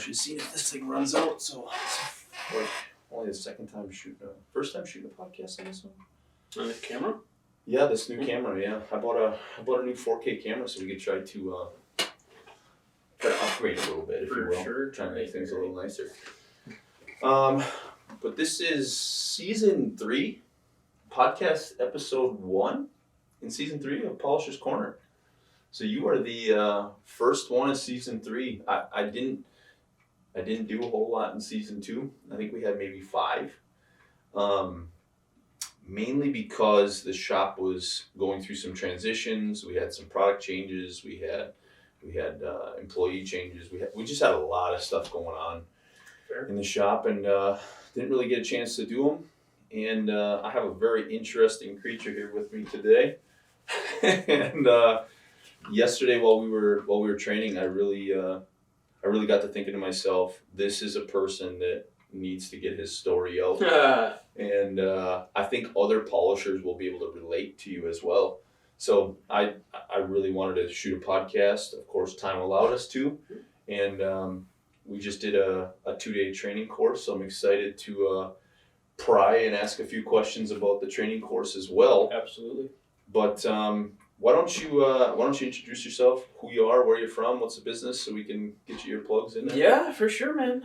actually seeing if this thing runs out. So, like, only the second time shooting first time shooting a podcast on this one. On the camera? Yeah, this new camera. Yeah, I bought a new 4K camera so we could try to upgrade a little bit, if you will. Sure. Try to make things a little nicer. But this is season 3, podcast episode 1 in season 3 of Polisher's Corner. So you are the first one in season 3. I didn't do a whole lot in season 2. I think we had maybe 5. Mainly because the shop was going through some transitions. We had some product changes. We had employee changes. We just had a lot of stuff going on in the shop, and didn't really get a chance to do them. And I have a very interesting creature here with me today. And yesterday, while we were training, I really got to thinking to myself, this is a person that needs to get his story out. And I think other polishers will be able to relate to you as well. So I really wanted to shoot a podcast. Of course, time allowed us to. And we just did a 2-day training course. So I'm excited to pry and ask a few questions about the training course as well. Absolutely. But why don't you introduce yourself, who you are, where you're from, what's the business, so we can get you your plugs in there? Yeah, for sure, man.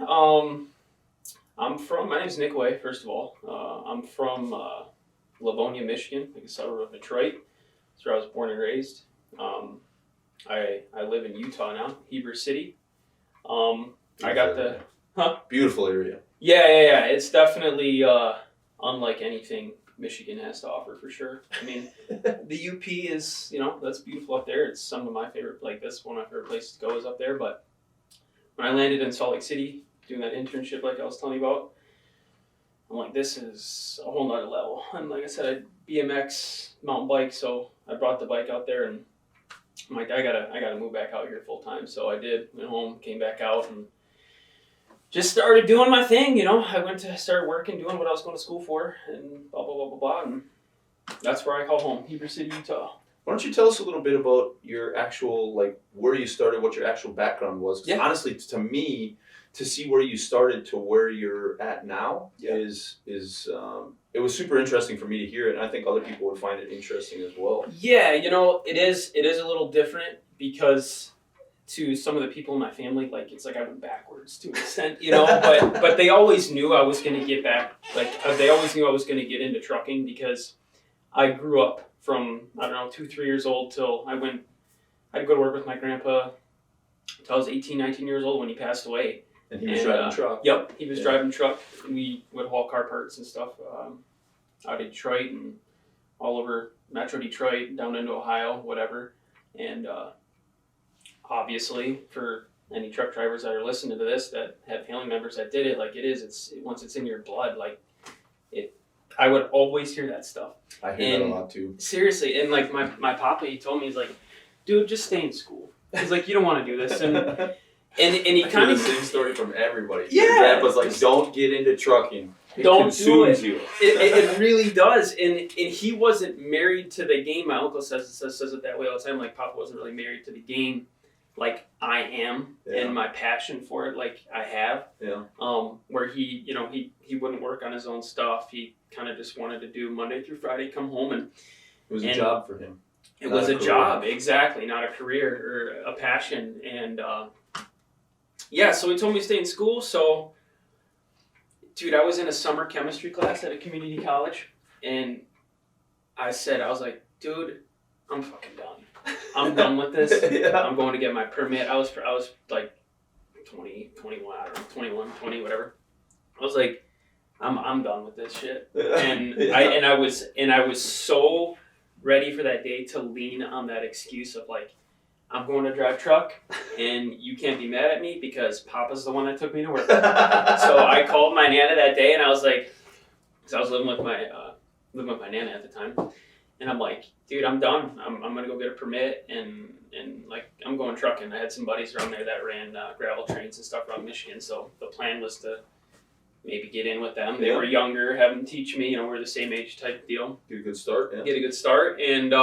My name's Nick Wey, first of all. I'm from Livonia, Michigan, like a suburb of Detroit. That's where I was born and raised. I live in Utah now, Heber City. Beautiful area. Yeah. It's definitely unlike anything Michigan has to offer, for sure. I mean, the UP is, that's beautiful up there. It's some of my favorite, that's one of my favorite places to go is up there. But when I landed in Salt Lake City, doing that internship like I was telling you about, I'm like, this is a whole nother level. And like I said, I BMX mountain bike, so I brought the bike out there, and I'm like, I gotta move back out here full time. So I did, went home, came back out, and just started doing my thing. I went to start working, doing what I was going to school for, and blah blah blah blah blah. And that's where I call home, Heber City, Utah. Why don't you tell us a little bit about your actual, where you started, what your actual background was? 'Cause honestly, to me, to see where you started to where you're at now is it was super interesting for me to hear it, and I think other people would find it interesting as well. Yeah, it is a little different because to some of the people in my family, it's like I went backwards to an extent, but they always knew I was going to get back, they always knew I was going to get into trucking because I grew up from, 2-3 years old till I'd go to work with my grandpa until I was 18, 19 years old when he passed away. And he was driving truck. Yep, he was driving truck. We would haul car parts and stuff out of Detroit and all over Metro Detroit, down into Ohio, whatever. And obviously, for any truck drivers that are listening to this that have family members that did it, once it's in your blood, I would always hear that stuff. I hear that a lot too. Seriously, and my papa, he told me, he's like, dude, just stay in school. He's like, you don't want to do this. And he kind of the same story from everybody. Yeah. Your grandpa's like, don't get into trucking. It don't consumes do it. You. It really does. And he wasn't married to the game. My uncle says it that way all the time. Like, Papa wasn't really married to the game like I am, and my passion for it like I have. Yeah. Where he wouldn't work on his own stuff. He kind of just wanted to do Monday through Friday, come home, and it was a job for him. It was a job, exactly, not a career or a passion. And so he told me to stay in school. So, dude, I was in a summer chemistry class at a community college, and I was like, dude, I'm fucking done. I'm done with this. I'm going to get my permit. I was like 20, 21, I don't know, 21, 20, whatever. I was like, I'm done with this shit. And I was so ready for that day to lean on that excuse of I'm going to drive truck, and you can't be mad at me because Papa's the one that took me to work. So I called my Nana that day, and I was like, because I was living with my Nana at the time, and I'm like, dude, I'm done. I'm gonna go get a permit, and I'm going trucking. I had some buddies around there that ran gravel trains and stuff around Michigan, so the plan was to maybe get in with them. They were younger, have them teach me. We're the same age type deal. Get a good start. Yeah. Get a good start, and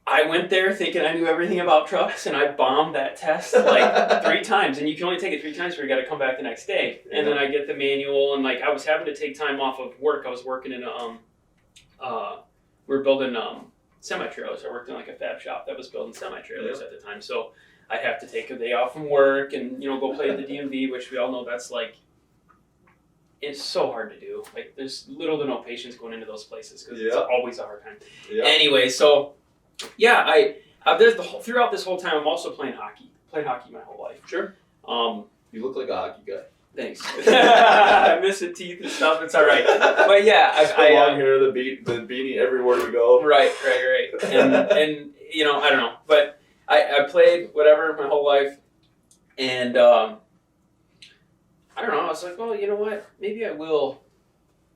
I went there thinking I knew everything about trucks, and I bombed that test like 3 times. And you can only take it 3 times, or you got to come back the next day. And then I get the manual, and like I was having to take time off of work. I was working in a we were building semi-trailers. I worked in like a fab shop that was building semi-trailers at the time. So I'd have to take a day off from work and go play at the DMV, which we all know that's like. It's so hard to do. Like, there's little to no patience going into those places because it's always a hard time. Yeah. Anyway, so yeah, there's throughout this whole time I'm also playing hockey. Played hockey my whole life. Sure. You look like a hockey guy. Thanks. I'm missing teeth and stuff. It's all right. But yeah, I long hair, the beanie everywhere we go. Right. And I don't know, but I played whatever my whole life, and I don't know, I was like, well, you know what? Maybe I will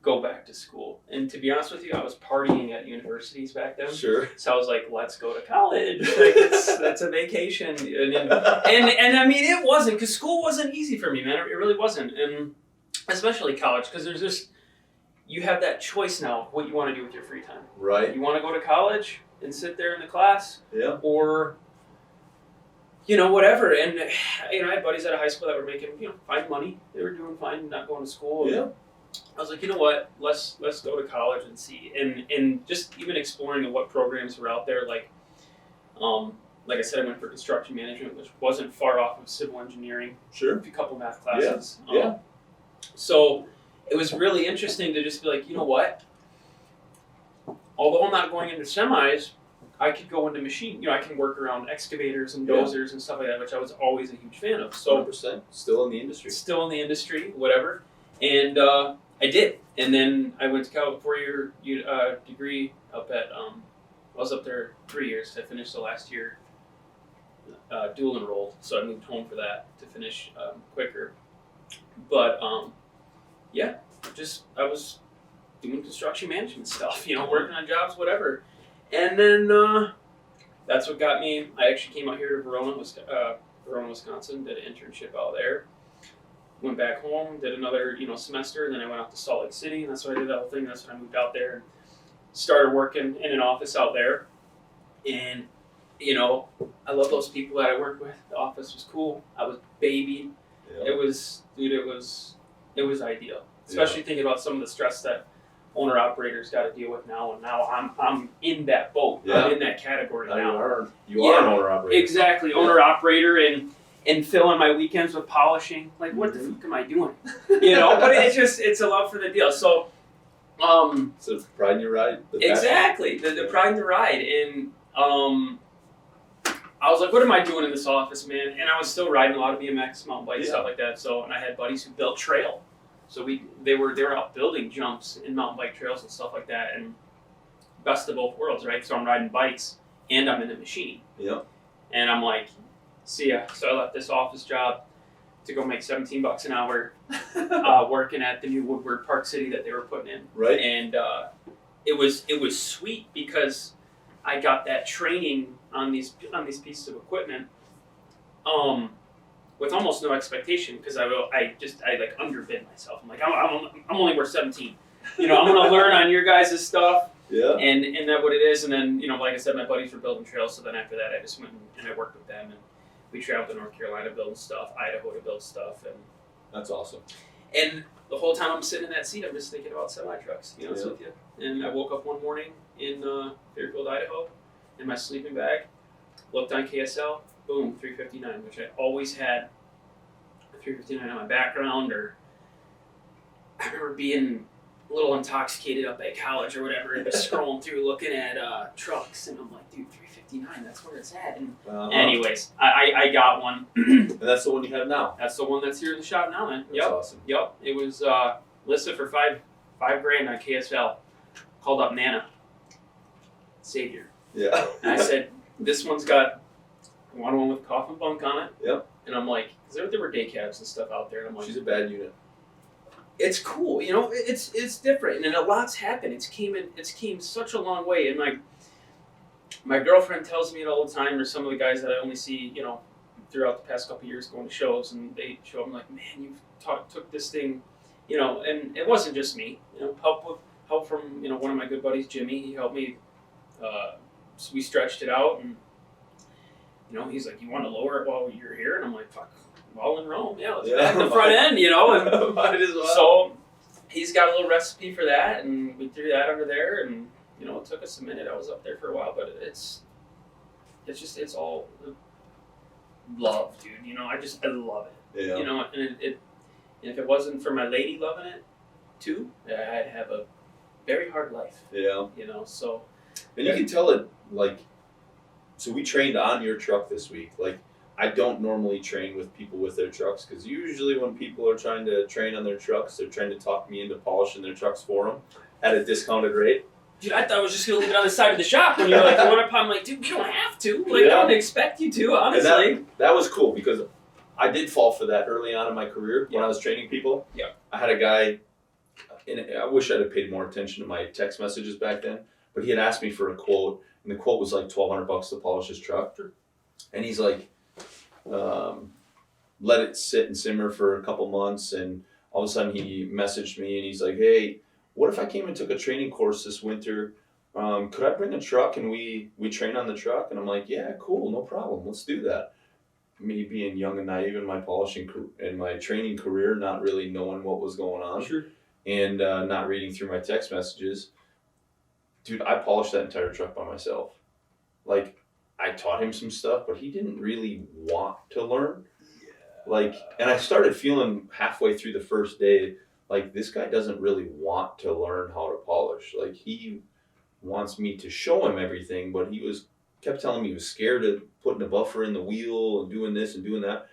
go back to school. And to be honest with you, I was partying at universities back then. Sure. So I was like, let's go to college. Like, that's a vacation. And I mean, it wasn't, because school wasn't easy for me, man. It really wasn't. And especially college, because there's just, you have that choice now of what you want to do with your free time. Right. You want to go to college and sit there in the class? Yeah. Or whatever. And, I had buddies out of high school that were making, fine money. They were doing fine, not going to school. Yeah. I was like, you know what? Let's go to college and see. And just even exploring what programs were out there. Like I said, I went for construction management, which wasn't far off of civil engineering. Sure. A couple math classes. Yeah. So it was really interesting to just be like, you know what? Although I'm not going into semis, I could go into machine. I can work around excavators and dozers and stuff like that, which I was always a huge fan of. So 100%. Still in the industry. Still in the industry, whatever. And I did. And then I went to Cal 4-year degree up at, I was up there 3 years. I finished the last year dual enrolled. So I moved home for that to finish quicker. But I was doing construction management stuff, working on jobs, whatever. And then that's what got me. I actually came out here to Verona, Wisconsin, did an internship out there. Went back home, did another semester, and then I went out to Salt Lake City, and that's why I did that whole thing. That's when I moved out there and started working in an office out there. And I love those people that I worked with. The office was cool. I was babied. Yeah. It was ideal. Especially thinking about some of the stress that owner-operators got to deal with now, and now I'm in that boat. Yeah. I'm in that category now. You are an owner-operator. Exactly, yeah. Owner-operator, and filling my weekends with polishing. Like, what the fuck am I doing? But it's a love for the deal. So, so pride in your ride. Exactly, the pride in the ride, and I was like, what am I doing in this office, man? And I was still riding a lot of BMX, mountain bikes, stuff like that. So, and I had buddies who built trail. So they were out building jumps and mountain bike trails and stuff like that, and best of both worlds, right? So I'm riding bikes and I'm in the machine. Yep. And I'm like, see ya. So I left this office job to go make $17 an hour, working at the new Woodward Park City that they were putting in. Right. And it was sweet because I got that training on these pieces of equipment. With almost no expectation, because I like underbid myself. I'm like, I'm only worth 17. I'm gonna learn on your guys' stuff. Yeah. And that's what it is. And then like I said, my buddies were building trails. So then after that, I just went and I worked with them, and we traveled to North Carolina building stuff, Idaho to build stuff, and that's awesome. And the whole time I'm sitting in that seat, I'm just thinking about semi trucks. To be honest with you. And I woke up one morning in Fairfield, Idaho, in my sleeping bag, looked on KSL. Boom, 359, which I always had a 359 on my background, or I remember being a little intoxicated up at college or whatever, and just scrolling through looking at trucks, and I'm like, dude, 359, that's where it's at. And anyways, I got one. And that's the one you have now? That's the one that's here in the shop now, man. That's awesome. Yep, it was listed for $5,000 on KSL, called up Nana, Steger. Yeah. And I said, this one's got one with coffin bunk on it. Yep. And I'm like, because there were day cabs and stuff out there. And I'm like, she's a bad unit. It's cool, it's different, and a lot's happened. It's came such a long way. And my girlfriend tells me it all the time, or some of the guys that I only see, throughout the past couple of years going to shows, and they show up, I'm like, man, you've took this thing, and it wasn't just me, help from, one of my good buddies, Jimmy. He helped me we stretched it out, and he's like, "You want to lower it while you're here?" And I'm like, "Fuck, while in Rome, yeah, let's back the front end, And Might as well. so he's got a little recipe for that, and we threw that under there, and it took us a minute. I was up there for a while, but it's all love, dude. I love it. Yeah. And if it wasn't for my lady loving it too, I'd have a very hard life. Yeah. So. And you can tell it, like, so we trained on your truck this week. Like, I don't normally train with people with their trucks, because usually when people are trying to train on their trucks, they're trying to talk me into polishing their trucks for them at a discounted rate. Dude, I thought I was just going to leave it on the side of the shop when you're like, I'm like, dude, you don't have to. Like, I don't expect you to, honestly. That was cool, because I did fall for that early on in my career when I was training people. Yeah. I had a guy, and I wish I'd have paid more attention to my text messages back then, but he had asked me for a quote, and the quote was like $1,200 to polish his truck. Sure. And he's like, let it sit and simmer for a couple months, and all of a sudden he messaged me, and he's like, hey, what if I came and took a training course this winter? Could I bring a truck and we train on the truck? And I'm like, yeah, cool, no problem, let's do that. Me being young and naive in my polishing and my training career, not really knowing what was going on, Sure. and not reading through my text messages. Dude, I polished that entire truck by myself. Like, I taught him some stuff, but he didn't really want to learn. Yeah. Like, and I started feeling halfway through the first day, like, this guy doesn't really want to learn how to polish. Like, he wants me to show him everything, but he kept telling me he was scared of putting a buffer in the wheel and doing this and doing that.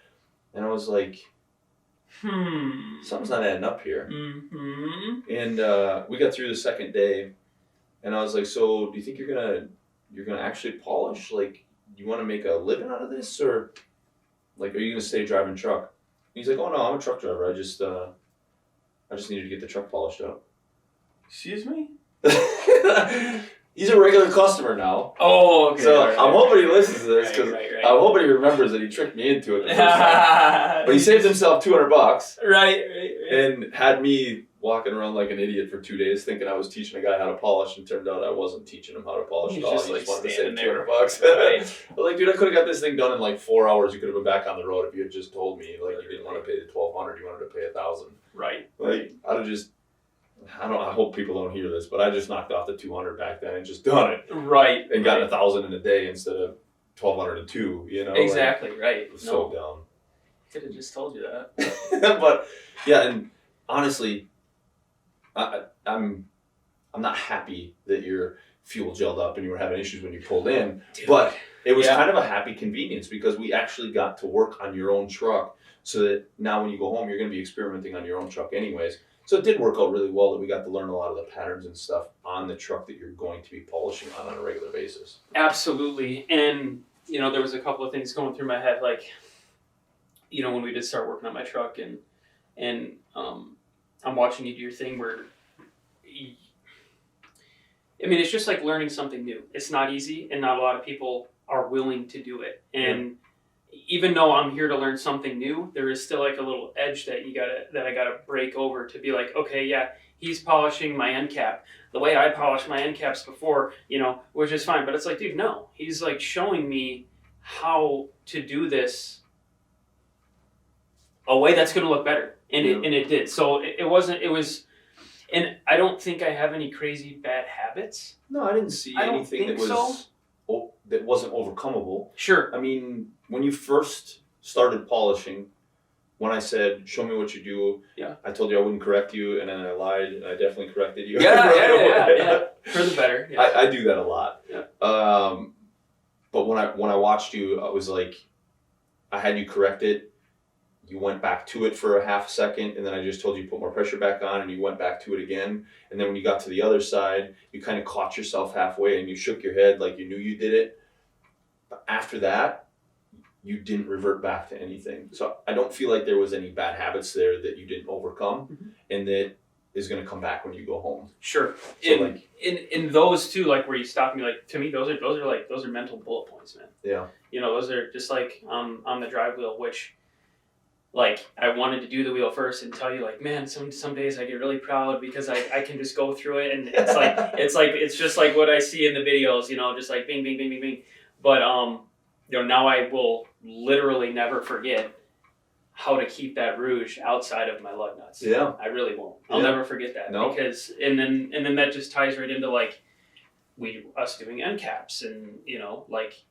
And I was like, something's not adding up here. Mm-hmm. And we got through the second day, and I was like, so do you think you're gonna actually polish? Like, you want to make a living out of this, or like, are you gonna stay driving truck? And he's like, oh no, I'm a truck driver. I just needed to get the truck polished up. Excuse me? He's a regular customer now. Oh, okay. So I'm hoping he listens to this, because right. I'm hoping he remembers that he tricked me into it the first time. But he saved himself $200. Right. And had me walking around like an idiot for 2 days, thinking I was teaching a guy how to polish, and turned out I wasn't teaching him how to polish at all. Just, He like, just wanted to standing save there. $200. Right. I was like, dude, I could have got this thing done in like 4 hours. You could have been back on the road if you had just told me. Like, you didn't want to pay the $1,200, you wanted to pay $1,000. Right. Like, I'd have just, I hope people don't hear this, but I just knocked off the $200 back then and just done it. Right. And got $1,000 in a day instead of $1,202, you know? Exactly, like, right. It was so dumb. Could have just told you that. But yeah, and honestly, I'm not happy that your fuel gelled up and you were having issues when you pulled in, Dude. but it was kind of a happy convenience, because we actually got to work on your own truck, so that now when you go home, you're going to be experimenting on your own truck anyways. So it did work out really well that we got to learn a lot of the patterns and stuff on the truck that you're going to be polishing on a regular basis. Absolutely. And, there was a couple of things going through my head, like, when we did start working on my truck, and I'm watching you do your thing where, it's just like learning something new. It's not easy, and not a lot of people are willing to do it. And even though I'm here to learn something new, there is still like a little edge that I gotta break over to be like, okay, yeah, he's polishing my end cap. The way I polished my end caps before, was just fine. But it's like, dude, no, he's like showing me how to do this a way that's gonna look better, and it did. So it was, and I don't think I have any crazy bad habits. No, I didn't see anything that was that wasn't overcomable. Sure. I mean, when you first started polishing, when I said, show me what you do, I told you I wouldn't correct you, and then I lied, and I definitely corrected you. Yeah. For the better. Yeah. I do that a lot. Yeah. But when I watched you, I was like, I had you correct it. You went back to it for a half second, and then I just told you to put more pressure back on, and you went back to it again. And then when you got to the other side, you kind of caught yourself halfway, and you shook your head like you knew you did it. But after that, you didn't revert back to anything. So I don't feel like there was any bad habits there that you didn't overcome, and that is going to come back when you go home. Sure. So in those two, like where you stopped me, like to me, those are mental bullet points, man. Yeah. Those are just like on the drive wheel, which, like I wanted to do the wheel first and tell you like, man, some days I get really proud because I can just go through it, and it's just like what I see in the videos, just like bing, bing, bing, bing, bing. But now I will literally never forget how to keep that rouge outside of my lug nuts. Yeah. I really won't. I'll never forget that. No. Because and then that just ties right into like us doing end caps, and like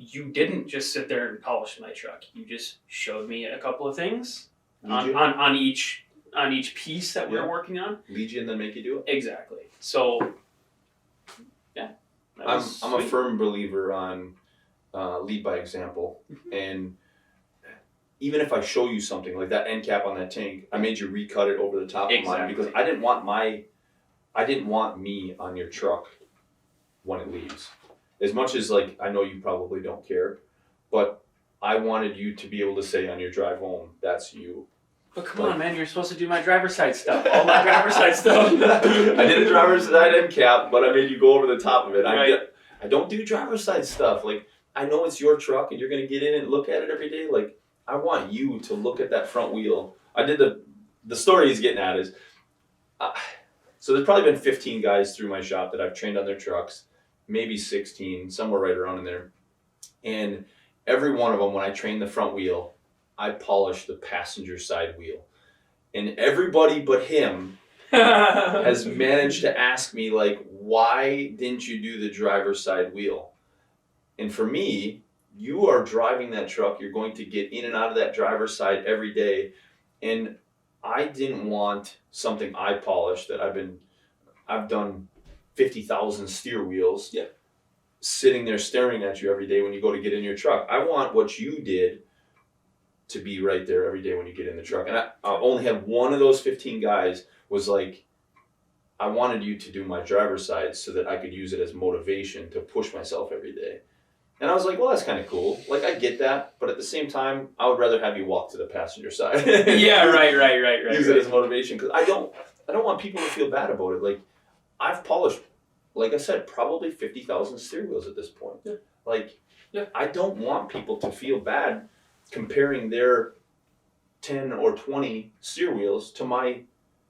you didn't just sit there and polish my truck. You just showed me a couple of things on each piece that we're working on. Lead you and then make you do it. Exactly. So yeah. I'm a firm believer on lead by example. Mm-hmm. And even if I show you something like that end cap on that tank, I made you recut it over the top of mine because I didn't want me on your truck when it leaves. As much as like I know you probably don't care, but I wanted you to be able to say on your drive home, that's you. But come on, man, you're supposed to do my driver's side stuff. All my driver's side stuff. I did a driver's side end cap, but I made you go over the top of it. Right. I don't do driver's side stuff. Like, I know it's your truck and you're going to get in and look at it every day. Like, I want you to look at that front wheel. I did the story he's getting at is, so there's probably been 15 guys through my shop that I've trained on their trucks, maybe 16, somewhere right around in there. And every one of them, when I train the front wheel, I polish the passenger side wheel. And everybody but him has managed to ask me, like, why didn't you do the driver's side wheel? And for me, you are driving that truck. You're going to get in and out of that driver's side every day. And I didn't want something I polished that I've done 50,000 steer wheels sitting there staring at you every day when you go to get in your truck. I want what you did to be right there every day when you get in the truck. And I only had one of those 15 guys was like, I wanted you to do my driver's side so that I could use it as motivation to push myself every day. And I was like, well, that's kind of cool. Like, I get that, but at the same time, I would rather have you walk to the passenger side. Yeah, right. Use it as motivation, because I don't want people to feel bad about it. Like, I've polished, like I said, probably 50,000 steer wheels at this point. Yeah. Like, I don't want people to feel bad comparing their 10 or 20 steer wheels to my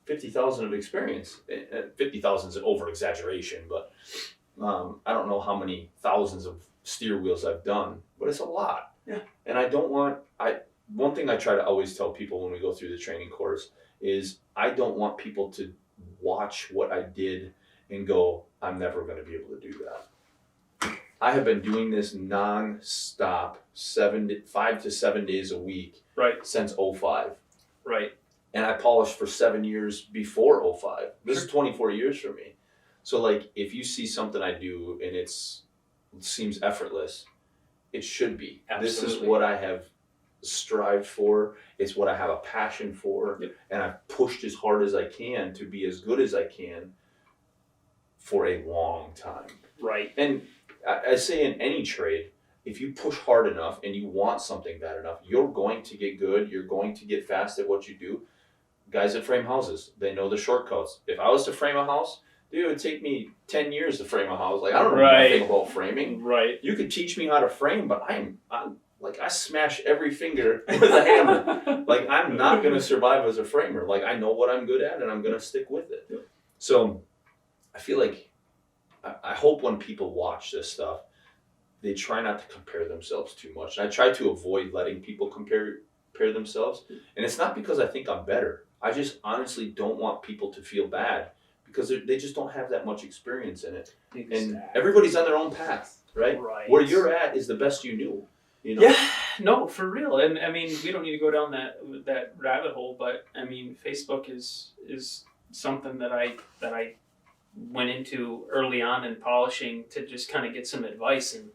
50,000 of experience. 50,000 is an over-exaggeration, but I don't know how many thousands of steer wheels I've done, but it's a lot. Yeah. And one thing I try to always tell people when we go through the training course is I don't want people to watch what I did and go, I'm never going to be able to do that. I have been doing this non-stop 5 to 7 days a week since 2005. Right. And I polished for 7 years before 2005. This is 24 years for me. So like, if you see something I do and it seems effortless, it should be. Absolutely. This is what I have strived for. It's what I have a passion for. Yep. And I've pushed as hard as I can to be as good as I can for a long time. Right. And I say in any trade, if you push hard enough and you want something bad enough, you're going to get good. You're going to get fast at what you do. Guys that frame houses, they know the shortcuts. If I was to frame a house, dude, it would take me 10 years to frame a house. Like, I don't know nothing about framing. Right. You could teach me how to frame, but I'm like, I smash every finger with a hammer. Like, I'm not going to survive as a framer. Like, I know what I'm good at and I'm going to stick with it. Yep. So I feel like, I hope when people watch this stuff, they try not to compare themselves too much. And I try to avoid letting people compare themselves. And it's not because I think I'm better. I just honestly don't want people to feel bad because they just don't have that much experience in it. Exactly. And everybody's on their own path, right? Where you're at is the best you knew. You know? Yeah, no, for real. And I mean, we don't need to go down that rabbit hole, but I mean, Facebook is something that I went into early on in polishing to just kind of get some advice. And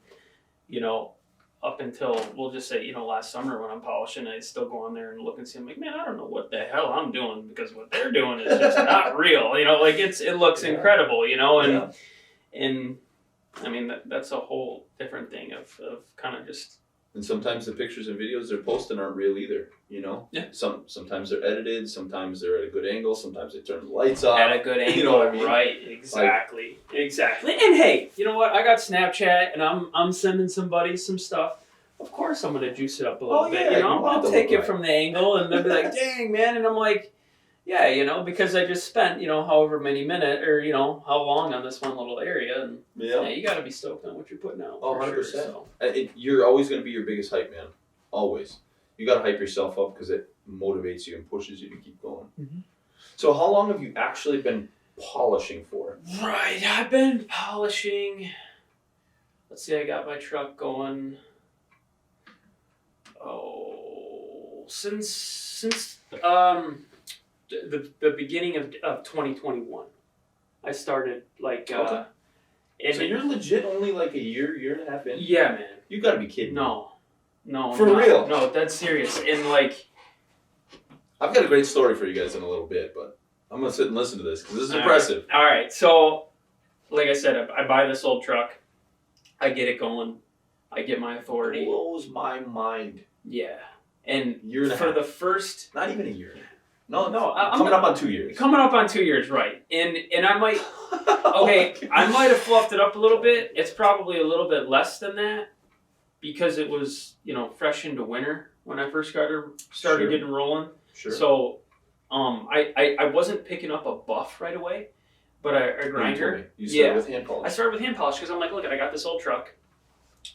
up until, we'll just say, last summer when I'm polishing, I still go on there and look and see, I'm like, man, I don't know what the hell I'm doing, because what they're doing is just not real. Like it looks incredible, and I mean, that's a whole different thing of kind of just. And sometimes the pictures and videos they're posting aren't real either, Yeah. Sometimes they're edited, sometimes they're at a good angle, sometimes they turn the lights off. At a good angle, you know what I mean? Right? Exactly. Like, exactly. And hey, you know what? I got Snapchat, and I'm sending some buddies some stuff. of course I'm gonna juice it up a little bit. Yeah, You know, want I'll to take look it from the angle, and they'll be like, "Dang, man," and I'm like, "Yeah, you know, because I just spent however many minutes or how long on this one little area, and yeah, you got to be stoked on what you're putting out." 100%. Sure, so. You're always going to be your biggest hype man. Always. You got to hype yourself up because it motivates you and pushes you to keep going. Mm-hmm. So how long have you actually been polishing for? Right, I've been polishing. Let's see, I got my truck going. Since the beginning of 2021, I started like. Okay. So you're legit only like a year and a half in? Yeah, man. You got to be kidding me. No. For real? No, that's serious. And like, I've got a great story for you guys in a little bit, but I'm gonna sit and listen to this because this is impressive. All right. So, like I said, I buy this old truck, I get it going, I get my authority. Blows my mind. Yeah, and for the first, not even a year. No, I'm coming up on 2 years. Coming up on 2 years, right? And I might, okay, I might have fluffed it up a little bit. It's probably a little bit less than that because it was fresh into winter when I first started getting rolling. Sure. So, I wasn't picking up a buff right away, but a grinder. You started with hand polish. I started with hand polish because I'm like, look, I got this old truck.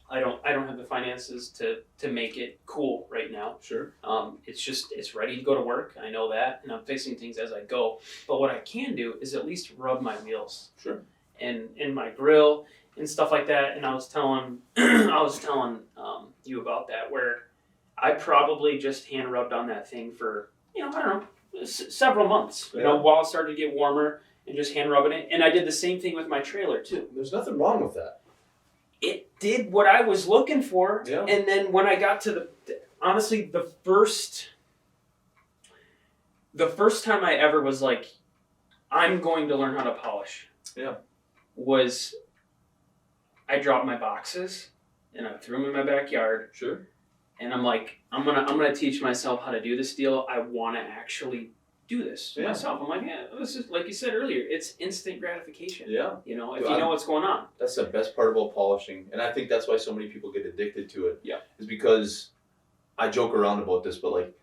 I don't have the finances to make it cool right now. Sure. It's ready to go to work. I know that, and I'm fixing things as I go. But what I can do is at least rub my wheels. Sure. And my grill and stuff like that. And I was telling you about that, where I probably just hand rubbed on that thing for I don't know, several months. While it started to get warmer, and just hand rubbing it. And I did the same thing with my trailer too. There's nothing wrong with that. It did what I was looking for. Yeah. And then when I got to honestly, the first time I ever was like, I'm going to learn how to polish. Yeah. Was I dropped my boxes and I threw them in my backyard. Sure. And I'm like, I'm gonna teach myself how to do this deal. I want to actually do this myself. I'm like, yeah, this is like you said earlier. It's instant gratification. Yeah. If you know what's going on. That's the best part about polishing, and I think that's why so many people get addicted to it. Yeah. Is because I joke around about this, but like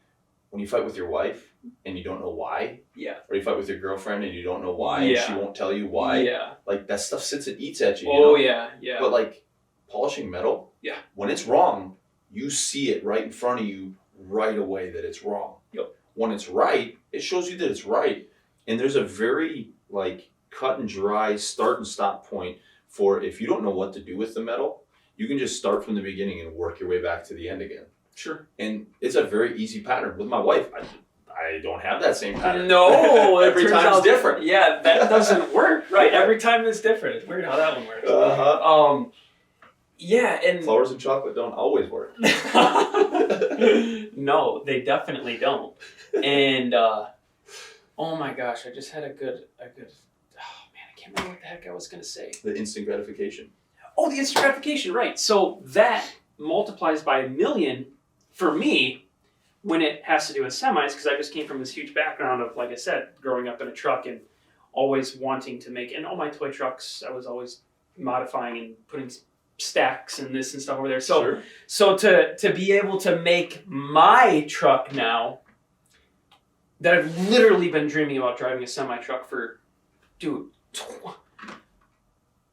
when you fight with your wife and you don't know why. Yeah. Or you fight with your girlfriend and you don't know why, Yeah. and she won't tell you why. Yeah. Like that stuff sits and eats at you. Oh yeah. But like polishing metal. Yeah. When it's wrong, you see it right in front of you right away that it's wrong. Yep. When it's right, it shows you that it's right. And there's a very like cut and dry start and stop point for if you don't know what to do with the metal, you can just start from the beginning and work your way back to the end again. Sure. And it's a very easy pattern. With my wife, I don't have that same pattern. No, every time's different. Yeah, that doesn't work. Right, every time is different. It's weird how that one works. Uh-huh. Yeah, and flowers and chocolate don't always work. No, they definitely don't. And oh my gosh, I just had a good. Oh man, I can't remember what the heck I was gonna say. The instant gratification. Oh, the instant gratification, right? So that multiplies by 1,000,000 for me when it has to do with semis, because I just came from this huge background of, like I said, growing up in a truck and always wanting to make. And all my toy trucks, I was always modifying and putting stacks and this and stuff over there. So, sure. So to be able to make my truck now, that I've literally been dreaming about driving a semi truck for,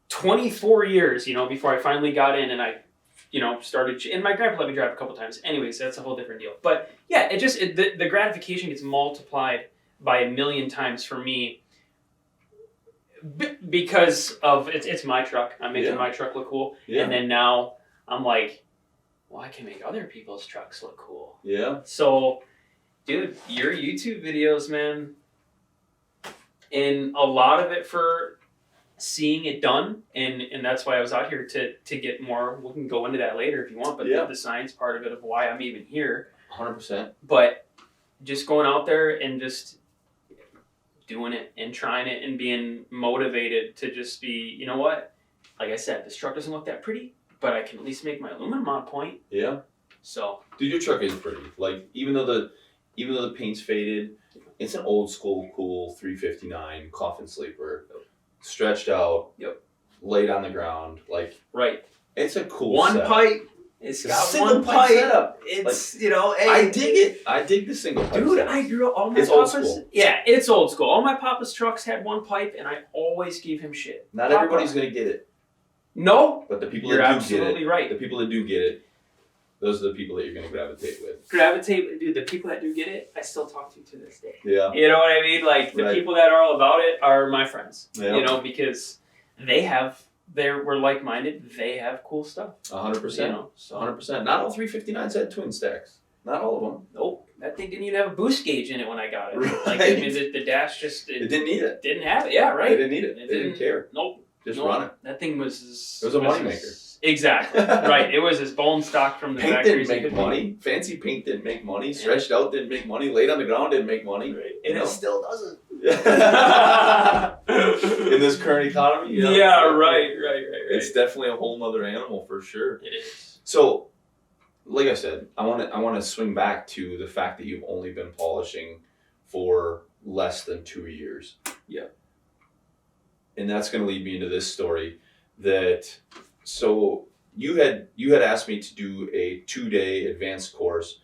24 years, before I finally got in and I, started, and my grandpa let me drive a couple times. Anyways, that's a whole different deal. But yeah, the gratification gets multiplied by 1,000,000 times for me because of it's my truck. I'm making my truck look cool. Yeah. And then now I'm like, well, I can make other people's trucks look cool. Yeah. So, dude, your YouTube videos, man, and a lot of it for seeing it done, and that's why I was out here to get more. We can go into that later if you want, but the science part of it of why I'm even here. 100%. But just going out there and just doing it and trying it and being motivated to just be, you know what? Like I said, this truck doesn't look that pretty, but I can at least make my aluminum on point. Yeah. So. Dude, your truck is pretty. Like even though the paint's faded, it's an old school cool 359 coffin sleeper. Stretched out. Yep. Laid on the ground. Like right. It's a cool one set. pipe It's The got single one pipe pipe. setup. It's Hey, I dig it. I dig the single pipe. Dude, setup. I grew up. All my It's old papa's, school. Yeah, it's old school. All my papa's trucks had one pipe, and I always gave him shit. Not Papa. everybody's gonna get it, No, but the people you're that do absolutely get it, right. the people that do get it, those are the people that you're gonna gravitate with. Dude. The people that do get it, I still talk to this day. Yeah. You know what I mean? Like the Right. people that are all about it are my friends. Yeah. You know, because we're like-minded. They have cool stuff. 100%. You know, so 100%. Not all 359s had twin stacks. Not all of them. nope, that thing didn't even have a boost gauge in it when I got it. Right. Like I mean, the dash just It didn't need it. didn't have it. Yeah, right. They didn't need it. They didn't care. Nope. Just Nope. run it. That thing was. It was a moneymaker. Exactly. Right. It was as bone stock from the Paint factory didn't as it make could be. money. Fancy paint didn't make money. Stretched out didn't make money. Laid on the ground didn't make money. Right. You And know? it still doesn't. In this current economy, you know? Yeah, right. It's definitely a whole nother animal for sure. It is. So, like I said, I want to swing back to the fact that you've only been polishing for less than 2 years. Yeah. And that's going to lead me into this story. So you had asked me to do a 2-day advanced course,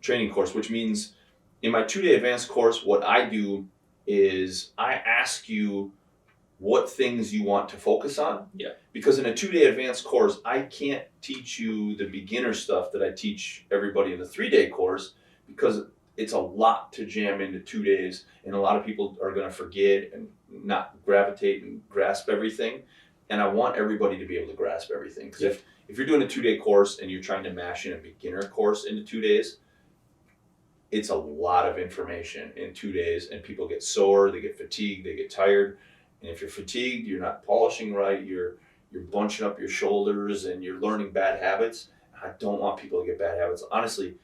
training course, which means in my 2-day advanced course, what I do is I ask you what things you want to focus on. Yeah. Because in a 2-day advanced course, I can't teach you the beginner stuff that I teach everybody in the 3-day course because it's a lot to jam into 2 days, and a lot of people are going to forget and not gravitate and grasp everything. And I want everybody to be able to grasp everything. Because if you're doing a 2-day course and you're trying to mash in a beginner course into 2 days, it's a lot of information in 2 days, and people get sore, they get fatigued, they get tired. And if you're fatigued, you're not polishing right, you're bunching up your shoulders and you're learning bad habits. I don't want people to get bad habits. Honestly,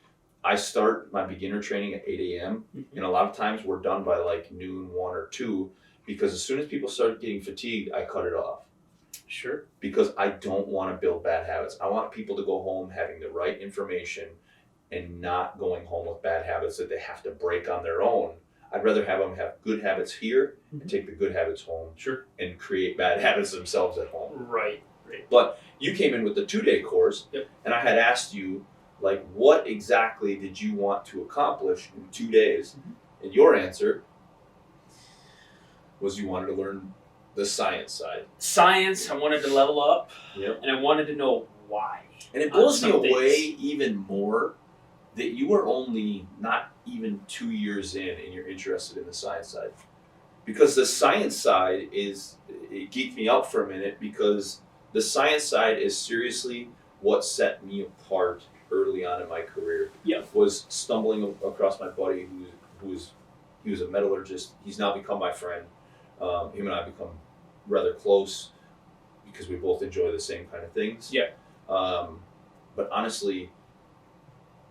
I start my beginner training at 8 a.m. And a lot of times we're done by like noon, 1 or 2, because as soon as people start getting fatigued, I cut it off. Sure. Because I don't want to build bad habits. I want people to go home having the right information and not going home with bad habits that they have to break on their own. I'd rather have them have good habits here and take the good habits home. Sure. And create bad habits themselves at home. Right. But you came in with the 2-day course, and I had asked you, like, what exactly did you want to accomplish in 2 days? And your answer was you wanted to learn the science side. Science, I wanted to level up, Yep. and I wanted to know why. And it blows me some away things. even more that you are only not even 2 years in and you're interested in the science side. Because the science side it geeked me out for a minute, because the science side is seriously what set me apart early on in my career. Yeah. Was stumbling across my buddy he was a metallurgist. He's now become my friend. Him and I become rather close because we both enjoy the same kind of things. Yeah. But honestly,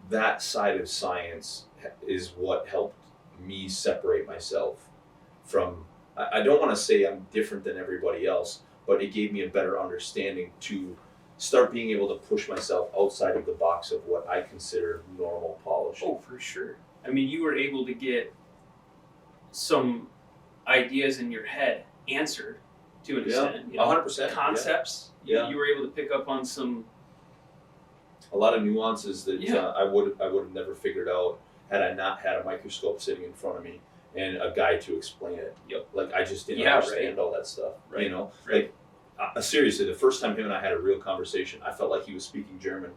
that side of science is what helped me separate myself from, I don't want to say I'm different than everybody else, but it gave me a better understanding to start being able to push myself outside of the box of what I consider normal polishing. Oh, for sure. I mean, you were able to get some ideas in your head answered to an extent. You know, 100%. concepts. Yeah. You were able to pick up on some. A lot of nuances that Yeah. I would have never figured out had I not had a microscope sitting in front of me and a guy to explain it. Yep. Like, I just didn't Yeah, understand all that stuff. Right. You know, Right. like seriously, the first time him and I had a real conversation, I felt like he was speaking German.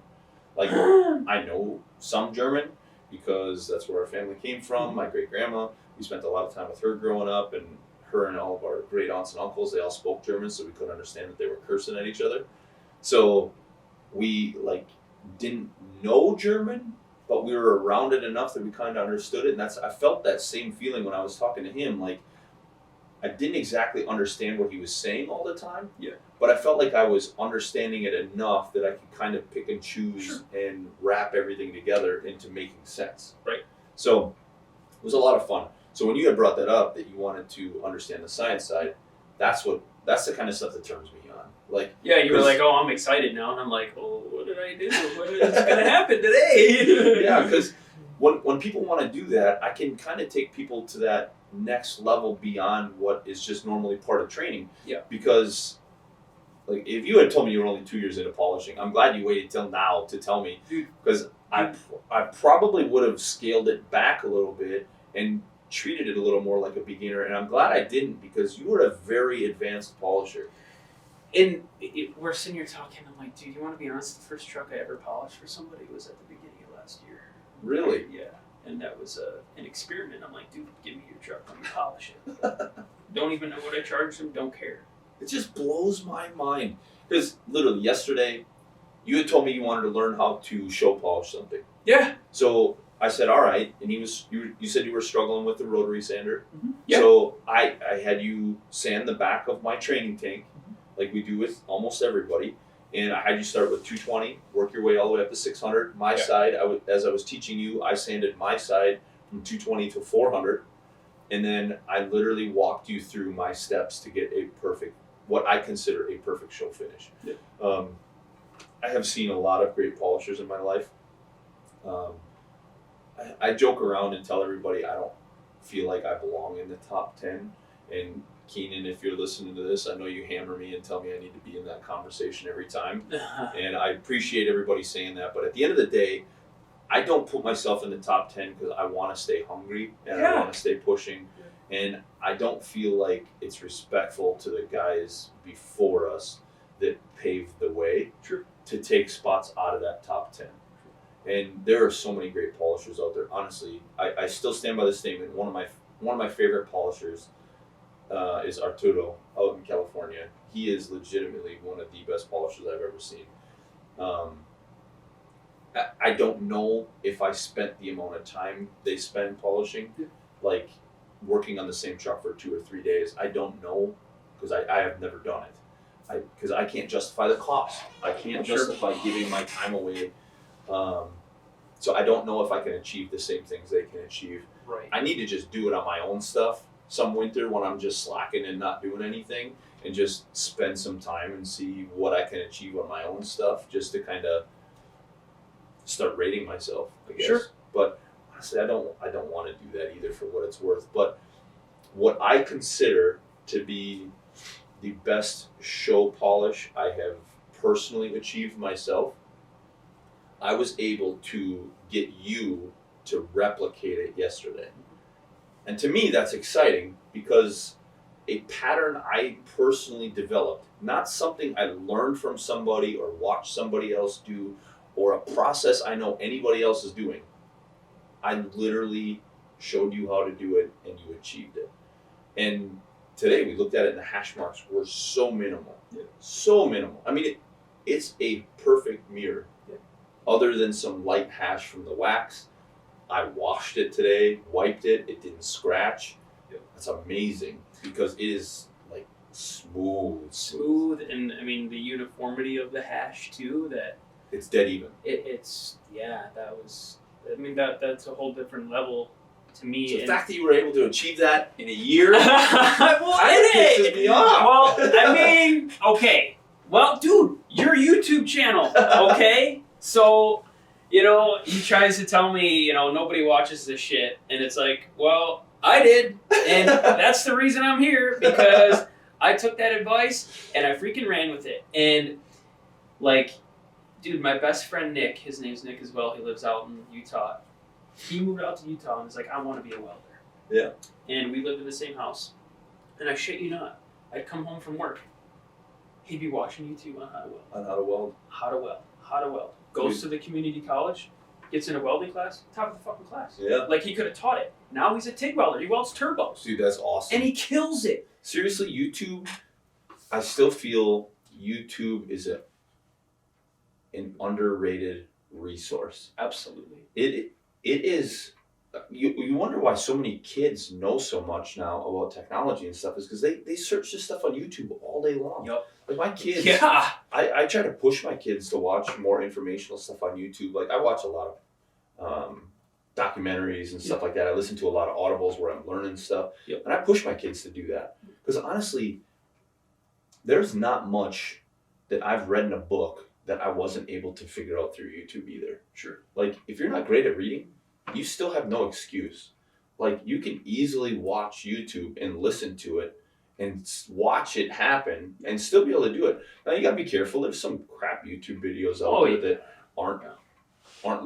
Like, I know some German because that's where our family came from. My great grandma, we spent a lot of time with her growing up, and her and all of our great aunts and uncles, they all spoke German, so we couldn't understand that they were cursing at each other. So we didn't know German, but we were around it enough that we kind of understood it. And I felt that same feeling when I was talking to him. Like, I didn't exactly understand what he was saying all the time. Yeah. But I felt like I was understanding it enough that I could kind of pick and choose and wrap everything together into making sense. Right. So it was a lot of fun. So when you had brought that up, that you wanted to understand the science side, that's the kind of stuff that turns me on. Like, Yeah, you were like, oh, I'm excited now. And I'm like, oh, what did I do? What is going to happen today? yeah, because when people want to do that, I can kind of take people to that next level beyond what is just normally part of training. Yeah. Because Like, if you had told me you were only 2 years into polishing, I'm glad you waited till now to tell me, because I probably would have scaled it back a little bit and treated it a little more like a beginner, and I'm glad I didn't, because you were a very advanced polisher. And we're sitting here talking. I'm like, dude, you want to be honest? The first truck I ever polished for somebody was at the beginning of last year. Really? Yeah. And that was an experiment. I'm like, dude, give me your truck. Let me polish it. Don't even know what I charged them. Don't care. It just blows my mind. Because literally yesterday, you had told me you wanted to learn how to show polish something. Yeah. So I said, all right. And you said you were struggling with the rotary sander. Mm-hmm. Yeah. So I had you sand the back of my training tank, like we do with almost everybody. And I had you start with 220, work your way all the way up to 600. My side, as I was teaching you, I sanded my side from 220 to 400. And then I literally walked you through my steps to get what I consider a perfect show finish. Yeah. I have seen a lot of great polishers in my life. I joke around and tell everybody I don't feel like I belong in the top 10. And Keenan, if you're listening to this, I know you hammer me and tell me I need to be in that conversation every time. And I appreciate everybody saying that. But at the end of the day, I don't put myself in the top 10 because I want to stay hungry and I want to stay pushing. Yeah. And I don't feel like it's respectful to the guys before us that paved the way to take spots out of that top 10. And there are so many great polishers out there. Honestly, I still stand by the statement. One of my favorite polishers is Arturo out in California. He is legitimately one of the best polishers I've ever seen. I don't know if I spent the amount of time they spend polishing, like working on the same truck for 2 or 3 days. I don't know, because I have never done it. Because I can't justify the cost. I can't justify giving my time away. So I don't know if I can achieve the same things they can achieve. Right. I need to just do it on my own stuff some winter when I'm just slacking and not doing anything, and just spend some time and see what I can achieve on my own stuff, just to kind of start rating myself, I guess. Sure. But honestly, I don't want to do that either, for what it's worth. But what I consider to be the best show polish I have personally achieved myself, I was able to get you to replicate it yesterday. And to me, that's exciting, because a pattern I personally developed, not something I learned from somebody or watched somebody else do, or a process I know anybody else is doing. I literally showed you how to do it, and you achieved it. And today we looked at it, and the hash marks were so minimal. Yeah. So minimal. I mean, it's a perfect mirror. Yeah. Other than some light hash from the wax. I washed it today, wiped it, it didn't scratch. Yeah. That's amazing, because it is like smooth, and I mean the uniformity of the hash too. That it's dead even. That's a whole different level to me. So the fact that you were able to achieve that in a year, pisses me off. Well, I mean, okay. Well, dude, your YouTube channel, okay? So, he tries to tell me, nobody watches this shit. And it's like, well, I did. And that's the reason I'm here, because I took that advice and I freaking ran with it. And, dude, my best friend Nick, his name's Nick as well, he lives out in Utah. He moved out to Utah and was like, I want to be a welder. Yeah. And we lived in the same house. And I shit you not, I'd come home from work. He'd be watching YouTube on how to weld. On how to weld? How to weld. Goes to the community college, gets in a welding class, top of the fucking class. Yeah. Like, he could have taught it. Now he's a TIG welder. He welds turbos. Dude, that's awesome. And he kills it. Seriously, YouTube, I still feel YouTube is an underrated resource. Absolutely. It is. You wonder why so many kids know so much now about technology and stuff, is because they search this stuff on YouTube all day long. Yep. Like my kids, I try to push my kids to watch more informational stuff on YouTube. Like, I watch a lot of documentaries and stuff like that. I listen to a lot of audibles where I'm learning stuff. Yep. And I push my kids to do that. Because honestly, there's not much that I've read in a book that I wasn't able to figure out through YouTube either. Sure. Like, if you're not great at reading, you still have no excuse. Like, you can easily watch YouTube and listen to it and watch it happen and still be able to do it. Now you gotta be careful. There's some crap YouTube videos out there that aren't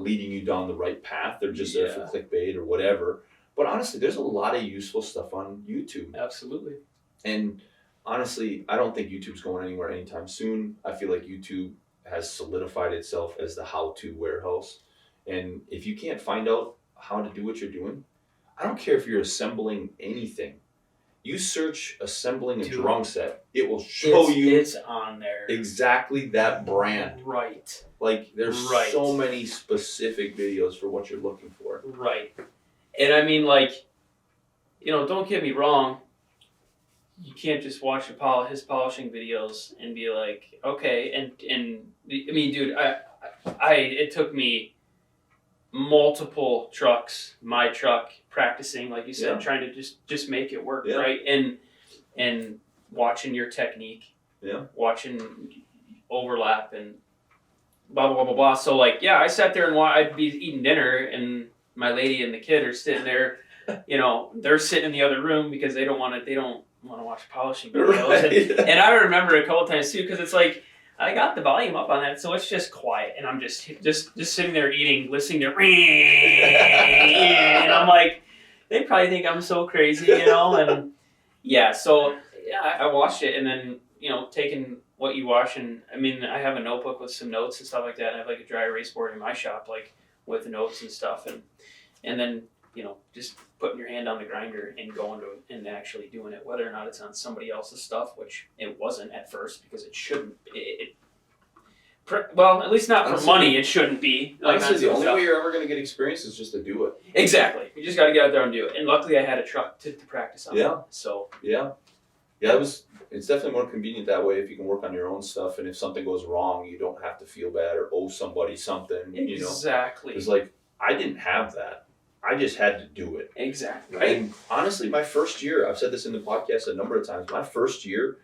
leading you down the right path. They're just there for clickbait or whatever. But honestly, there's a lot of useful stuff on YouTube. Absolutely. And honestly, I don't think YouTube's going anywhere anytime soon. I feel like YouTube has solidified itself as the how-to warehouse. And if you can't find out how to do what you're doing, I don't care if you're assembling anything. You search assembling a drum set, it will show you it's on there. Exactly that brand. Right. Like there's so many specific videos for what you're looking for. Right. And I mean, like, you know, don't get me wrong. You can't just watch his polishing videos and be like, okay. And I mean, dude, it took me multiple trucks, my truck, practicing, like you said, trying to just make it work, right? And watching your technique, watching overlap and blah blah blah blah blah. So like, I sat there and I'd be eating dinner, and my lady and the kid are sitting there. You know, they're sitting in the other room because they don't want to watch polishing videos. Right. And I remember a couple times too, because it's like, I got the volume up on that, so it's just quiet, and I'm just sitting there eating, listening to, and I'm like, they probably think I'm so crazy, you know, and I watched it, and then, you know, taking what you watch, and I mean, I have a notebook with some notes and stuff like that, and I have like a dry erase board in my shop, like with notes and stuff, and then, you know, just putting your hand on the grinder and going to it and actually doing it, whether or not it's on somebody else's stuff, which it wasn't at first because it shouldn't. Well, at least not for money. It shouldn't be. Like, honestly, the only way you're ever going to get experience is just to do it. Exactly. You just got to get out there and do it. And luckily, I had a truck to practice on. Yeah. So. Yeah. It's definitely more convenient that way if you can work on your own stuff, and if something goes wrong, you don't have to feel bad or owe somebody something. Exactly. It's like, I didn't have that. I just had to do it. Exactly. Right. And honestly, my first year, I've said this in the podcast a number of times, my first year,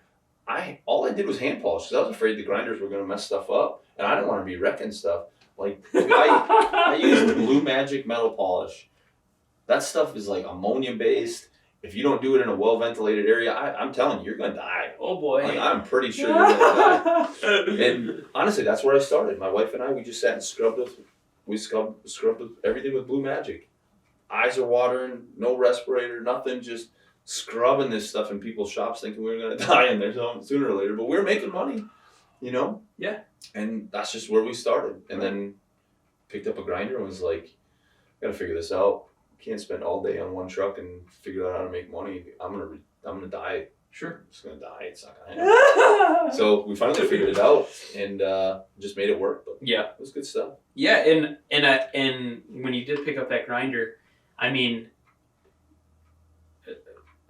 all I did was hand polish because I was afraid the grinders were going to mess stuff up, and I didn't want to be wrecking stuff. Like, I used Blue Magic metal polish. That stuff is like ammonia based. If you don't do it in a well-ventilated area, I'm telling you, you're going to die. Oh, boy. Like, I'm pretty sure you're going to die. And honestly, that's where I started. My wife and I, we just sat and scrubbed everything with Blue Magic. Eyes are watering, no respirator, nothing, just scrubbing this stuff in people's shops thinking we were going to die in there sooner or later. But we were making money, you know? Yeah. And that's just where we started. And then picked up a grinder and was like, got to figure this out. Can't spend all day on one truck and figure out how to make money. I'm gonna die. Sure. I'm just going to die. It's not going to happen. So we finally figured it out and just made it work. But it was good stuff. Yeah, and when you did pick up that grinder, I mean,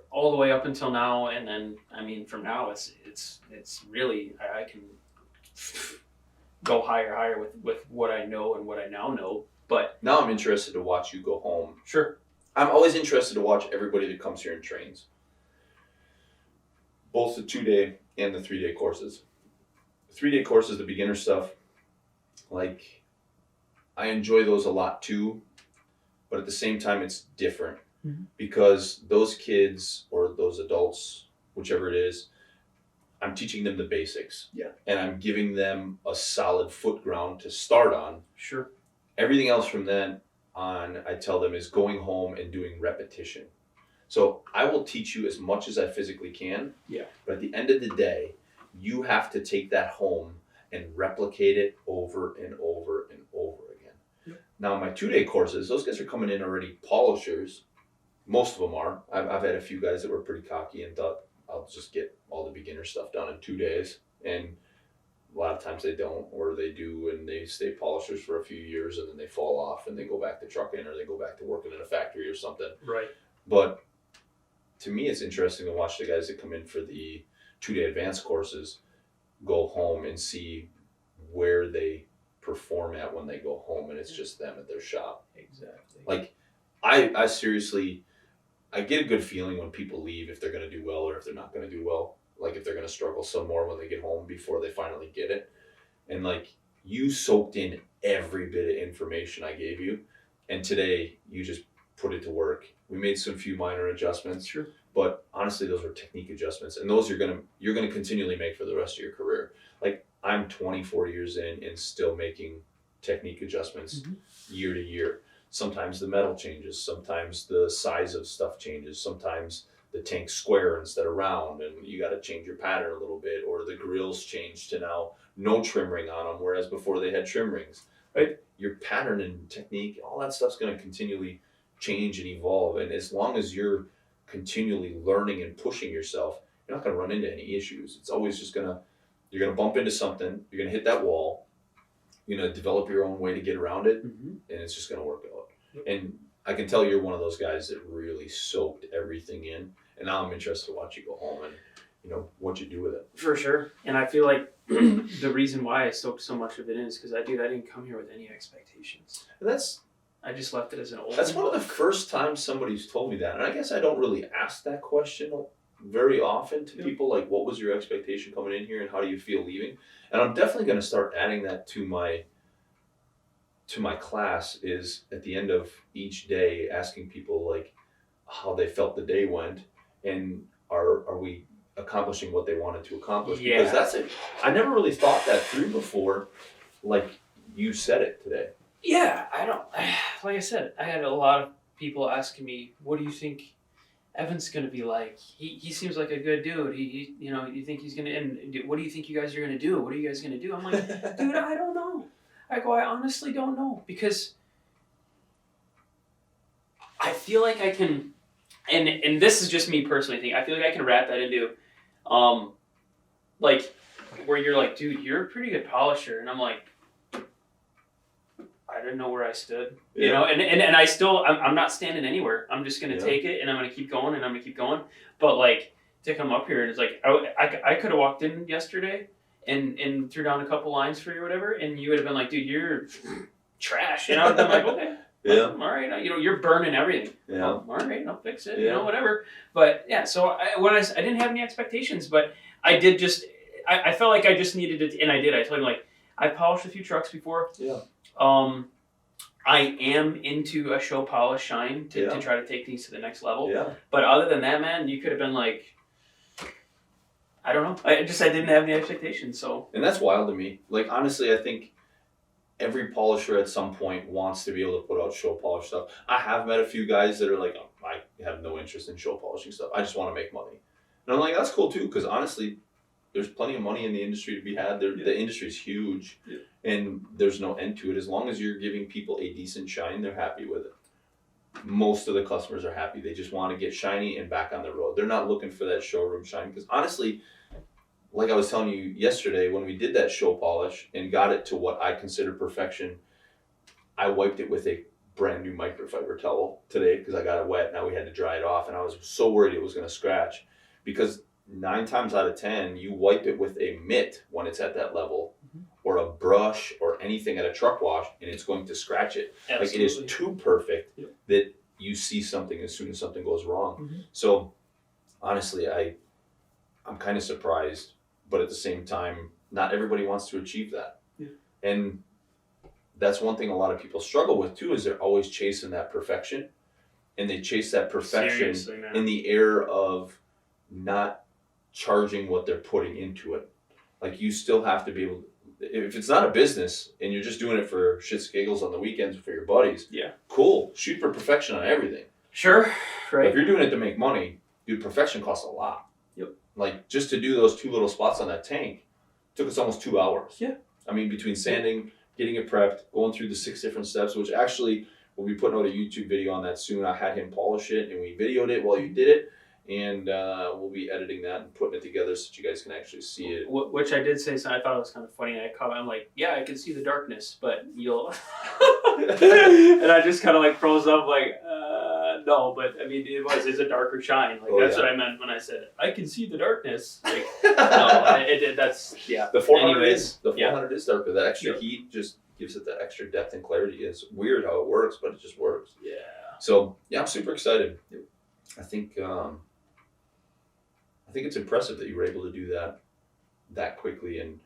all the way up until now, and then I mean, from now it's really I can go higher with what I know and what I now know. But now I'm interested to watch you go home. Sure. I'm always interested to watch everybody that comes here and trains. Both the 2-day and the 3-day courses. The 3-day courses, the beginner stuff, like, I enjoy those a lot too, but at the same time it's different because those kids or those adults, whichever it is, I'm teaching them the basics. Yeah. And I'm giving them a solid foot ground to start on. Sure. Everything else from then on, I tell them, is going home and doing repetition. So I will teach you as much as I physically can. Yeah. But at the end of the day, you have to take that home and replicate it over and over and over again. Yeah. Now, my 2-day courses, those guys are coming in already polishers. Most of them are. I've had a few guys that were pretty cocky and thought, I'll just get all the beginner stuff done in 2 days. And a lot of times they don't, or they do, and they stay polishers for a few years, and then they fall off, and they go back to trucking, or they go back to working in a factory or something. Right. But to me, it's interesting to watch the guys that come in for the 2-day advanced courses go home and see where they perform at when they go home, and it's just them at their shop. Exactly. Like, I seriously, I get a good feeling when people leave if they're going to do well or if they're not going to do well. Like, if they're going to struggle some more when they get home before they finally get it. And, like, you soaked in every bit of information I gave you, and today you just put it to work. We made some few minor adjustments. Sure. But honestly, those are technique adjustments, and those you're gonna continually make for the rest of your career. Like I'm 24 years in and still making technique adjustments year to year. Sometimes the metal changes, sometimes the size of stuff changes, sometimes the tank's square instead of round, and you got to change your pattern a little bit, or the grills change to now no trim ring on them, whereas before they had trim rings. Right? Your pattern and technique, all that stuff's going to continually change and evolve, and as long as you're continually learning and pushing yourself, you're not going to run into any issues. It's always just you're going to bump into something, you're going to hit that wall, you're going to develop your own way to get around it, and it's just going to work out. And I can tell you're one of those guys that really soaked everything in, and now I'm interested to watch you go home and what you do with it. For sure. And I feel like the reason why I soaked so much of it in is because I didn't come here with any expectations. And I just left it as an old. That's one of the first times somebody's told me that, and I guess I don't really ask that question very often to people, like, what was your expectation coming in here and how do you feel leaving? And I'm definitely going to start adding that to my class, is at the end of each day asking people like how they felt the day went, and are we accomplishing what they wanted to accomplish? Yeah. Because that's it. I never really thought that through before, like you said it today. Yeah, like I said, I had a lot of people asking me, what do you think Evan's going to be like? He seems like a good dude. He you think he's going to, and what do you think you guys are going to do? What are you guys going to do? I'm like, dude, I don't know. I honestly don't know, because I feel like I can, and this is just me personally thinking, I feel like I can wrap that into, like, where you're like, dude, you're a pretty good polisher, and I'm like, I didn't know where I stood, and I still, I'm not standing anywhere. I'm just going to take it, and I'm going to keep going, and I'm going to keep going. But like, to come up here, and it's like, I could have walked in yesterday and threw down a couple lines for you or whatever, and you would have been like, dude, you're trash. And I would have been like, okay, all right, you're burning everything. Yeah. All right, I'll fix it, whatever. But yeah, so I didn't have any expectations, but I did just, I felt like I just needed it, and I did. I told him, like, I've polished a few trucks before. Yeah. I am into a show polish shine to try to take these to the next level. Yeah. But other than that, man, you could have been like, I don't know. I didn't have any expectations. So. And that's wild to me. Like, honestly, I think every polisher at some point wants to be able to put out show polish stuff. I have met a few guys that are like, oh, I have no interest in show polishing stuff. I just want to make money. And I'm like, that's cool too, because honestly, there's plenty of money in the industry to be had. The industry's huge, and there's no end to it. As long as you're giving people a decent shine, they're happy with it. Most of the customers are happy. They just want to get shiny and back on the road. They're not looking for that showroom shine, because honestly, like I was telling you yesterday, when we did that show polish and got it to what I consider perfection, I wiped it with a brand new microfiber towel today because I got it wet. Now we had to dry it off, and I was so worried it was going to scratch, because 9 times out of 10, you wipe it with a mitt when it's at that level, or a brush or anything at a truck wash, and it's going to scratch it. Absolutely. Like, it is too perfect that you see something as soon as something goes wrong. So honestly, I'm kind of surprised, but at the same time, not everybody wants to achieve that. And that's one thing a lot of people struggle with too, is they're always chasing that perfection, and they chase that perfection in the air of not charging what they're putting into it. Like, you still have to be able, if it's not a business and you're just doing it for shits giggles on the weekends for your buddies, cool, shoot for perfection on everything. Sure, right. But if you're doing it to make money, dude, perfection costs a lot. Like, just to do those 2 little spots on that tank took us almost 2 hours. I mean, between sanding, getting it prepped, going through the 6 different steps, which actually we'll be putting out a YouTube video on that soon. I had him polish it, and we videoed it while you did it. And we'll be editing that and putting it together so that you guys can actually see it. Which I did say, so I thought it was kind of funny. I'm like, yeah, I can see the darkness, but you'll... And I just kind of like froze up, like, no, but I mean, it's a darker shine. Like, that's what I meant when I said, I can see the darkness. Like, no, that's, The 400 is darker. That extra heat just gives it that extra depth and clarity. It's weird how it works, but it just works. Yeah. So, yeah, I'm super excited. I think it's impressive that you were able to do that quickly, and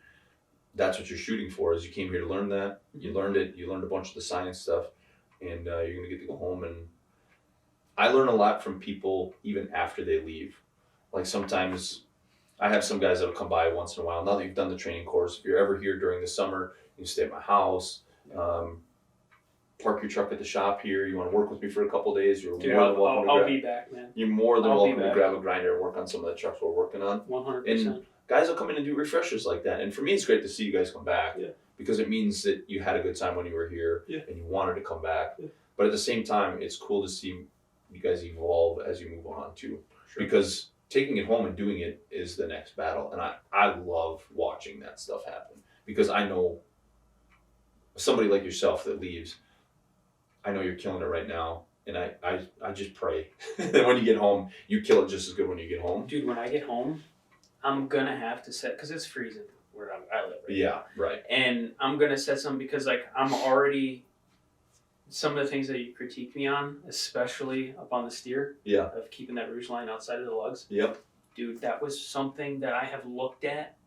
that's what you're shooting for. Is you came here to learn that, you learned it, you learned a bunch of the science stuff, and you're gonna get to go home and I learn a lot from people even after they leave. Like sometimes I have some guys that'll come by once in a while. Now that you've done the training course, if you're ever here during the summer, you can stay at my house. Park your truck at the shop here. You want to work with me for a couple of days? You're Dude, more than welcome. I'll be back, man. You're more than I'll be welcome to back. grab a grinder and work on some of the trucks we're working on. 100%. And guys will come in and do refreshers like that. And for me, it's great to see you guys come back because it means that you had a good time when you were here and you wanted to come back. Yeah. But at the same time, it's cool to see you guys evolve as you move on too. Sure. Because taking it home and doing it is the next battle. And I love watching that stuff happen because I know somebody like yourself that leaves, I know you're killing it right now. And I just pray that when you get home, you kill it just as good when you get home. Dude, when I get home, I'm going to have to set, because it's freezing where I live right now. Right. And I'm going to set some, because like I'm already, some of the things that you critique me on, especially up on the steer, of keeping that rouge line outside of the lugs. Yep. Dude, that was something that I have looked at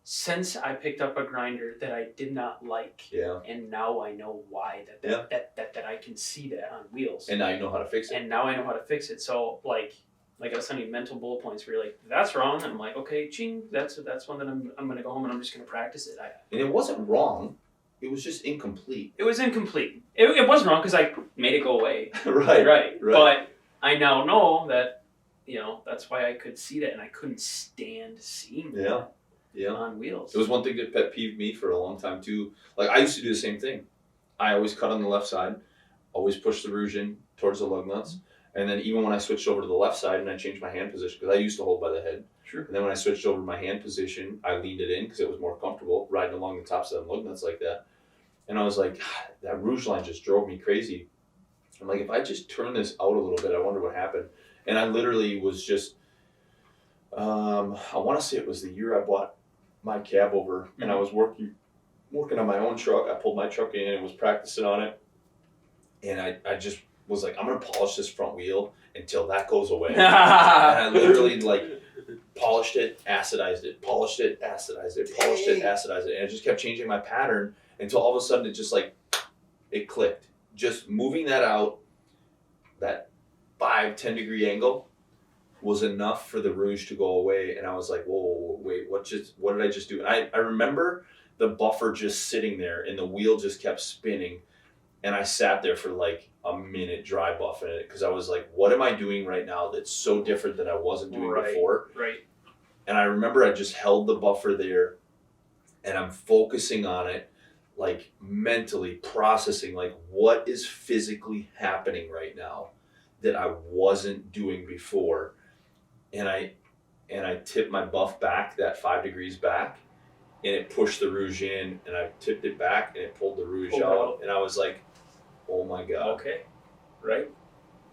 since I picked up a grinder that I did not like. Yeah. And now I know why that I can see that on wheels. And now you know how to fix it. And now I know how to fix it. So like I was sending mental bullet points where you're like, that's wrong. And I'm like, okay, ching, that's one that I'm going to go home and I'm just going to practice it. And it wasn't wrong. It was just incomplete. It was incomplete. It wasn't wrong because I made it go away. Right. But I now know that, that's why I could see that and I couldn't stand seeing that. Yeah. On wheels. It was one thing that pet peeved me for a long time too. Like I used to do the same thing. I always cut on the left side, always push the rouge in towards the lug nuts. And then even when I switched over to the left side and I changed my hand position, because I used to hold by the head. Sure. And then when I switched over to my hand position, I leaned it in because it was more comfortable riding along the tops of the lug nuts like that. And I was like, God, that rouge line just drove me crazy. I'm like, if I just turn this out a little bit, I wonder what happened. And I literally was just, I want to say it was the year I bought my cab over and I was working on my own truck. I pulled my truck in and was practicing on it. And I just was like, I'm going to polish this front wheel until that goes away. And I literally polished it, acidized it, polished it, acidized it, polished it, acidized it. And I just kept changing my pattern until all of a sudden it just it clicked. Just moving that out, that 5-10 degree angle was enough for the rouge to go away. And I was like, whoa, wait, what did I just do? And I remember the buffer just sitting there and the wheel just kept spinning. And I sat there for a minute dry buffing it because I was like, what am I doing right now that's so different than I wasn't doing before? Right. And I remember I just held the buffer there and I'm focusing on it, mentally processing, what is physically happening right now that I wasn't doing before. And I tipped my buff back, that 5 degrees back, and it pushed the rouge in, and I tipped it back, and it pulled the rouge out. And I was like, oh my God. Okay. Right?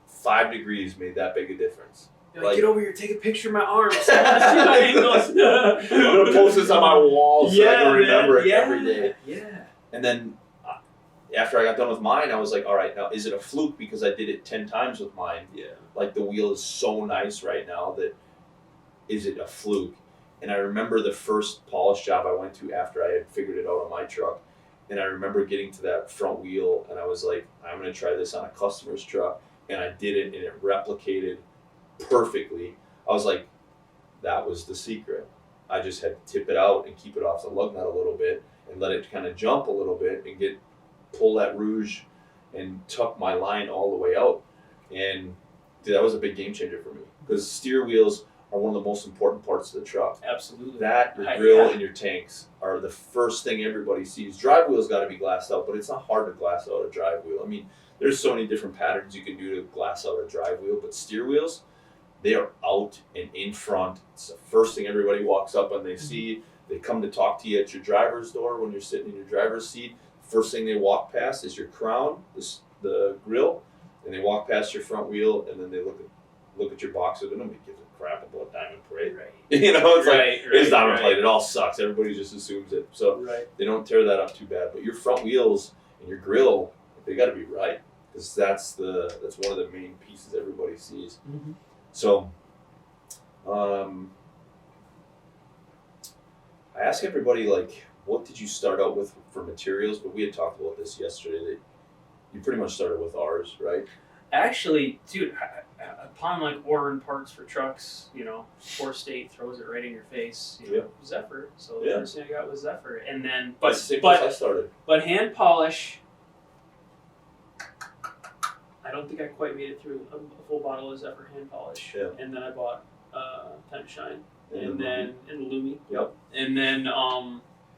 5 degrees made that big a difference. You're like, get over here, take a picture of my arms. I'm going to post this on my wall so I can remember it every day. Yeah. And then after I got done with mine, I was like, all right, now is it a fluke because I did it 10 times with mine? Yeah. The wheel is so nice right now that is it a fluke? And I remember the first polish job I went to after I had figured it out on my truck. And I remember getting to that front wheel and I was like, I'm going to try this on a customer's truck. And I did it and it replicated perfectly. I was like, that was the secret. I just had to tip it out and keep it off the lug nut a little bit and let it kind of jump a little bit and pull that rouge and tuck my line all the way out. And dude, that was a big game changer for me because steer wheels are one of the most important parts of the truck. Absolutely. That, your grill, and your tanks are the first thing everybody sees. Drive wheel's got to be glassed out, but it's not hard to glass out a drive wheel. I mean, there's so many different patterns you can do to glass out a drive wheel, but steer wheels, they are out and in front. It's the first thing everybody walks up and they see. They come to talk to you at your driver's door when you're sitting in your driver's seat. First thing they walk past is your crown, the grill, and they walk past your front wheel, and then they look at your box, and nobody gives a crap about diamond plate. Right. It's it's diamond plate. It all sucks. Everybody just assumes it. So they don't tear that up too bad. But your front wheels and your grill, they got to be right because that's one of the main pieces everybody sees. Mm-hmm. So, I ask everybody what did you start out with for materials? But we had talked about this yesterday that you pretty much started with ours, right? Actually, dude, upon like ordering parts for trucks, Four State throws it right in your face. Zephyr. So the first thing I got was Zephyr, and then That's the same place I started. But hand polish, I don't think I quite made it through a full bottle of Zephyr hand polish. Yeah. And then I bought Time to Shine, and then the Lumi. Yep. And then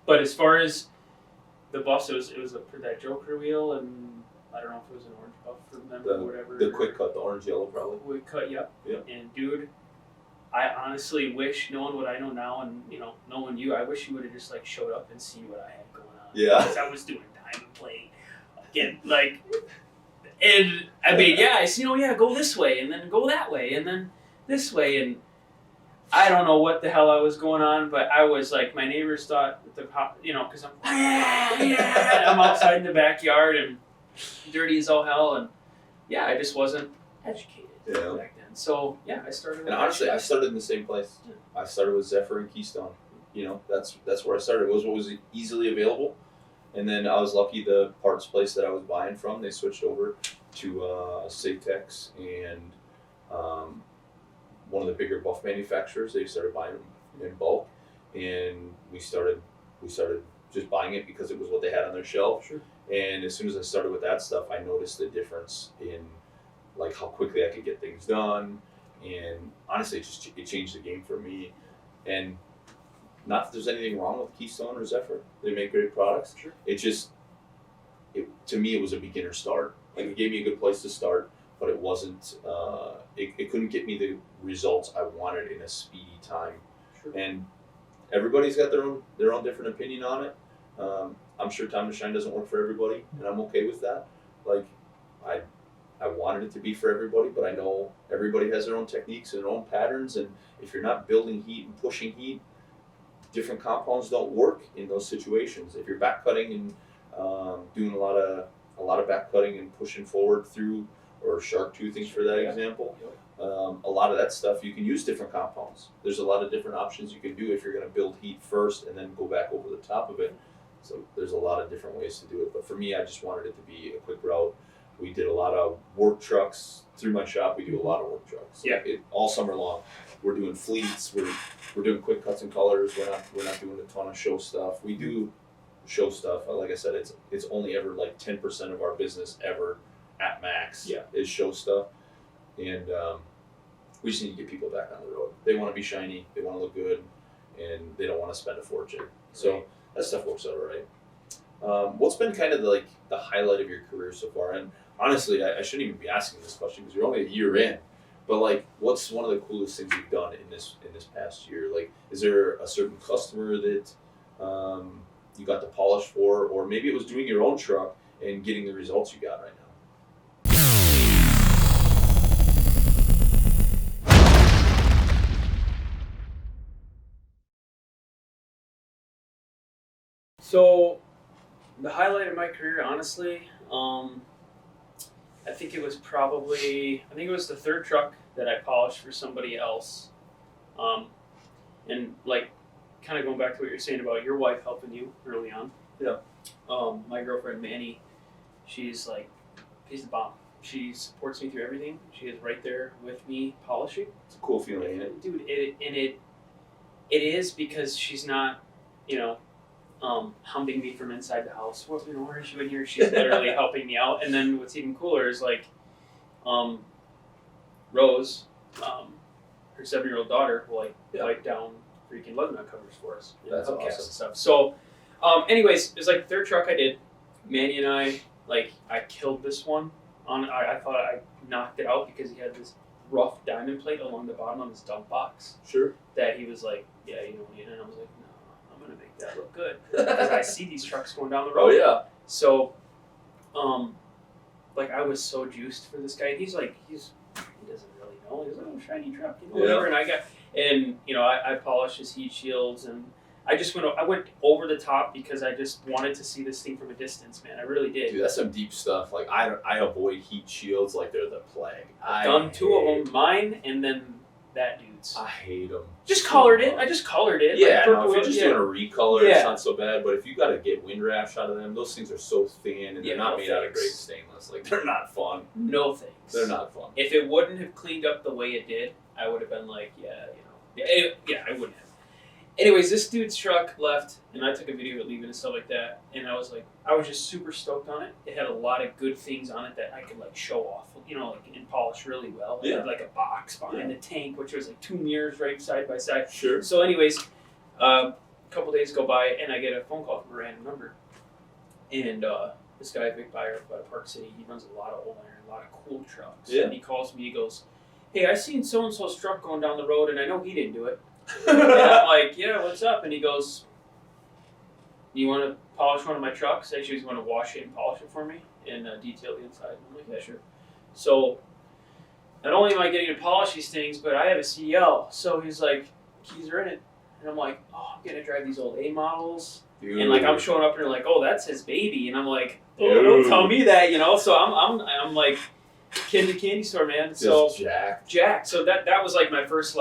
but as far as the buffs, it was that Joker wheel, and I don't know if it was an orange buff for them or whatever. The quick cut, the orange yellow probably. Quick cut, yep. Yep. And dude, I honestly wish, knowing what I know now, and knowing you, I wish you would have just like showed up and seen what I had going on. Yeah. Because I was doing diamond plate again, like, and I mean, I see, go this way, and then go that way, and then this way, and I don't know what the hell I was going on, but I was like, my neighbors thought because I'm outside in the backyard and dirty as all hell, and I just wasn't educated back then. So I started. And honestly, I started in the same place. Yeah. I started with Zephyr and Keystone. That's where I started. It was what was easily available, and then I was lucky. The parts place that I was buying from, they switched over to Safetex and one of the bigger buff manufacturers. They started buying them in bulk, and we started just buying it because it was what they had on their shelf. Sure. And as soon as I started with that stuff, I noticed the difference in like how quickly I could get things done, and honestly, it changed the game for me. And not that there's anything wrong with Keystone or Zephyr; they make great products. Sure. To me, it was a beginner start. Like it gave me a good place to start, but it wasn't. It couldn't get me the results I wanted in a speedy time. Sure. And everybody's got their own different opinion on it. I'm sure Time to Shine doesn't work for everybody, and I'm okay with that. Like, I wanted it to be for everybody, but I know everybody has their own techniques and their own patterns, and if you're not building heat and pushing heat, different compounds don't work in those situations. If you're back cutting and doing a lot of back cutting and pushing forward through, or shark toothing for that example, a lot of that stuff you can use different compounds. There's a lot of different options you can do if you're going to build heat first and then go back over the top of it. So there's a lot of different ways to do it. But for me, I just wanted it to be a quick route. We did a lot of work trucks through my shop. We do a lot of work trucks. Yeah. All summer long. We're doing fleets. We're doing quick cuts and colors. We're not doing a ton of show stuff. We do show stuff. Like I said, it's only ever like 10% of our business ever at max is show stuff. And we just need to get people back on the road. They want to be shiny. They want to look good, and they don't want to spend a fortune. So that stuff works out all right. What's been kind of the highlight of your career so far? And honestly, I shouldn't even be asking this question because you're only a year in. But like, what's one of the coolest things you've done in this past year? Like, is there a certain customer that you got the polish for, or maybe it was doing your own truck and getting the results you got right now? So, the highlight of my career, honestly, I think it was the third truck that I polished for somebody else. And like, kind of going back to what you're saying about your wife helping you early on. Yeah. My girlfriend, Manny, she's the bomb. She supports me through everything. She is right there with me polishing. It's a cool feeling, ain't it? Dude, it is, because she's not, humping me from inside the house. Where is she in here? She's literally helping me out. And then what's even cooler is Rose, her 7-year-old daughter, will wipe down freaking lug nut covers for us. That's awesome. And stuff. So, anyways, it was like the third truck I did. Manny and I killed this one. I thought I knocked it out because he had this rough diamond plate along the bottom of his dump box. Sure. That he was like, and I was like, no, I'm gonna make that look good because I see these trucks going down the road. Oh yeah. So, I was so juiced for this guy. He doesn't really know. He's like, oh, shiny truck, whatever. And I polished his heat shields, and I went over the top because I just wanted to see this thing from a distance, man. I really did. Dude, that's some deep stuff. Like I avoid heat shields like they're the plague. I've done 2 of them, mine and then that dude's. paints. I hate them. Just colored it. I just colored it. Yeah, like no, if you're just doing a recolor, Yeah. it's not so bad. But if you got to get wind rash out of them, those things are so thin and they're not made out of great stainless. Like, they're not fun. No thanks. They're not fun. If it wouldn't have cleaned up the way it did, I would have been like, I wouldn't have. Anyways, this dude's truck left, and I took a video of it leaving and stuff like that, and I was just super stoked on it. It had a lot of good things on it that I could like show off, and polish really well. It had like a box behind the tank, which was like 2 mirrors right side by side. Sure. So anyways, a couple days go by, and I get a phone call from a random number, and this guy, a big buyer by Park City, he runs a lot of old iron, a lot of cool trucks. Yeah. And he calls me, he goes, "Hey, I seen so-and-so's truck going down the road, and I know he didn't do it." And I'm like, "Yeah, what's up?" And he goes, "You want to polish one of my trucks?" Actually, he's going to wash it and polish it for me and detail the inside. And I'm like, "Yeah, sure." So not only am I getting to polish these things, but I have a CDL. So he's like, "Keys are in it." And I'm like, "Oh, I'm going to drive these old A models." Dude. And like I'm showing up and they're like, "Oh, that's his baby." And I'm like, "Oh, don't tell me that, So I'm like kid in the candy store, man. Just so jacked. So that was like my first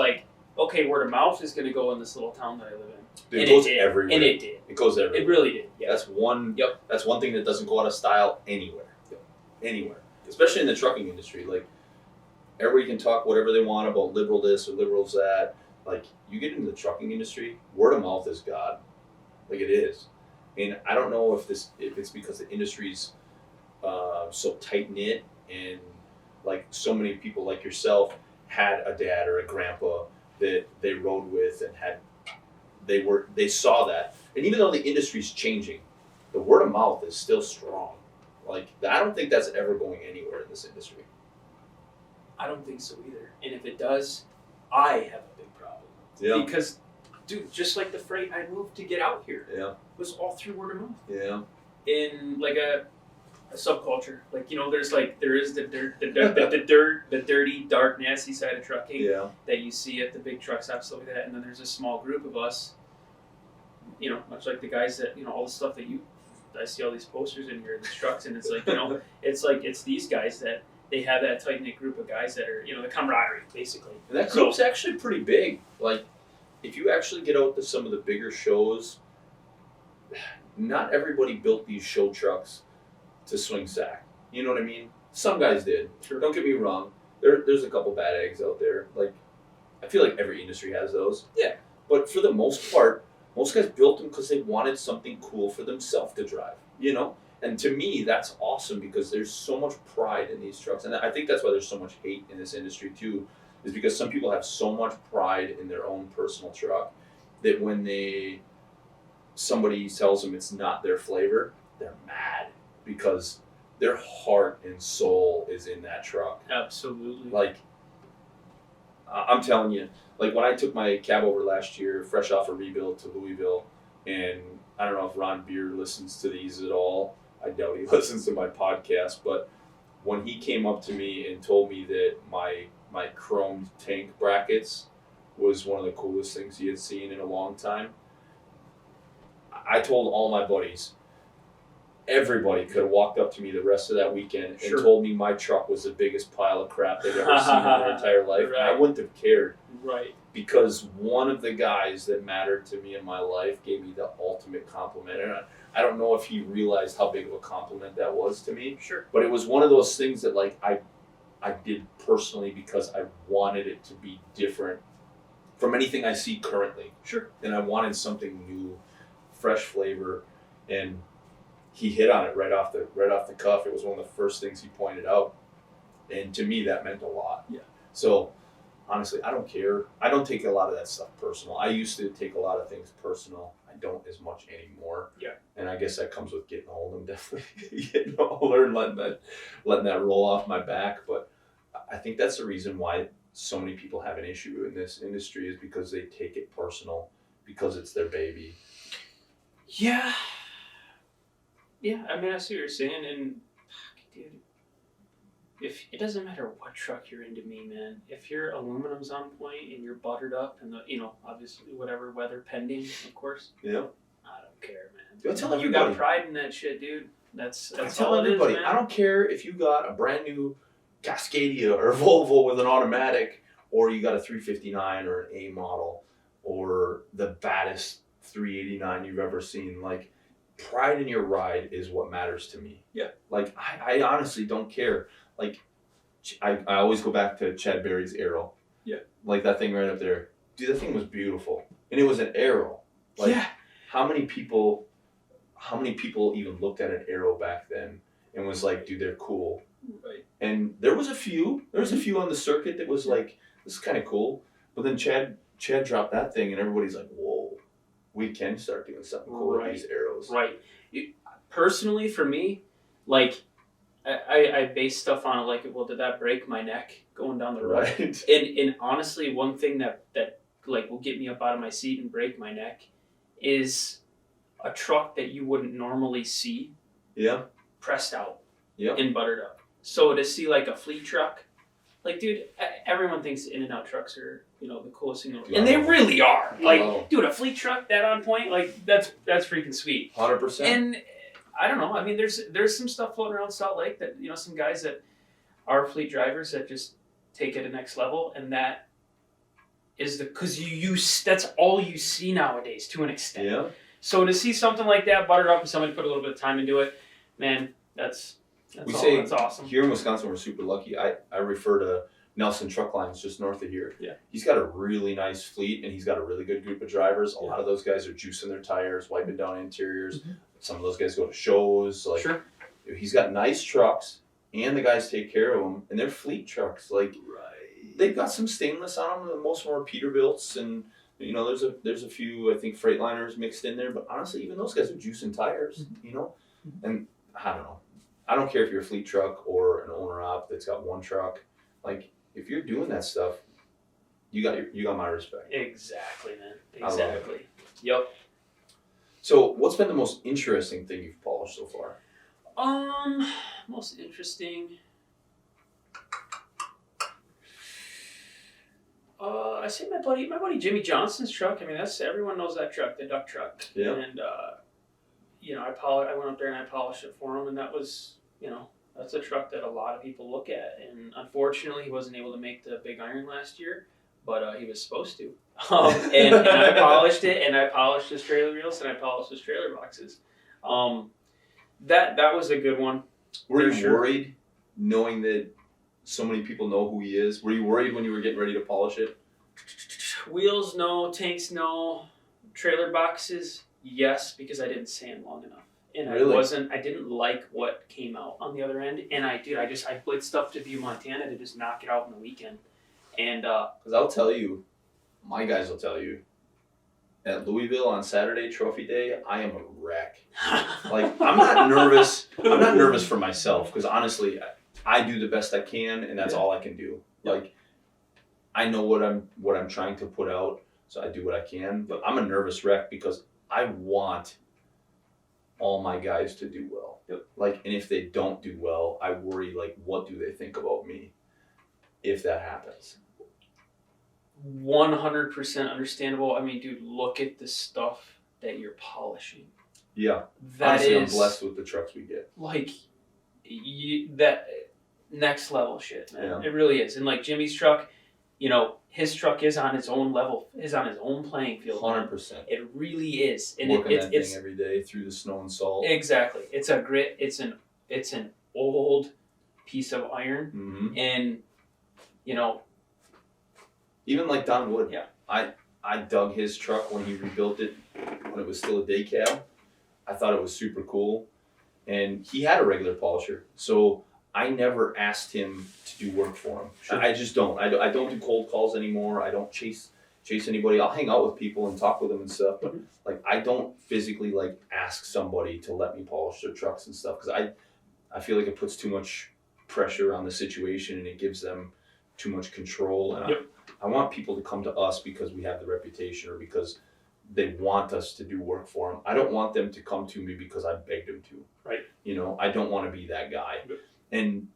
okay, word of mouth is going to go in this little town that I live in. Dude, it goes everywhere. And it did. It goes everywhere. It really did. Yeah. That's one. Yep. That's one thing that doesn't go out of style anywhere. Yep. Anywhere, especially in the trucking industry. Like, everybody can talk whatever they want about liberal this or liberals that. Like, you get into the trucking industry, word of mouth is God. Like, it is. And I don't know if it's because the industry's so tight knit and like so many people like yourself had a dad or a grandpa that they rode with and they saw that. And even though the industry's changing, the word of mouth is still strong. Like, I don't think that's ever going anywhere in this industry. I don't think so either. And if it does, I have a big problem. Yeah. Because, dude, just like the freight I moved to get out here, was all through word of mouth. Yeah. In like a subculture, there is the dirty, dark, nasty side of trucking that you see at the big truck stops, stuff like that, and then there's a small group of us, much like the guys that all the stuff that I see all these posters in here, these trucks, and it's like it's these guys that they have that tight knit group of guys that are the camaraderie basically. And that group's actually pretty big. Like, if you actually get out to some of the bigger shows, not everybody built these show trucks to swing sack. You know what I mean? Some guys did. Sure. Don't get me wrong. There's a couple bad eggs out there. Like, I feel like every industry has those. Yeah. But for the most part, most guys built them because they wanted something cool for themselves to drive. And to me, that's awesome because there's so much pride in these trucks. And I think that's why there's so much hate in this industry too, is because some people have so much pride in their own personal truck that when somebody tells them it's not their flavor, they're mad because their heart and soul is in that truck. Absolutely. Like, I'm telling you, like when I took my cab over last year, fresh off a rebuild to Louisville, and I don't know if Ron Beer listens to these at all. I doubt he listens to my podcast, but when he came up to me and told me that my chromed tank brackets was one of the coolest things he had seen in a long time, I told all my buddies, everybody could have walked up to me the rest of that weekend and told me my truck was the biggest pile of crap they've ever seen in their entire life. Right. And I wouldn't have cared. Right. Because one of the guys that mattered to me in my life gave me the ultimate compliment. And I don't know if he realized how big of a compliment that was to me. Sure. But it was one of those things that like I did personally because I wanted it to be different from anything I see currently. Sure. And I wanted something new, fresh flavor, and he hit on it right off the cuff. It was one of the first things he pointed out, and to me that meant a lot. Yeah. So honestly, I don't care. I don't take a lot of that stuff personal. I used to take a lot of things personal. I don't as much anymore. Yeah. And I guess that comes with getting old. I'm definitely getting older and letting that roll off my back. But I think that's the reason why so many people have an issue in this industry is because they take it personal because it's their baby. Yeah. Yeah, I mean, I see what you're saying, and dude, if it doesn't matter what truck you're into, me, man. If your aluminum's on point and you're buttered up, and obviously whatever weather pending, of course. Yeah. I don't care, man. I tell you everybody. got pride in that shit, dude. That's I tell all everybody. it is, man. I don't care if you got a brand new Cascadia or Volvo with an automatic, or you got a 359 or an A model or the baddest 389 you've ever seen. Like, pride in your ride is what matters to me. Yeah. Like, I honestly don't care. Like, I always go back to Chad Berry's Arrow. Yeah. Like that thing right up there. Dude, that thing was beautiful. And it was an Arrow. Like, yeah. How many people even looked at an Arrow back then and was like, dude, they're cool. Right. And there was a few on the circuit that was like, this is kind of cool. But then Chad dropped that thing and everybody's like, whoa, we can start doing something cool with these Arrows. Right. Personally, for me, like, I base stuff on like, well, did that break my neck going down the road? Right. And honestly, one thing that like will get me up out of my seat and break my neck is a truck that you wouldn't normally see. Yeah. Pressed out. Yeah. And buttered up. So to see like a fleet truck, like, dude, everyone thinks In-N-Out trucks are, the coolest thing in the world. And they really are. Like, dude, a fleet truck that on point, like, that's freaking sweet. 100%. And I don't know. I mean, there's some stuff floating around Salt Lake that, some guys that are fleet drivers that just take it to the next level, and that is because that's all you see nowadays to an extent. Yeah. So to see something like that buttered up and somebody put a little bit of time into it, man, that's awesome. Here in Wisconsin, we're super lucky. I refer to Nelson Truck Lines just north of here. Yeah. He's got a really nice fleet, and he's got a really good group of drivers. A lot of those guys are juicing their tires, wiping down interiors. Mm-hmm. Some of those guys go to shows. Like, sure. He's got nice trucks, and the guys take care of them, and they're fleet trucks. Like, they've got some stainless on them. Most of them are Peterbilts, and there's a few, I think, Freightliners mixed in there. But honestly, even those guys are juicing tires. Mm-hmm. And I don't know. I don't care if you're a fleet truck or an owner op that's got one truck. Like, if you're doing that stuff, you got my respect. Exactly, man. Exactly. Yep. So, what's been the most interesting thing you've polished so far? Most interesting. I say my buddy Jimmy Johnson's truck. I mean, everyone knows that truck, the duck truck. Yeah. And I went up there and I polished it for him, and that was, that's a truck that a lot of people look at. And unfortunately, he wasn't able to make the big iron last year, but he was supposed to. And I polished it, and I polished his trailer wheels, and I polished his trailer boxes. That was a good one. Were you worried, knowing that so many people know who he is? Were you worried when you were getting ready to polish it? Wheels, no. Tanks, no. Trailer boxes, yes, because I didn't sand long enough. And really? I didn't like what came out on the other end. And I blitzed up to View, Montana to just knock it out in the weekend. And, because I'll tell you, my guys will tell you, at Louisville on Saturday, Trophy Day, I am a wreck. Like, I'm not nervous. I'm not nervous for myself, because honestly, I do the best I can, and that's all I can do. Like, I know what I'm trying to put out, so I do what I can. But I'm a nervous wreck because I want all my guys to do well. Yep. Like, and if they don't do well, I worry, like, what do they think about me if that happens? 100% understandable. I mean, dude, look at the stuff that you're polishing. Yeah. Honestly, I'm blessed with the trucks we get. Like, that next level shit, man. Yeah. It really is. And like Jimmy's truck, his truck is on its own level, is on his own playing field. 100%. It really is. And working that thing every day through the snow and salt. Exactly. It's a grit. It's an old piece of iron. Mm-hmm. And, even like Don Wood. Yeah. I dug his truck when he rebuilt it when it was still a day cab. I thought it was super cool. And he had a regular polisher. So I never asked him to do work for him. Sure. I just don't. I don't do cold calls anymore. I don't chase anybody. I'll hang out with people and talk with them and stuff. But like, I don't physically like ask somebody to let me polish their trucks and stuff, because I feel like it puts too much pressure on the situation and it gives them too much control. And I want people to come to us because we have the reputation or because they want us to do work for them. I don't want them to come to me because I begged them to. Right. I don't want to be that guy. And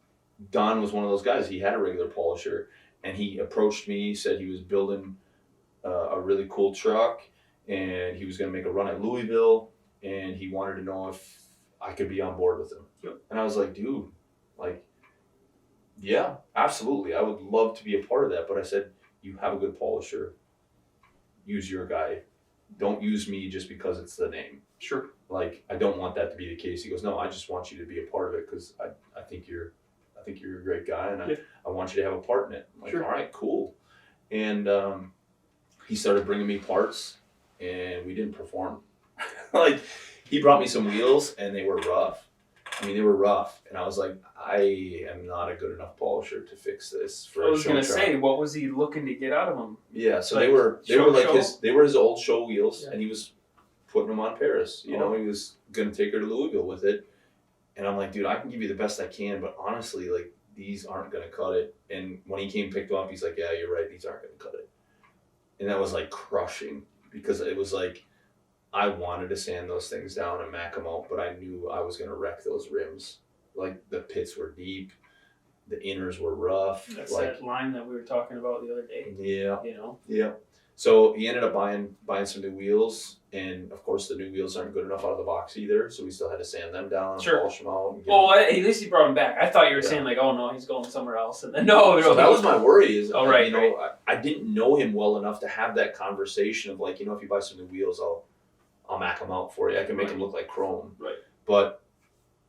Don was one of those guys. He had a regular polisher, and he approached me, said he was building a really cool truck, and he was going to make a run at Louisville, and he wanted to know if I could be on board with him. Yep. And I was like, dude, like, yeah, absolutely. I would love to be a part of that. But I said, you have a good polisher, use your guy. Don't use me just because it's the name. Sure. Like, I don't want that to be the case. He goes, no, I just want you to be a part of it because I think you're a great guy, and I want you to have a part in it. I'm like, all right, cool. And he started bringing me parts, and we didn't perform. Like, he brought me some wheels, and they were rough. I mean, they were rough, and I was like, I am not a good enough polisher to fix this for a show truck. I was gonna say, what was he looking to get out of them? Yeah, so like they were like show? they were his old show wheels, and he was putting them on Paris. You know, he was gonna take her to Louisville with it, and I'm like, dude, I can give you the best I can, but honestly, like, these aren't gonna cut it. And when he came picked them up, he's like, yeah, you're right, these aren't gonna cut it. And that was like crushing because it was like, I wanted to sand those things down and mac them out, but I knew I was gonna wreck those rims. Like, the pits were deep, the inners were rough. That's like, that line that we were talking about the other day. Yeah. You know? Yeah. So he ended up buying some new wheels, and of course the new wheels aren't good enough out of the box either, so we still had to sand them down and polish them out. And at least he brought them back. I thought you were saying like, oh no, he's going somewhere else, and then no. So that was my worry. Is right. You know, I didn't know him well enough to have that conversation of like, you know, if you buy some new wheels, I'll mac them out for you. I can make them look like chrome. Right. But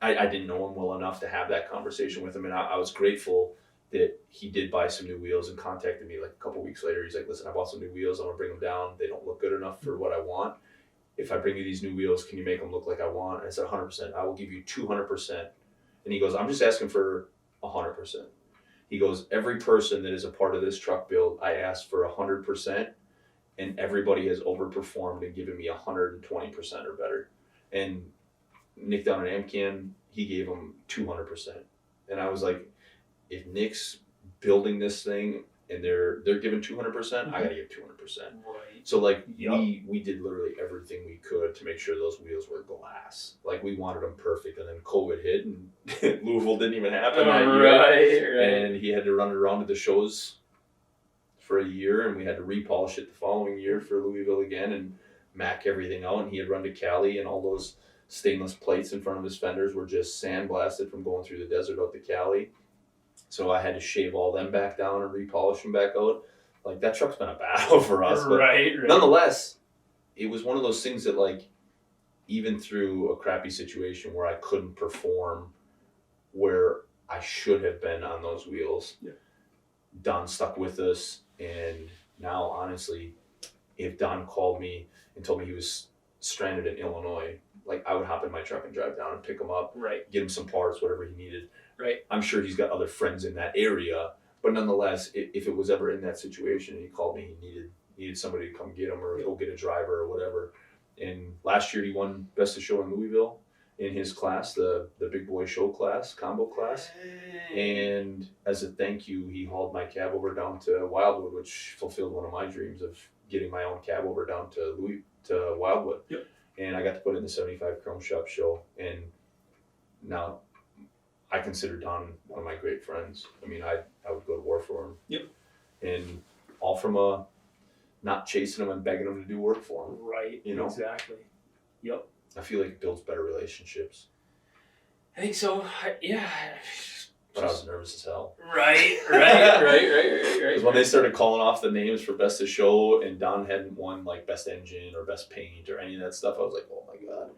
I didn't know him well enough to have that conversation with him, and I was grateful that he did buy some new wheels and contacted me like a couple weeks later. He's like, listen, I bought some new wheels. I'm gonna bring them down. They don't look good enough for what I want. If I bring you these new wheels, can you make them look like I want? And I said, 100%. I will give you 200%. And he goes, I'm just asking for 100%. He goes, every person that is a part of this truck build, I asked for 100%, and everybody has overperformed and given me 120% or better. And Nick down at Amcan, he gave him 200%. And I was like, if Nick's building this thing and they're giving 200%, I gotta give 200%. Right. So like we did literally everything we could to make sure those wheels were glass. Like, we wanted them perfect, and then COVID hit, and Louisville didn't even happen that year. Right. And he had to run it around to the shows for a year, and we had to repolish it the following year for Louisville again and mac everything out. And he had run to Cali, and all those stainless plates in front of his fenders were just sandblasted from going through the desert out to Cali. So I had to shave all them back down and repolish them back out. Like, that truck's been a battle for us. But right. Nonetheless, it was one of those things that, like, even through a crappy situation where I couldn't perform where I should have been on those wheels, Don stuck with us. And now, honestly, if Don called me and told me he was stranded in Illinois, like, I would hop in my truck and drive down and pick him up, get him some parts, whatever he needed. Right. I'm sure he's got other friends in that area, but nonetheless, if it was ever in that situation and he called me, he needed somebody to come get him or go get a driver or whatever. And last year he won Best of Show in Louisville in his class, the big boy show class, combo class. And as a thank you, he hauled my cab over down to Wildwood, which fulfilled one of my dreams of getting my own cab over down to Wildwood. Yep. And I got to put in the 75 Chrome Shop show. And now I consider Don one of my great friends. I mean, I would go to war for him. Yep. And all from not chasing him and begging him to do work for him. Right. You know? Exactly. Yep. I feel like it builds better relationships. I think so. Yeah. But I was nervous as hell. Right. Because when they started calling off the names for Best of Show and Don hadn't won like Best Engine or Best Paint or any of that stuff, I was like, oh my God.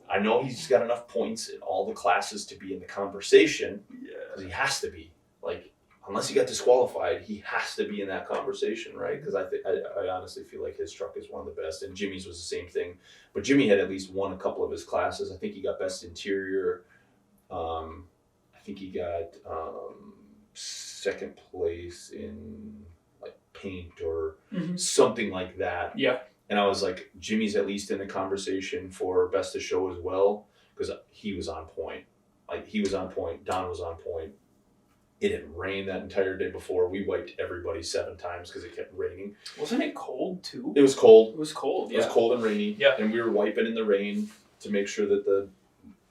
I know he's got enough points in all the classes to be in the conversation. Yeah. Because he has to be. Like, unless he got disqualified, he has to be in that conversation, right? Because I honestly feel like his truck is one of the best. And Jimmy's was the same thing. But Jimmy had at least won a couple of his classes. I think he got Best Interior. I think he got second place in like paint or something like that. Yeah. And I was like, Jimmy's at least in the conversation for Best of Show as well, because he was on point. Like, he was on point. Don was on point. It had rained that entire day before. We wiped everybody 7 times because it kept raining. Wasn't it cold too? It was cold. It was cold. It was cold and rainy. Yeah. And we were wiping in the rain to make sure that the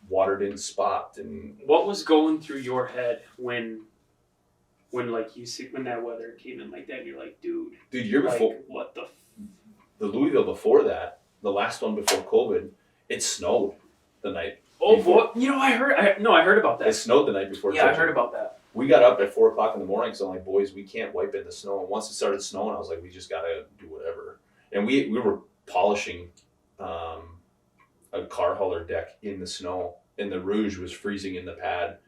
water didn't spot. And what was going through your head when like you see when that weather came in like that? And you're like, dude, year before, like, what the Louisville before that, the last one before COVID, it snowed the night. Oh, before. boy. You know, I heard about that. It snowed the night before. Yeah, I heard about that. we got up at 4:00 in the morning. So I'm like, boys, we can't wipe in the snow. And once it started snowing, I was like, we just gotta do whatever. And we were polishing a car hauler deck in the snow, and the rouge was freezing in the pad,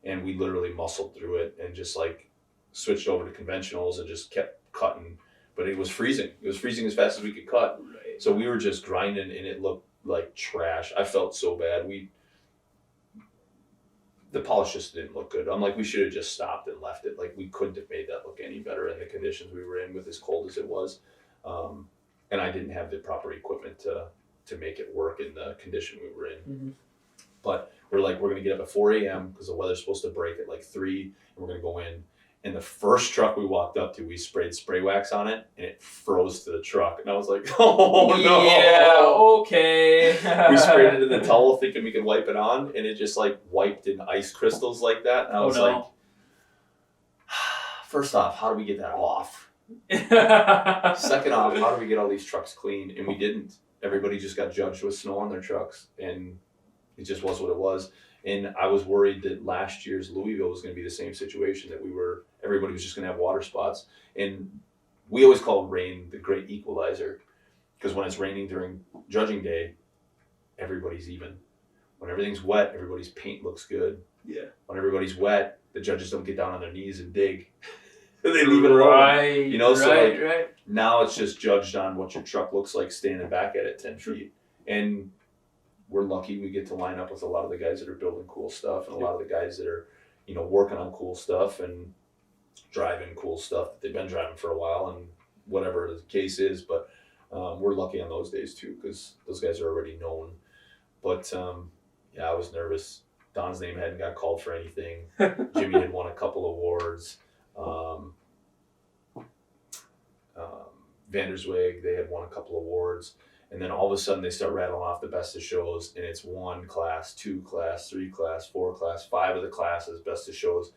and we literally muscled through it and just like switched over to conventionals and just kept cutting. But it was freezing. It was freezing as fast as we could cut. Right. So we were just grinding, and it looked like trash. I felt so bad. The polish just didn't look good. I'm like, we should have just stopped and left it. Like, we couldn't have made that look any better in the conditions we were in with as cold as it was. And I didn't have the proper equipment to make it work in the condition we were in. Mm-hmm. But we're like, we're going to get up at 4 a.m. because the weather's supposed to break at like 3, and we're going to go in. And the first truck we walked up to, we sprayed spray wax on it, and it froze to the truck. And I was like, oh no. Yeah, okay. We sprayed it in the towel thinking we could wipe it on, and it just like wiped in ice crystals like that. And I was like, first off, how do we get that off? Second off, how do we get all these trucks clean? And we didn't. Everybody just got judged with snow on their trucks, and it just was what it was. And I was worried that last year's Louisville was going to be the same situation, that everybody was just going to have water spots. And we always call rain the great equalizer, because when it's raining during judging day, everybody's even. When everything's wet, everybody's paint looks good. Yeah. When everybody's wet, the judges don't get down on their knees and dig. They leave it alone. Right. You know, so like, right. now it's just judged on what your truck looks like standing back at it 10 feet. And we're lucky we get to line up with a lot of the guys that are building cool stuff, and a lot of the guys that are, working on cool stuff and driving cool stuff that they've been driving for a while, and whatever the case is. But we're lucky on those days too, because those guys are already known. But yeah, I was nervous. Don's name hadn't got called for anything. Jimmy had won a couple awards. Vandersweg, they had won a couple awards. And then all of a sudden they start rattling off the best of shows, and it's 1 class, 2 class, 3 class, 4 class, 5 of the classes, best of shows.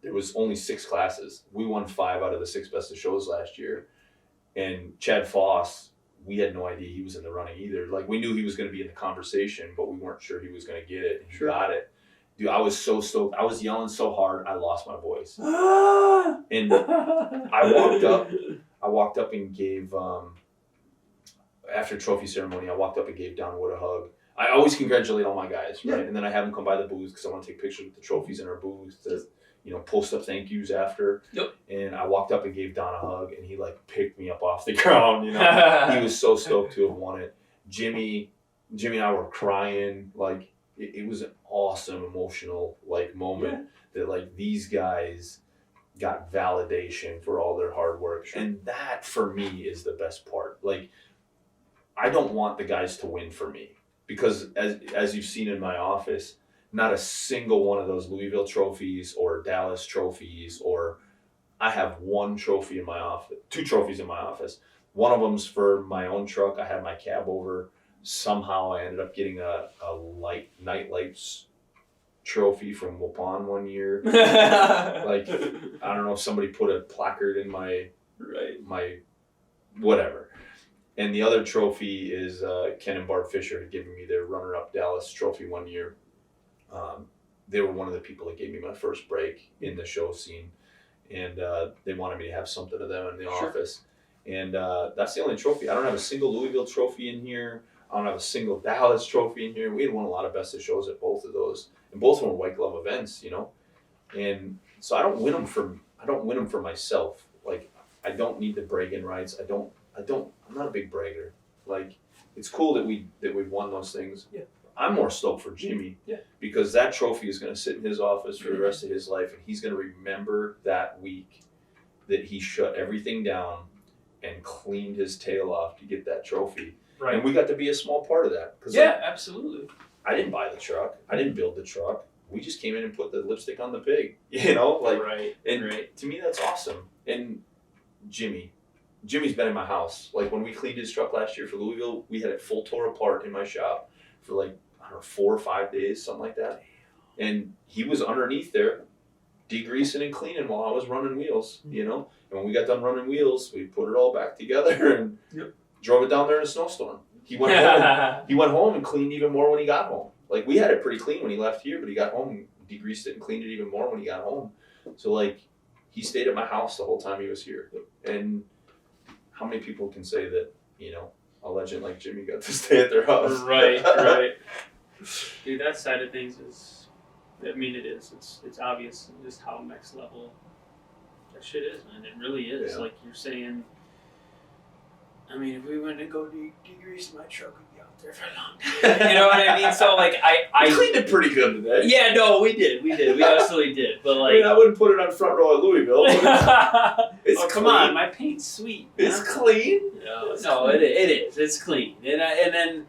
There was only 6 classes. We won 5 out of the 6 best of shows last year. And Chad Foss, we had no idea he was in the running either. Like, we knew he was going to be in the conversation, but we weren't sure he was going to get it. He got it. Dude, I was so stoked. I was yelling so hard, I lost my voice. And I walked up and gave, after trophy ceremony, I walked up and gave Don Wood a hug. I always congratulate all my guys, right? Yeah. And then I have them come by the booth because I want to take pictures with the trophies in our booth to, post up thank yous after. Yep. And I walked up and gave Don a hug, and he like picked me up off the ground. He was so stoked to have won it. Jimmy and I were crying. Like, it was an awesome emotional moment that like these guys got validation for all their hard work. Sure. And that for me is the best part. Like, I don't want the guys to win for me, because as you've seen in my office, not a single one of those Louisville trophies or Dallas trophies, or I have 1 trophy in my office, 2 trophies in my office. One of them's for my own truck. I had my cab over. Somehow I ended up getting a night lights trophy from Waupun one year. Like, I don't know if somebody put a placard in my whatever. And the other trophy is Ken and Barb Fisher had given me their runner-up Dallas trophy one year. They were one of the people that gave me my first break in the show scene, and they wanted me to have something of them in the office. And that's the only trophy. I don't have a single Louisville trophy in here. I don't have a single Dallas trophy in here. We had won a lot of best of shows at both of those, and both of them were white glove events, And so I don't win them for myself. Like, I don't need the bragging rights. I'm not a big bragger. Like, it's cool that we've won those things. Yeah. I'm more stoked for Jimmy. Yeah. Because that trophy is going to sit in his office for the rest of his life, and he's going to remember that week that he shut everything down and cleaned his tail off to get that trophy. Right. And we got to be a small part of that. Absolutely. I didn't buy the truck. I didn't build the truck. We just came in and put the lipstick on the pig. To me, that's awesome. And Jimmy's been in my house. Like, when we cleaned his truck last year for Louisville, we had it full tore apart in my shop for like, I don't know, 4 or 5 days, something like that. And he was underneath there degreasing and cleaning while I was running wheels, And when we got done running wheels, we put it all back together and drove it down there in a snowstorm. He went home and cleaned even more when he got home. Like, we had it pretty clean when he left here, but he got home and degreased it and cleaned it even more when he got home. So like, he stayed at my house the whole time he was here. And how many people can say that, you know, a legend like Jimmy got to stay at their house? Right, right. Dude, that side of things is, I mean, it is. It's obvious just how next level that shit is, man. It really is. Yeah. Like you're saying, I mean, if we went to go degrease, my truck would be out there for a long time. You know what I mean? So, like, I cleaned it pretty good today. Yeah, no, we did. We absolutely did. But, like... I mean, I wouldn't put it on front row at Louisville. It's oh, come clean. on. My paint's sweet. It's clean. No, it is. It's clean. And then,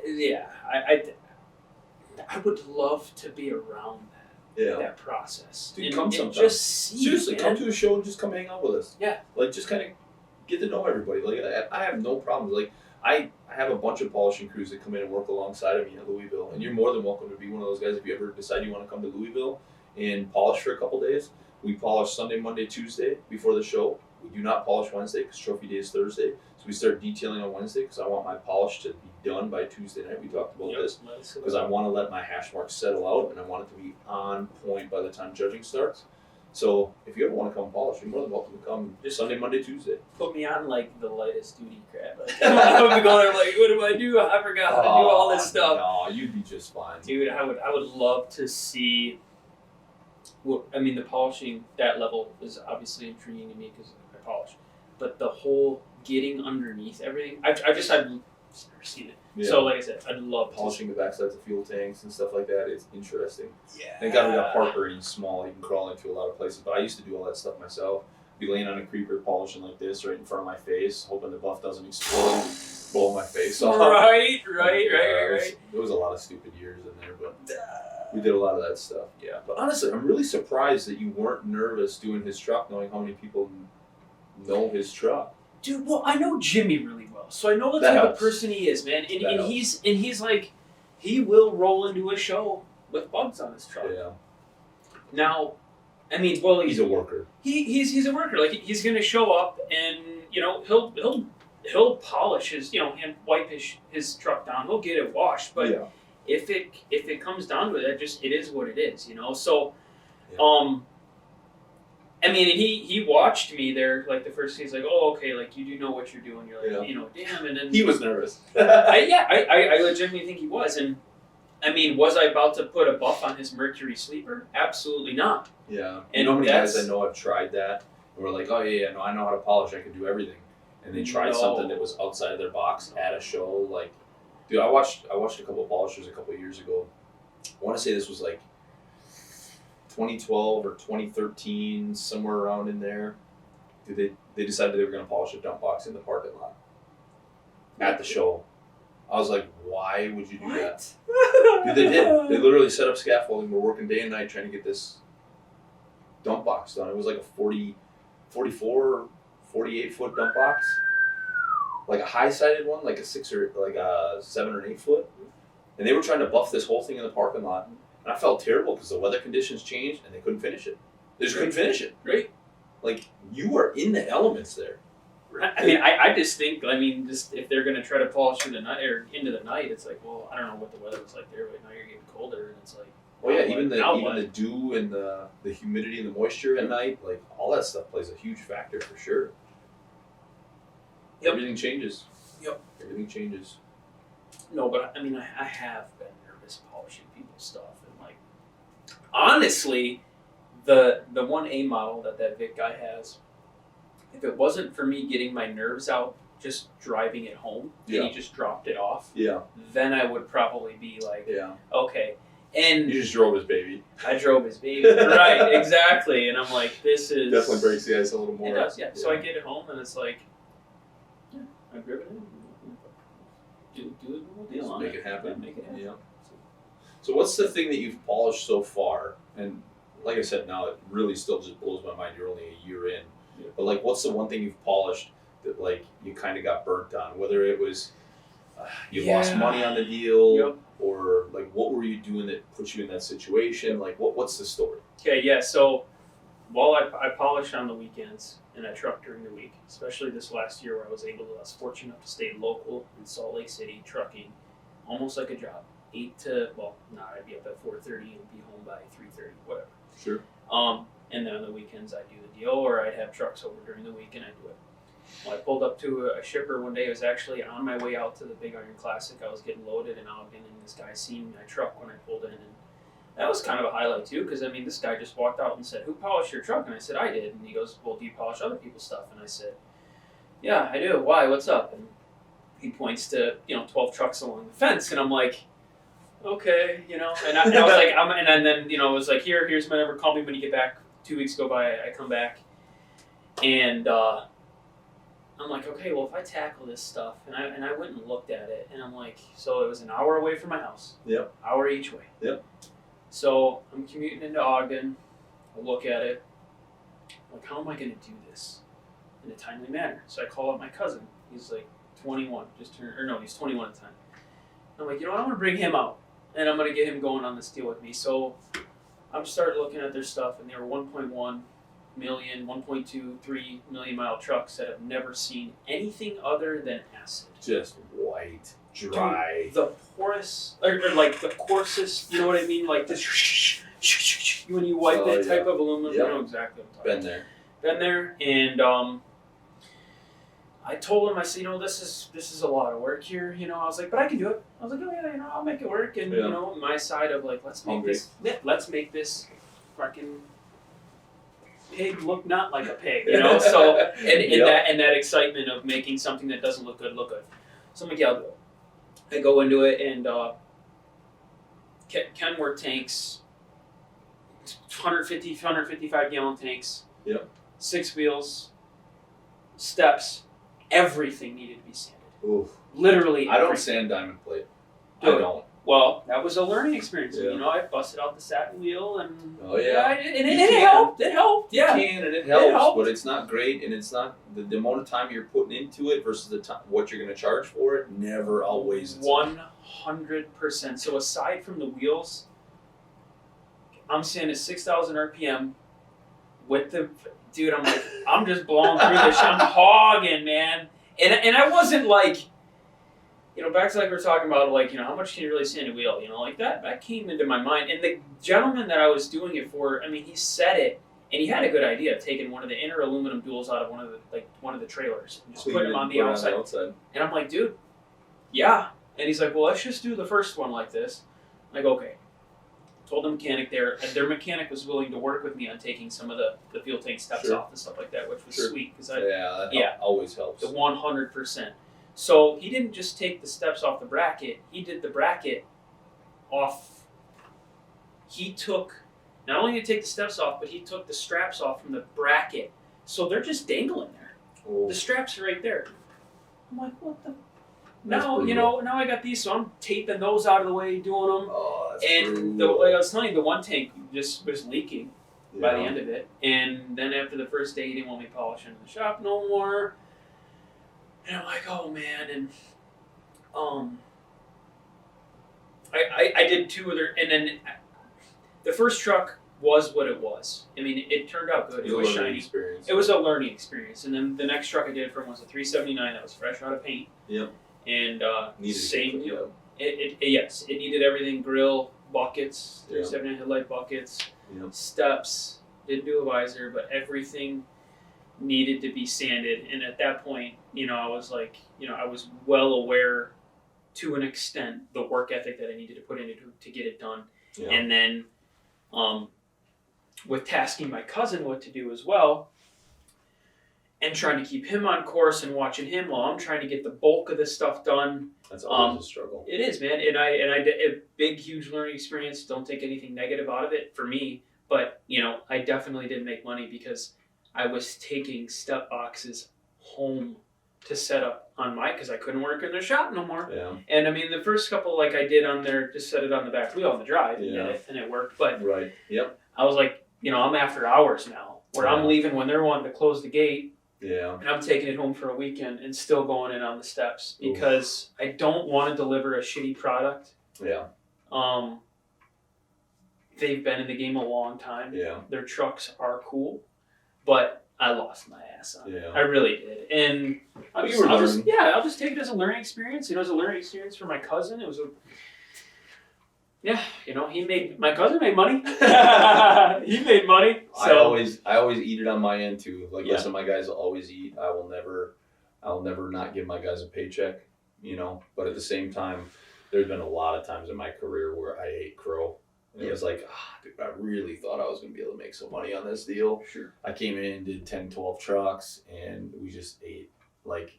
yeah, I would love to be around that process. Dude, come sometime. Just see, seriously, man. come to a show and just come hang out with us. Yeah. Like, just kind of get to know everybody. Like, I have no problems. Like, I have a bunch of polishing crews that come in and work alongside of me at Louisville, and you're more than welcome to be one of those guys if you ever decide you want to come to Louisville and polish for a couple days. We polish Sunday, Monday, Tuesday before the show. We do not polish Wednesday because trophy day is Thursday. So we start detailing on Wednesday because I want my polish to be done by Tuesday night. We talked about this because I want to let my hash marks settle out and I want it to be on point by the time judging starts. So if you ever want to come polish, you're more than welcome to come just Sunday, Monday, Tuesday. Put me on like the lightest duty crap. Like, I would be going there like, what do I do? I forgot how to do all this stuff. No, you'd be just fine. Dude, I would love to see. Well, I mean, the polishing that level is obviously intriguing to me because I polish, but the whole getting underneath everything, I've never seen it. Yeah. So, like I said, I'd love polishing the backsides of fuel tanks and stuff like that. It's interesting. Yeah. Thank God we got Parker and he's small. He can crawl into a lot of places. But I used to do all that stuff myself. Be laying on a creeper polishing like this right in front of my face, hoping the buff doesn't explode, blow my face off. Right. There was a lot of stupid years in there, but we did a lot of that stuff. Yeah. But honestly, I'm really surprised that you weren't nervous doing his truck, knowing how many people know his truck. Dude, well, I know Jimmy really well, so I know the That type helps. of person he is, man. And That he's like, he will roll into a show with bugs on his truck. Yeah. Now, I mean, well, He's a worker. He's a worker. Like he's gonna show up, and you know he'll polish his, you know, and wipe his truck down. He'll get it washed, but yeah. if it comes down to it, it is what it is, you know. So, Yeah. I mean, and he watched me there, like, the first day. He's like, oh, okay, like, you do know what you're doing. You're like, Yeah. you know, damn. And then He was nervous. I legitimately think he was. And, I mean, was I about to put a buff on his Mercury Sleeper? Absolutely not. Yeah. And you know how many that's- guys I know have tried that and were like, oh, yeah, no, I know how to polish. I can do everything. And they tried something that was outside of their box at a show. Like, dude, I watched a couple of polishers a couple of years ago. I want to say this was like 2012 or 2013, somewhere around in there. Dude, they decided they were going to polish a dump box in the parking lot at the show. I was like, why would you do that? Dude, they did. They literally set up scaffolding. We're working day and night trying to get this dump box done. It was like a 44, 48 foot dump box. Like a high-sided one, like a 7 or 8 foot. And they were trying to buff this whole thing in the parking lot. And I felt terrible because the weather conditions changed and they couldn't finish it. They just couldn't finish it. Right. Like, you were in the elements there. I mean, I just think, I mean, just if they're going to try to polish through the night or into the night, it's like, well, I don't know what the weather was like there, but now you're getting colder, and it's like, Oh yeah, even what? the dew and the humidity and the moisture at night, like all that stuff plays a huge factor for sure. Yep. Everything changes. Yep. Everything changes. No, but I mean, I have been nervous polishing people's stuff, and like, honestly, the 1A model that Vic guy has, if it wasn't for me getting my nerves out, just driving it home, and he just dropped it off, Yeah. then I would probably be like, Yeah. okay. And You just drove his baby. I drove his baby, right? Exactly, and I'm like, this is Definitely breaks the ice a little more. It does, yeah. So I get it home, and it's like, yeah, I grip it in. Do the little deal on Make it happen. Yeah, make it happen. Yeah. So what's the thing that you've polished so far? And like I said, now it really still just blows my mind. You're only a year in. Yeah. But like, what's the one thing you've polished that like you kind of got burnt on? Whether it was you lost money on the deal, Yep. or like what were you doing that put you in that situation? Like what's the story? Okay, yeah. So while I polished on the weekends and I trucked during the week, especially this last year where I was fortunate enough to stay local in Salt Lake City trucking, almost like a job. 8 to, well, not, I'd be up at 4:30 and be home by 3:30, whatever. Sure. And then on the weekends I'd do the deal, or I'd have trucks over during the week and I'd do it. Well, I pulled up to a shipper one day. I was actually on my way out to the Big Iron Classic. I was getting loaded in Ogden, and this guy seen my truck when I pulled in, and that was kind of a highlight too, because I mean, this guy just walked out and said, "Who polished your truck?" And I said, "I did." And he goes, "Well, do you polish other people's stuff?" And I said, "Yeah, I do. Why? What's up?" And he points to 12 trucks along the fence, and I'm like, "Okay, And I was like, and then it was like, here's my number. Call me when you get back." 2 weeks go by, I come back, and I'm like, okay, well, if I tackle this stuff, and I went and looked at it, and I'm like, so it was an hour away from my house. Yep. Hour each way. Yep. So I'm commuting into Ogden. I look at it. I'm like, how am I going to do this in a timely manner? So I call up my cousin. He's like 21, he's 21 at the time. I'm like, I'm going to bring him out, and I'm going to get him going on this deal with me. So I'm starting looking at their stuff, and they were 1.1 million, 1.2, 3 million mile trucks that have never seen anything other than acid. Just white, dry. Dude, the porous, or like the coarsest, you know what I mean? Like this, when you wipe that type of aluminum, you know exactly what I'm talking about. Been there, and I told him, I said, this is a lot of work here, I was like, but I can do it. I was like, oh yeah, I'll make it work, and my side of like, let's make this fucking pig look not like a pig, So and that excitement of making something that doesn't look good. So I'm like, yeah, I'll do it. I go into it, and Kenworth tanks, 155 gallon tanks. Yep. 6 wheels, steps, everything needed to be sanded. Oof. Literally. I don't sand diamond plate. Dude, I don't. Well, that was a learning experience. Yeah. I busted out the satin wheel, and it helped. It helped. Yeah, you can, and it helps, but it's not great, and it's not the amount of time you're putting into it versus the time what you're going to charge for it. Never always. 100%. So aside from the wheels, I'm sanding 6,000 RPM with the dude. I'm like, I'm just blowing through this. I'm hogging, man, and I wasn't like. Back to like we were talking about, like, how much can you really sand a wheel? Like that came into my mind. And the gentleman that I was doing it for, I mean, he said it, and he had a good idea of taking one of the inner aluminum duals out of one of the trailers and just putting them on the outside. And I'm like, dude, yeah. And he's like, well, let's just do the first one like this. I'm like, okay. Told the mechanic there, and their mechanic was willing to work with me on taking some of the fuel tank steps off and stuff like that, which was sweet because that always helps. The 100%. So he didn't just take the steps off the bracket, he did the bracket off. He took, not only did he take the steps off, but he took the straps off from the bracket. So they're just dangling there. Oh. The straps are right there. I'm like, what the? Now, now I got these, so I'm taping those out of the way, doing them. Oh, that's and brutal. like I was telling you, the one tank just was leaking by the end of it. And then after the first day, he didn't want me polishing in the shop no more. And I'm like, oh man, and I did 2 other, and then the first truck was what it was. I mean, it turned out good. It was shiny. It was a learning experience. And then the next truck I did for him was a 379 that was fresh out of paint. Yep. And same deal. Yes, it needed everything: grill, buckets, 379 headlight buckets, steps. Didn't do a visor, but everything needed to be sanded. And at that point, I was like, I was well aware to an extent the work ethic that I needed to put into to get it done. Yeah. And then with tasking my cousin what to do as well, and trying to keep him on course and watching him while I'm trying to get the bulk of this stuff done. That's always a struggle. It is, man. And I did a big, huge learning experience. Don't take anything negative out of it for me. But, I definitely didn't make money because I was taking step boxes home to set up on because I couldn't work in the shop no more. Yeah. And I mean, the first couple like I did on there, just set it on the back wheel on the drive and it worked. But right. Yep. I was like, I'm after hours now where I'm leaving when they're wanting to close the gate. Yeah. And I'm taking it home for a weekend and still going in on the steps because I don't want to deliver a shitty product. Yeah. They've been in the game a long time. Yeah. Their trucks are cool, but I lost my ass on it. Yeah. I really did. And I'll just take it as a learning experience. It was a learning experience for my cousin. It was Yeah, my cousin made money. He made money. So I always eat it on my end too. Like, Yeah. listen, my guys will always eat. I'll never not give my guys a paycheck, but at the same time, there's been a lot of times in my career where I ate crow. And it was like, dude, I really thought I was going to be able to make some money on this deal. Sure. I came in, did 10, 12 trucks, and we just ate. Like,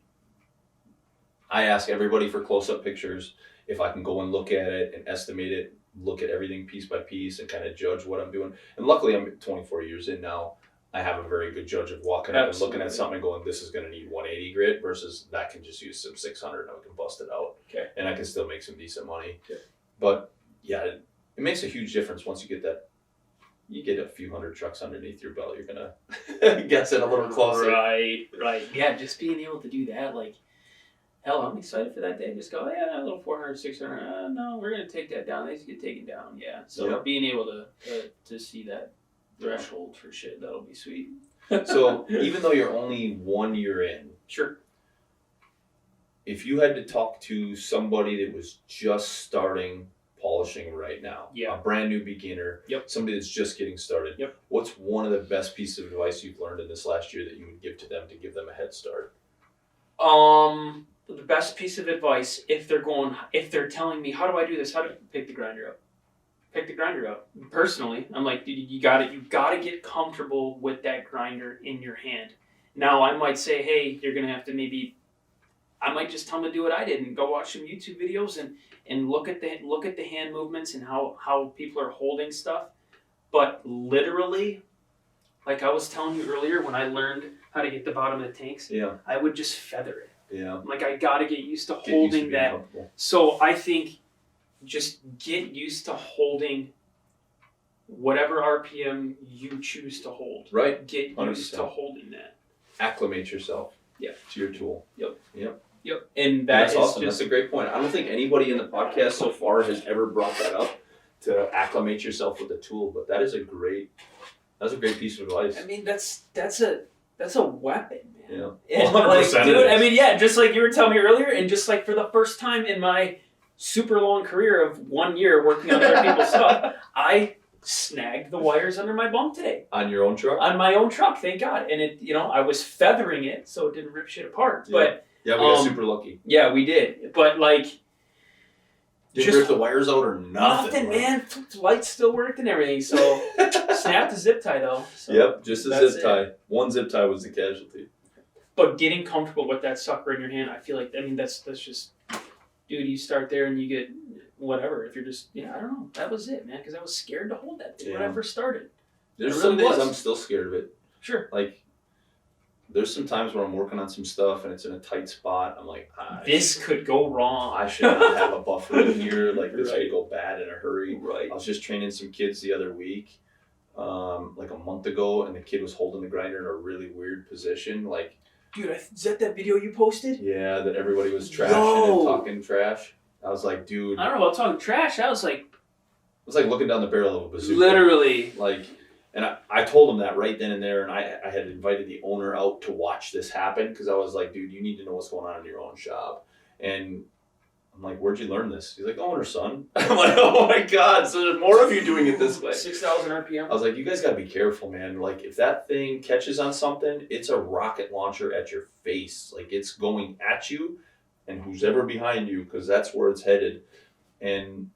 I ask everybody for close-up pictures. If I can go and look at it and estimate it, look at everything piece by piece and kind of judge what I'm doing. And luckily, I'm 24 years in now. I have a very good judge of walking up and looking at something and going, this is going to need 180 grit versus that can just use some 600 and I can bust it out. Okay. And I can still make some decent money. Okay. But yeah, it makes a huge difference once you get that. You get a few hundred trucks underneath your belt, you're going to guess it a little closer. Right. Yeah, just being able to do that, like, hell, I'm excited for that day. Just go, yeah, a little 400, 600. No, we're going to take that down. They just get taken down. Yeah. So being able to see that threshold for shit, that'll be sweet. So even though you're only 1 year in, sure. If you had to talk to somebody that was just starting polishing right now, a brand new beginner, somebody that's just getting started, what's one of the best pieces of advice you've learned in this last year that you would give to them to give them a head start? The best piece of advice, if they're telling me, how do I do this? How do I pick the grinder up? Pick the grinder up. Personally, I'm like, dude, you got to get comfortable with that grinder in your hand. Now, I might say, hey, you're going to have to I might just tell them to do what I did and go watch some YouTube videos and look at the hand movements and how people are holding stuff. But literally, like I was telling you earlier, when I learned how to get the bottom of the tanks, I would just feather it. Yeah. Like, I got to get used to holding that. So I think just get used to holding whatever RPM you choose to hold. Right. Get 100%. used to holding that. Acclimate yourself to your tool. Yep. And that's awesome. That's a great point. I don't think anybody in the podcast so far has ever brought that up, to acclimate yourself with the tool, but that's a great piece of advice. I mean, that's a weapon, man. Yeah. And 100%. Dude, I mean, just like you were telling me earlier, and just like for the first time in my super long career of 1 year working on other people's stuff, I snagged the wires under my bump today. On your own truck? On my own truck, thank God. And it, I was feathering it so it didn't rip shit apart. But we got super lucky. Yeah, we did. But like, did you rip the wires out or nothing? Nothing, man. Lights still worked and everything. So snapped the zip tie though. So just a zip tie. One zip tie was the casualty. But getting comfortable with that sucker in your hand, I feel like, that's just, dude, you start there and you get whatever. If you're just, I don't know. That was it, man. Because I was scared to hold that thing when I first started. There's some days I'm still scared of it. Sure. Like, there's some times where I'm working on some stuff and it's in a tight spot. I'm like, this could go wrong. I should not have a buffer in here. Like, this could go bad in a hurry. Right. I was just training some kids the other week, like a month ago, and the kid was holding the grinder in a really weird position. Like, dude, is that video you posted? Yeah, that everybody was trashing and talking trash. I was like, dude. I don't know about talking trash. I was like. It was like looking down the barrel of a bazooka. Literally. Like, and I told him that right then and there, and I had invited the owner out to watch this happen because I was like, dude, you need to know what's going on in your own shop. And I'm like, where'd you learn this? He's like, owner, son. I'm like, oh my God, so there's more of you doing it this way. 6,000 RPM. I was like, you guys got to be careful, man. Like, if that thing catches on something, it's a rocket launcher at your face. Like, it's going at you and who's ever behind you because that's where it's headed. And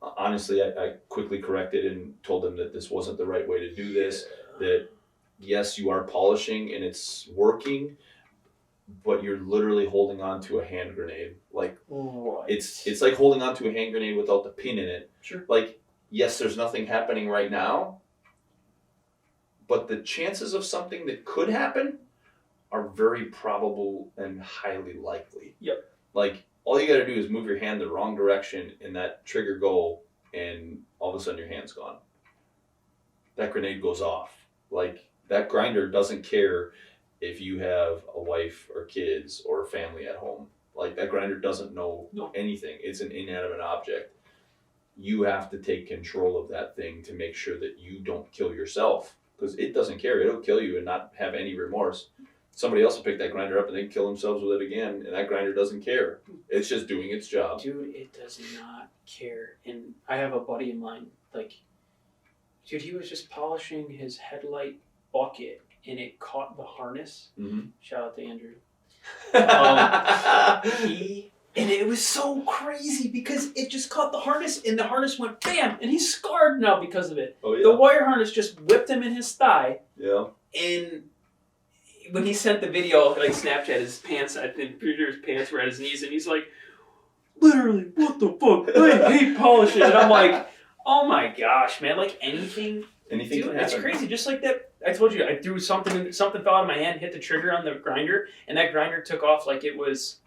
honestly, I quickly corrected and told them that this wasn't the right way to do this, that yes, you are polishing and it's working, but you're literally holding on to a hand grenade. Like, it's like holding on to a hand grenade without the pin in it. Sure. Like, yes, there's nothing happening right now, but the chances of something that could happen are very probable and highly likely. Yep. Like, all you got to do is move your hand the wrong direction and that trigger go, and all of a sudden your hand's gone. That grenade goes off. Like, that grinder doesn't care if you have a wife or kids or a family at home. Like, that grinder doesn't know anything. It's an inanimate object. You have to take control of that thing to make sure that you don't kill yourself, because it doesn't care. It'll kill you and not have any remorse. somebody else will pick that grinder up and they can kill themselves with it again, and that grinder doesn't care. It's just doing its job. Dude, it does not care. And I have a buddy of mine, like, dude, he was just polishing his headlight bucket and it caught the harness. Mm-hmm. Shout out to Andrew. And it was so crazy because it just caught the harness and the harness went bam, and he's scarred now because of it. Oh, yeah. The wire harness just whipped him in his thigh. Yeah. And when he sent the video, like Snapchat, his pants, I think his pants were at his knees, and he's like, literally, what the fuck? I hate polishing. And I'm like, oh my gosh, man, like anything. Anything Dude, can it's happen. crazy. Just like that, I told you, I threw something fell out of my hand, hit the trigger on the grinder, and that grinder took off like it was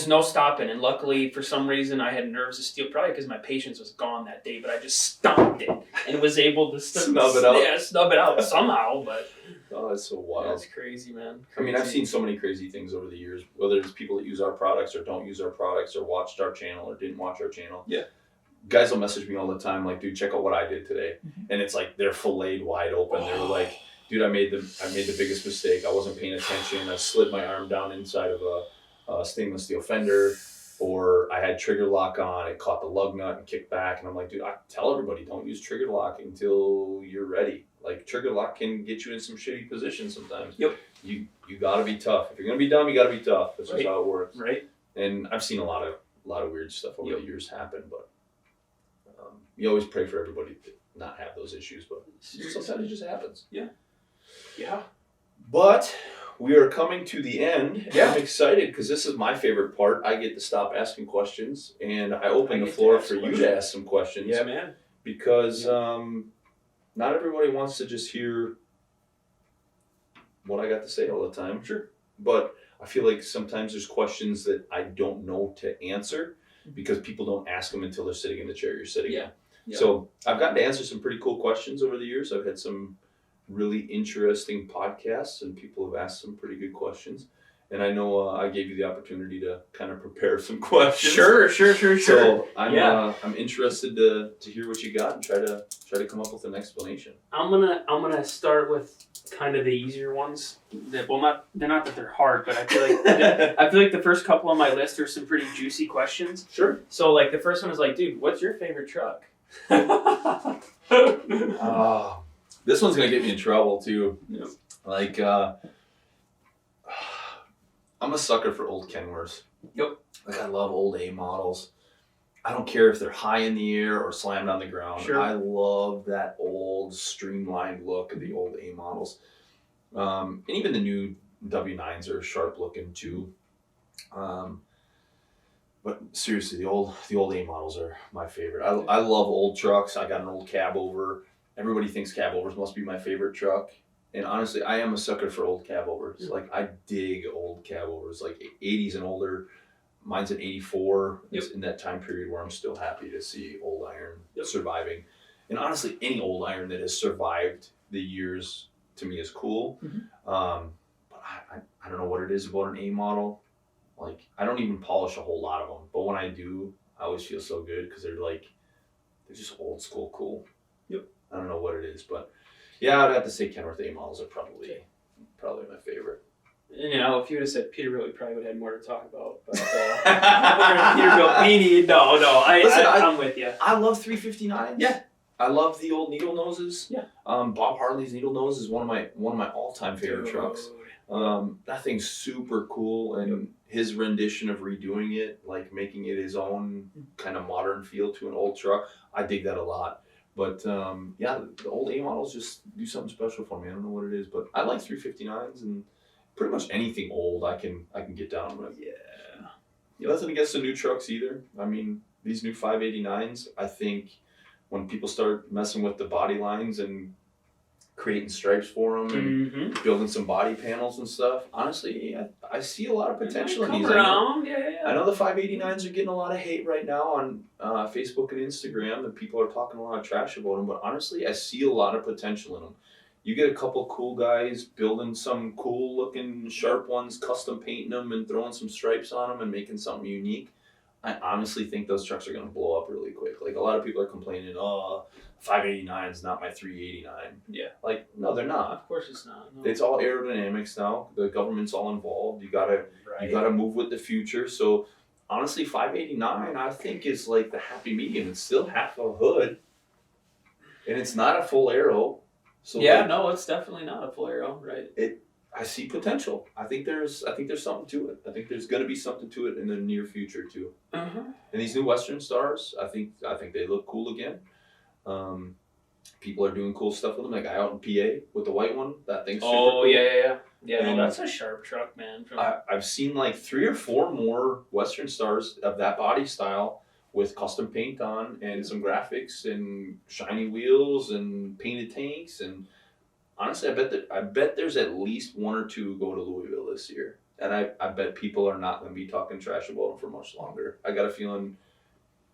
no stopping. And luckily, for some reason, I had nerves of steel, probably because my patience was gone that day, but I just stomped it and was able to snub it out. Yeah, snub it out somehow, but Oh, that's so wild. that's crazy, man. I mean, I've seen so many crazy things over the years, whether it's people that use our products or don't use our products or watched our channel or didn't watch our channel. Yeah. Guys will message me all the time, like, dude, check out what I did today. Mm-hmm. And it's like they're filleted wide open. They were like, dude, I made the biggest mistake. I wasn't paying attention. I slid my arm down inside of a stainless steel fender, or I had trigger lock on. It caught the lug nut and kicked back. And I'm like, dude, I tell everybody, don't use trigger lock until you're ready. Like, trigger lock can get you in some shitty positions sometimes. Yep. You gotta be tough. If you're gonna be dumb, you gotta be tough. That's just how it works. Right. And I've seen a lot of weird stuff over the years happen, but you always pray for everybody to not have those issues. But sometimes it just happens. Yeah. Yeah. But we are coming to the end. Yeah. I'm excited because this is my favorite part. I get to stop asking questions, and I open the floor for you to ask some questions. Yeah, man. Because not everybody wants to just hear what I got to say all the time. Sure. But I feel like sometimes there's questions that I don't know to answer because people don't ask them until they're sitting in the chair you're sitting in. Yeah. So I've gotten to answer some pretty cool questions over the years. I've had some really interesting podcasts and people have asked some pretty good questions. And I know I gave you the opportunity to kind of prepare some questions. Sure. So I'm interested to hear what you got and try to come up with an explanation. I'm gonna start with kind of the easier ones. They're not that they're hard, but I feel like the first couple on my list are some pretty juicy questions. Sure. So like the first one is like, dude, what's your favorite truck? This one's gonna get me in trouble too. Yep. Like I'm a sucker for old Kenworths. Yep. Like I love old A models. I don't care if they're high in the air or slammed on the ground. Sure. I love that old streamlined look of the old A models. And even the new W9s are sharp looking too. But seriously, the old A models are my favorite. I love old trucks. I got an old cab over. Everybody thinks cab overs must be my favorite truck. And honestly, I am a sucker for old cab overs. Like, I dig old cab overs, like 80s and older. Mine's an 84. Yep. It's in that time period where I'm still happy to see old iron surviving. And honestly, any old iron that has survived the years to me is cool. Mm-hmm. But I don't know what it is about an A model. Like, I don't even polish a whole lot of them. But when I do, I always feel so good because they're just old school cool. Yep. I don't know what it is, but yeah, I'd have to say Kenworth A models are probably my favorite. You know, if you would have said Peterbilt, we probably would have had more to talk about. But Peterbilt, no, I'm with you. I love 359s. Yeah. I love the old needle noses. Yeah. Bob Hartley's needle nose is one of my all-time favorite trucks. That thing's super cool, and his rendition of redoing it, like making it his own kind of modern feel to an old truck, I dig that a lot. But the old A models just do something special for me. I don't know what it is, but I like 359s and pretty much anything old I can get down with. Yeah. Nothing against the new trucks either. I mean, these new 589s, I think when people start messing with the body lines and creating stripes for them and building some body panels and stuff, honestly, I see a lot of potential in these. I know the 589s are getting a lot of hate right now on Facebook and Instagram, and people are talking a lot of trash about them, but honestly, I see a lot of potential in them. You get a couple cool guys building some cool looking sharp ones, custom painting them and throwing some stripes on them and making something unique. I honestly think those trucks are going to blow up really quick. Like, a lot of people are complaining, oh, 589 is not my 389. Yeah. Like, no, they're not. Of course it's not. No. It's all aerodynamics now. The government's all involved. You gotta move with the future. So honestly, 589 I think is like the happy medium. It's still half a hood, and it's not a full aero. So yeah, no, it's definitely not a full aero, right? I see potential. I think there's something to it. I think there's going to be something to it in the near future too. Uh-huh. And these new Western Stars, I think they look cool again. People are doing cool stuff with them. Like, guy out in PA with the white one, that thing's super cool. Yeah. No, that's a sharp truck, man. I've seen like 3 or 4 more Western Stars of that body style with custom paint on and some graphics and shiny wheels and painted tanks. And honestly, I bet there's at least 1 or 2 go to Louisville this year. And I bet people are not going to be talking trash about them for much longer. I got a feeling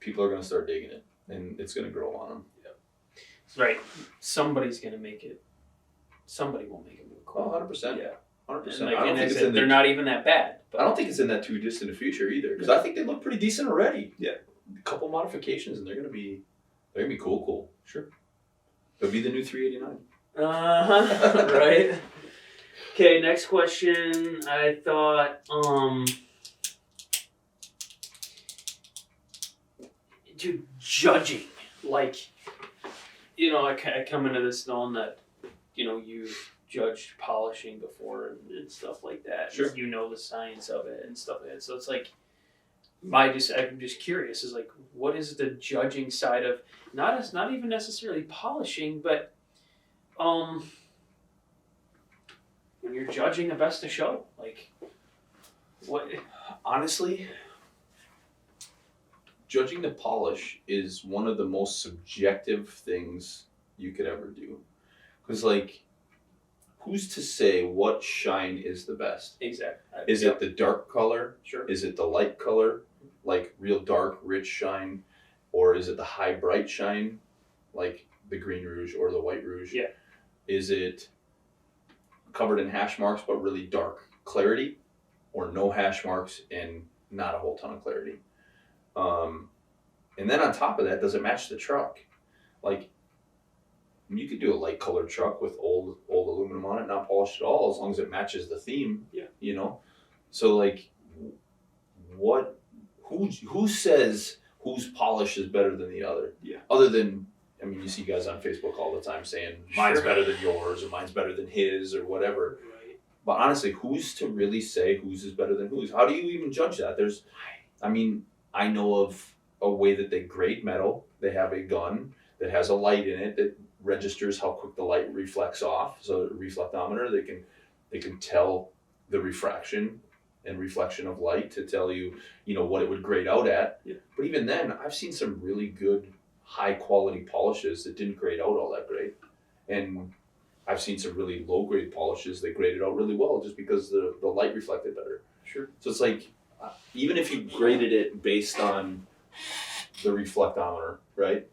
people are going to start digging it, and it's going to grow on them. Right. Somebody's going to make it. Somebody will make it look cool. 100%. Yeah. 100%. And I don't think they're not even that bad. But I don't think it's in that too distant a future either, because I think they look pretty decent already. Yeah. A couple modifications, and they're gonna be cool. Sure. They'll be the new 389. Right. Okay, next question. I thought, dude, judging, like, I come into this knowing that, you've judged polishing before and stuff like that. Sure. You know the science of it and stuff like that. So it's like, I'm just curious, is like, what is the judging side of, not even necessarily polishing, but when you're judging the best of show, like, what? Honestly, judging the polish is one of the most subjective things you could ever do. Because, like, who's to say what shine is the best? Exactly. Is it the dark color? Sure. Is it the light color, like real dark, rich shine? Or is it the high, bright shine, like the green rouge or the white rouge? Yeah. Is it covered in hash marks but really dark clarity? Or no hash marks and not a whole ton of clarity? And then on top of that, does it match the truck? Like, you could do a light colored truck with old aluminum on it, not polished at all, as long as it matches the theme. Yeah. So, like, who says whose polish is better than the other? Yeah. Other than, I mean, you see guys on Facebook all the time saying mine's better than yours or mine's better than his or whatever. Right. But honestly, who's to really say whose is better than whose? How do you even judge that? I know of a way that they grade metal. They have a gun that has a light in it that registers how quick the light reflects off. So a reflectometer, they can tell the refraction and reflection of light to tell you, what it would grade out at. Yeah. But even then, I've seen some really good high quality polishes that didn't grade out all that great. And I've seen some really low grade polishes that graded out really well just because the light reflected better. Sure. So it's like, even if you graded it based on the reflectometer, right?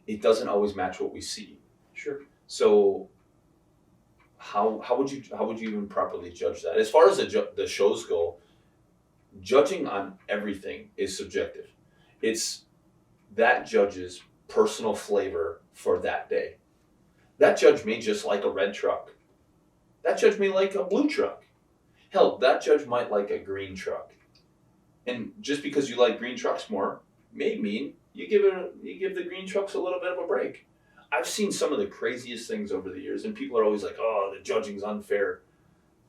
It doesn't always match what we see. Sure. So how would you even properly judge that? As far as the shows go, judging on everything is subjective. It's that judge's personal flavor for that day. That judge may just like a red truck. That judge may like a blue truck. Hell, that judge might like a green truck. And just because you like green trucks more may mean you give the green trucks a little bit of a break. I've seen some of the craziest things over the years, and people are always like, oh, the judging's unfair.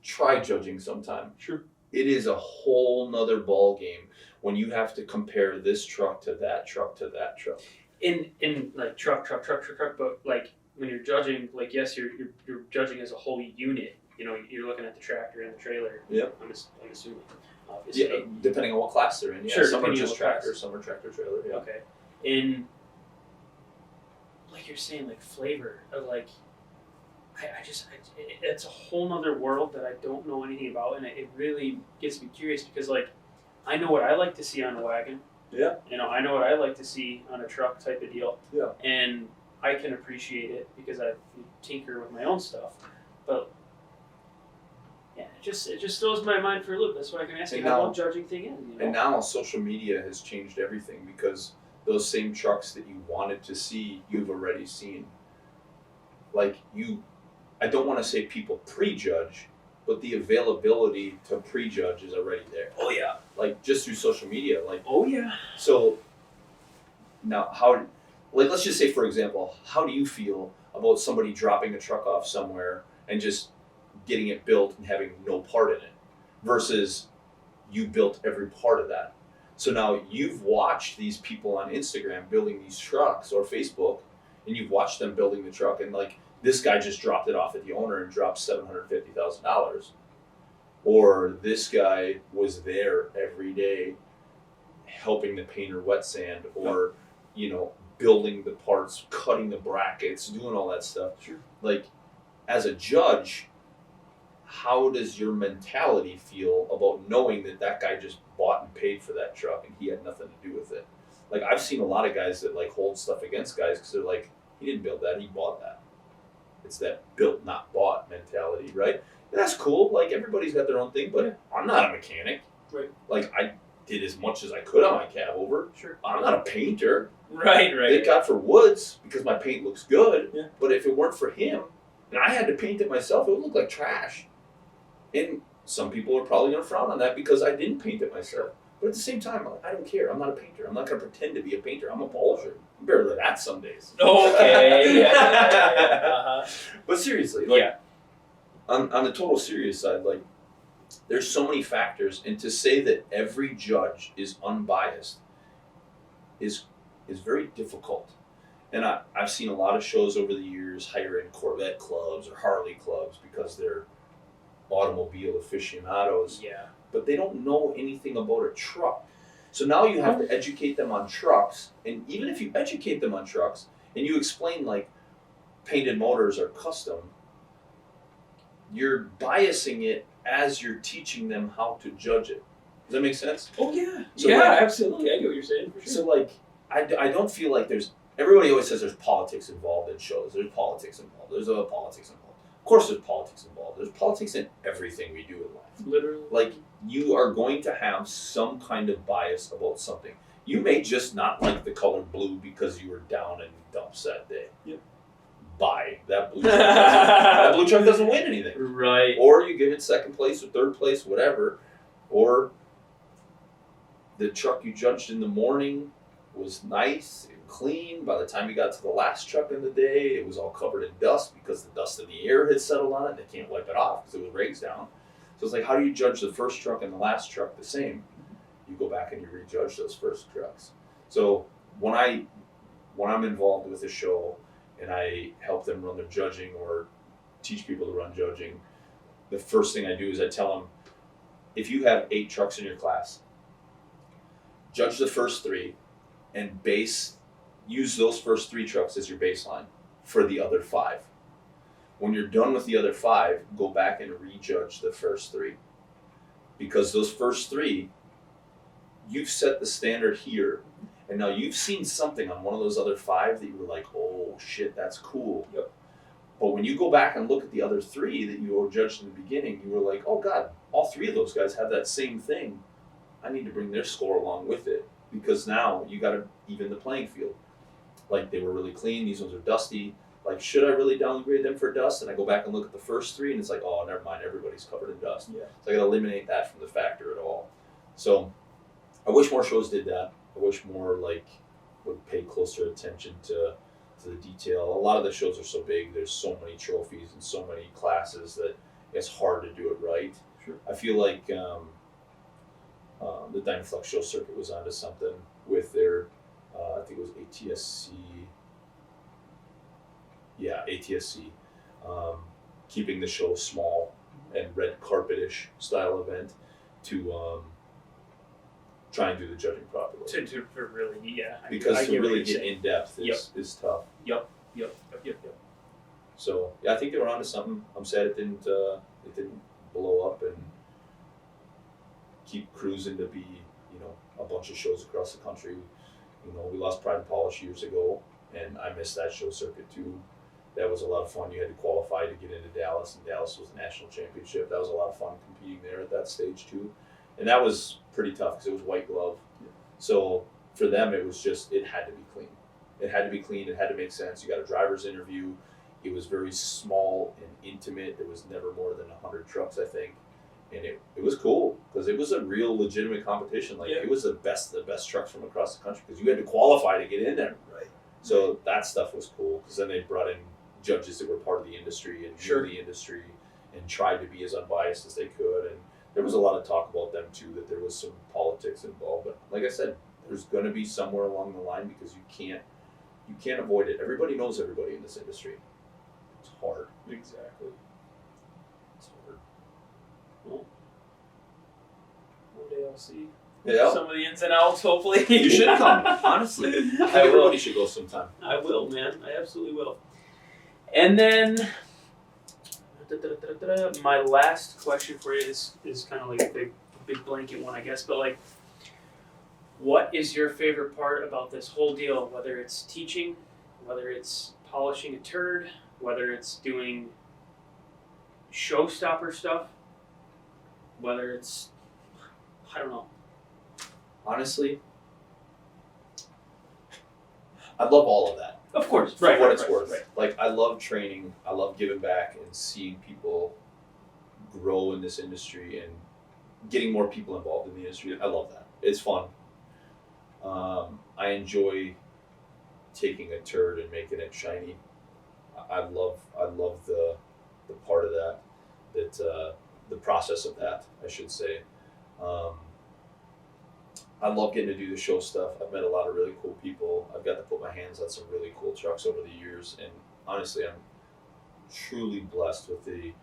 Try judging sometime. Sure. It is a whole nother ball game when you have to compare this truck to that truck to that truck. In like truck, but like when you're judging, like, yes, you're judging as a whole unit. You're looking at the tractor and the trailer. Yep. I'm assuming. Obviously. Yeah, depending on what class they're in. Yeah, sure. Some are just tractor, some are tractor trailer. Yeah. Okay. In, like you're saying, like flavor, like, it's a whole nother world that I don't know anything about, and it really gets me curious because, like, I know what I like to see on a wagon. Yeah. I know what I like to see on a truck type of deal. Yeah. And I can appreciate it because I tinker with my own stuff, but it just throws my mind for a loop. That's what I can ask you. And How now- long judging thing is, you know? And now social media has changed everything because those same trucks that you wanted to see, you've already seen. Like I don't want to say people prejudge, but the availability to prejudge is already there. Oh yeah. Like just through social media, like Oh yeah. so. Now, let's just say, for example, how do you feel about somebody dropping a truck off somewhere and just getting it built and having no part in it versus you built every part of that? So now you've watched these people on Instagram building these trucks or Facebook, and you've watched them building the truck, and like this guy just dropped it off at the owner and dropped $750,000, or this guy was there every day helping the painter wet sand, or building the parts, cutting the brackets, doing all that stuff. Sure. Like, as a judge, how does your mentality feel about knowing that guy just bought and paid for that truck and he had nothing to do with it? Like, I've seen a lot of guys that like hold stuff against guys because they're like, he didn't build that, he bought that. It's that built not bought mentality, right? And that's cool. Like, everybody's got their own thing, but I'm not a mechanic. Right. Like, I did as much as I could on my cab over. Sure. I'm not a painter. Right. Thank God for Woods because my paint looks good. Yeah. But if it weren't for him, and I had to paint it myself, it would look like trash. And some people are probably going to frown on that because I didn't paint it myself. But at the same time, I don't care. I'm not a painter. I'm not going to pretend to be a painter. I'm a polisher. I'm barely that some days. Okay. Yeah. But seriously, like, on the total serious side, like, there's so many factors, and to say that every judge is unbiased is very difficult. And I've seen a lot of shows over the years hire in Corvette clubs or Harley clubs because they're automobile aficionados, Yeah. but they don't know anything about a truck. So now you have to educate them on trucks, and even if you educate them on trucks and you explain like painted motors are custom, you're biasing it as you're teaching them how to judge it. Does that make sense? Oh yeah. So, yeah, like, absolutely. I get what you're saying for sure. So like, I don't feel like everybody always says there's politics involved in shows. There's politics involved. There's other politics involved. Of course there's politics involved. There's politics in everything we do in life. Literally. Like, you are going to have some kind of bias about something. You may just not like the color blue because you were down in dumps that day. Yep. Bye. That blue truck that blue truck doesn't win anything. Right. Or you give it second place or third place, whatever. Or the truck you judged in the morning was nice and clean. By the time you got to the last truck in the day, it was all covered in dust because the dust in the air had settled on it and they can't wipe it off because it was raised down. So it's like, how do you judge the first truck and the last truck the same? You go back and you rejudge those first trucks. So when I'm involved with a show and I help them run their judging or teach people to run judging, the first thing I do is I tell them, if you have 8 trucks in your class, judge the first 3 and use those first 3 trucks as your baseline for the other 5. When you're done with the other 5, go back and rejudge the first 3. Because those first 3, you've set the standard here, and now you've seen something on one of those other 5 that you were like, oh shit, that's cool. Yep. But when you go back and look at the other 3 that you were judged in the beginning, you were like, oh god, all 3 of those guys have that same thing. I need to bring their score along with it, because now you got to even the playing field. Like, they were really clean, these ones are dusty. Like, should I really downgrade them for dust? And I go back and look at the first 3, and it's like, oh, never mind, everybody's covered in dust. Yeah. So I got to eliminate that from the factor at all. So I wish more shows did that. I wish more would pay closer attention to the detail. A lot of the shows are so big. There's so many trophies and so many classes that it's hard to do it right. Sure. I feel like the Dynaflux Show Circuit was onto something with their, I think it was ATSC. Yeah, ATSC. Keeping the show small and red carpet-ish style event to try and do the judging properly. To really, yeah. Because I to get what really you're get saying. in depth is tough. Yep. So yeah, I think they were onto something. I'm sad it didn't blow up and keep cruising to be a bunch of shows across the country. We lost Pride and Polish years ago, and I missed that show circuit too. That was a lot of fun. You had to qualify to get into Dallas, and Dallas was a national championship. That was a lot of fun competing there at that stage too, and that was pretty tough because it was white glove. Yeah. So for them, it was just it had to be clean. It had to be clean. It had to make sense. You got a driver's interview. It was very small and intimate. There was never more than 100 trucks, I think, and it was cool because it was a real legitimate competition. Like it was the best trucks from across the country because you had to qualify to get in there. Right. So that stuff was cool because then they brought in judges that were part of the industry and knew the industry and tried to be as unbiased as they could. And there was a lot of talk about them too, that there was some politics involved. But like I said, there's going to be somewhere along the line because you can't avoid it. Everybody knows everybody in this industry. It's hard. Exactly. It's hard. Well, one day I'll see Yeah. some of the ins and outs, hopefully. You should come, honestly. Everybody should go sometime. I will, man. I absolutely will. And then, my last question for you is kind of like a big blanket one, I guess. But like, what is your favorite part about this whole deal? Whether it's teaching, whether it's polishing a turd, whether it's doing showstopper stuff, whether it's, I don't know. Honestly, I love all of that. Of course, For what it's worth. Right. Like, I love training, I love giving back and seeing people grow in this industry and getting more people involved in the industry. I love that. It's fun. I enjoy taking a turd and making it shiny. I love the part of that the process of that, I should say. I love getting to do the show stuff. I've met a lot of really cool people. I've got to put my hands on some really cool trucks over the years, and honestly, I'm truly blessed with the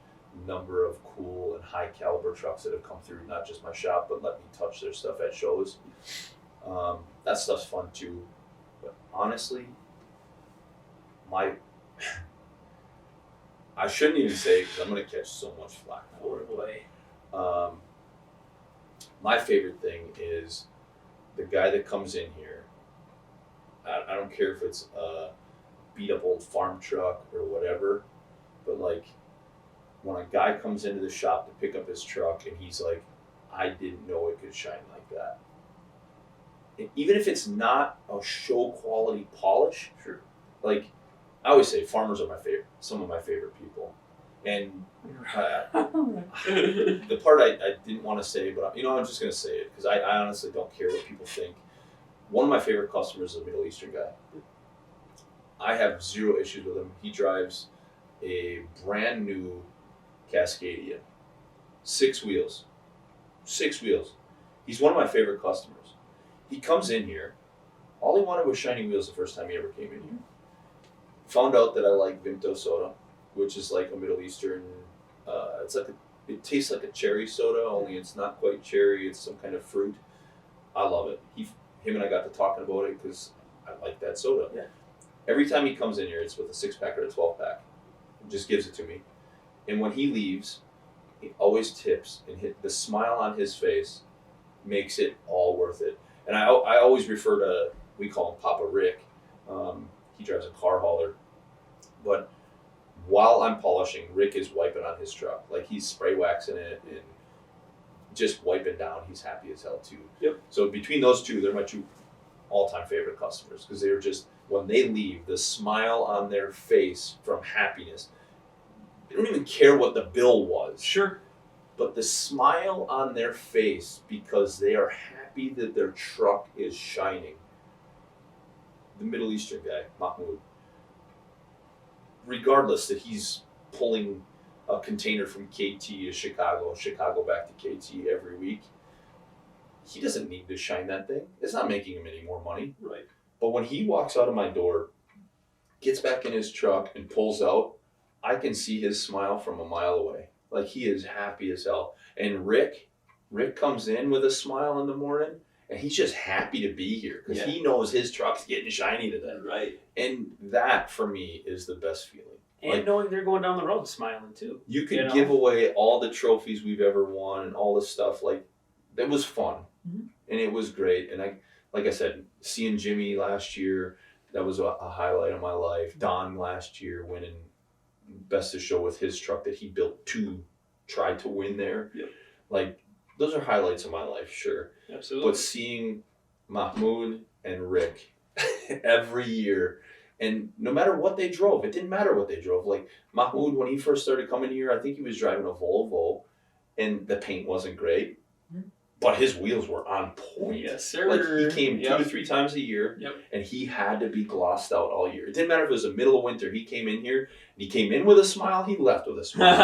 number of cool and high caliber trucks that have come through, not just my shop, but let me touch their stuff at shows. That stuff's fun too. But honestly, I shouldn't even say it because I'm going to catch so much flack for it. Boy. My favorite thing is the guy that comes in here. I don't care if it's a beat up old farm truck or whatever, but like when a guy comes into the shop to pick up his truck and he's like, I didn't know it could shine like that. And even if it's not a show quality polish, Sure. Like I always say, farmers are some of my favorite people. And the part I didn't want to say, but I'm just going to say it because I honestly don't care what people think. One of my favorite customers is a Middle Eastern guy. I have zero issues with him. He drives a brand new Cascadia, 6 wheels. He's one of my favorite customers. He comes in here. All he wanted was shiny wheels the first time he ever came in here. Found out that I like Vimto soda, which is like a Middle Eastern. It tastes like a cherry soda, only it's not quite cherry. It's some kind of fruit. I love it. Him and I got to talking about it because I like that soda. Yeah. Every time he comes in here, it's with a 6-pack or a 12-pack. He just gives it to me, and when he leaves, he always tips, and the smile on his face makes it all worth it. And I always refer to, we call him Papa Rick. He drives a car hauler, but while I'm polishing, Rick is wiping on his truck. Like he's spray waxing it and just wiping down. He's happy as hell too. Yep. So between those two, they're my 2 all-time favorite customers because they're just, when they leave, the smile on their face from happiness. They don't even care what the bill was. Sure. But the smile on their face because they are happy that their truck is shining. The Middle Eastern guy, Mahmoud, regardless that he's pulling a container from KT to Chicago back to KT every week, he doesn't need to shine that thing. It's not making him any more money. Right. But when he walks out of my door, gets back in his truck and pulls out, I can see his smile from a mile away. Like he is happy as hell. And Rick comes in with a smile in the morning, and he's just happy to be here because he knows his truck's getting shiny today. Right. And that, for me, is the best feeling. And like, knowing they're going down the road smiling, too. You could give away all the trophies we've ever won and all the stuff. Like, it was fun. Mm-hmm. And it was great. And like I said, seeing Jimmy last year, that was a highlight of my life. Don last year winning Best of Show with his truck that he built to try to win there. Yep. Like, those are highlights of my life, sure. Absolutely. But seeing Mahmoud and Rick every year, and no matter what they drove, it didn't matter what they drove. Like, Mahmoud, when he first started coming here, I think he was driving a Volvo, and the paint wasn't great, but his wheels were on point. Yes, sir. Like, he came 2 to 3 times a year, and he had to be glossed out all year. It didn't matter if it was the middle of winter. He came in here, and he came in with a smile, he left with a smile.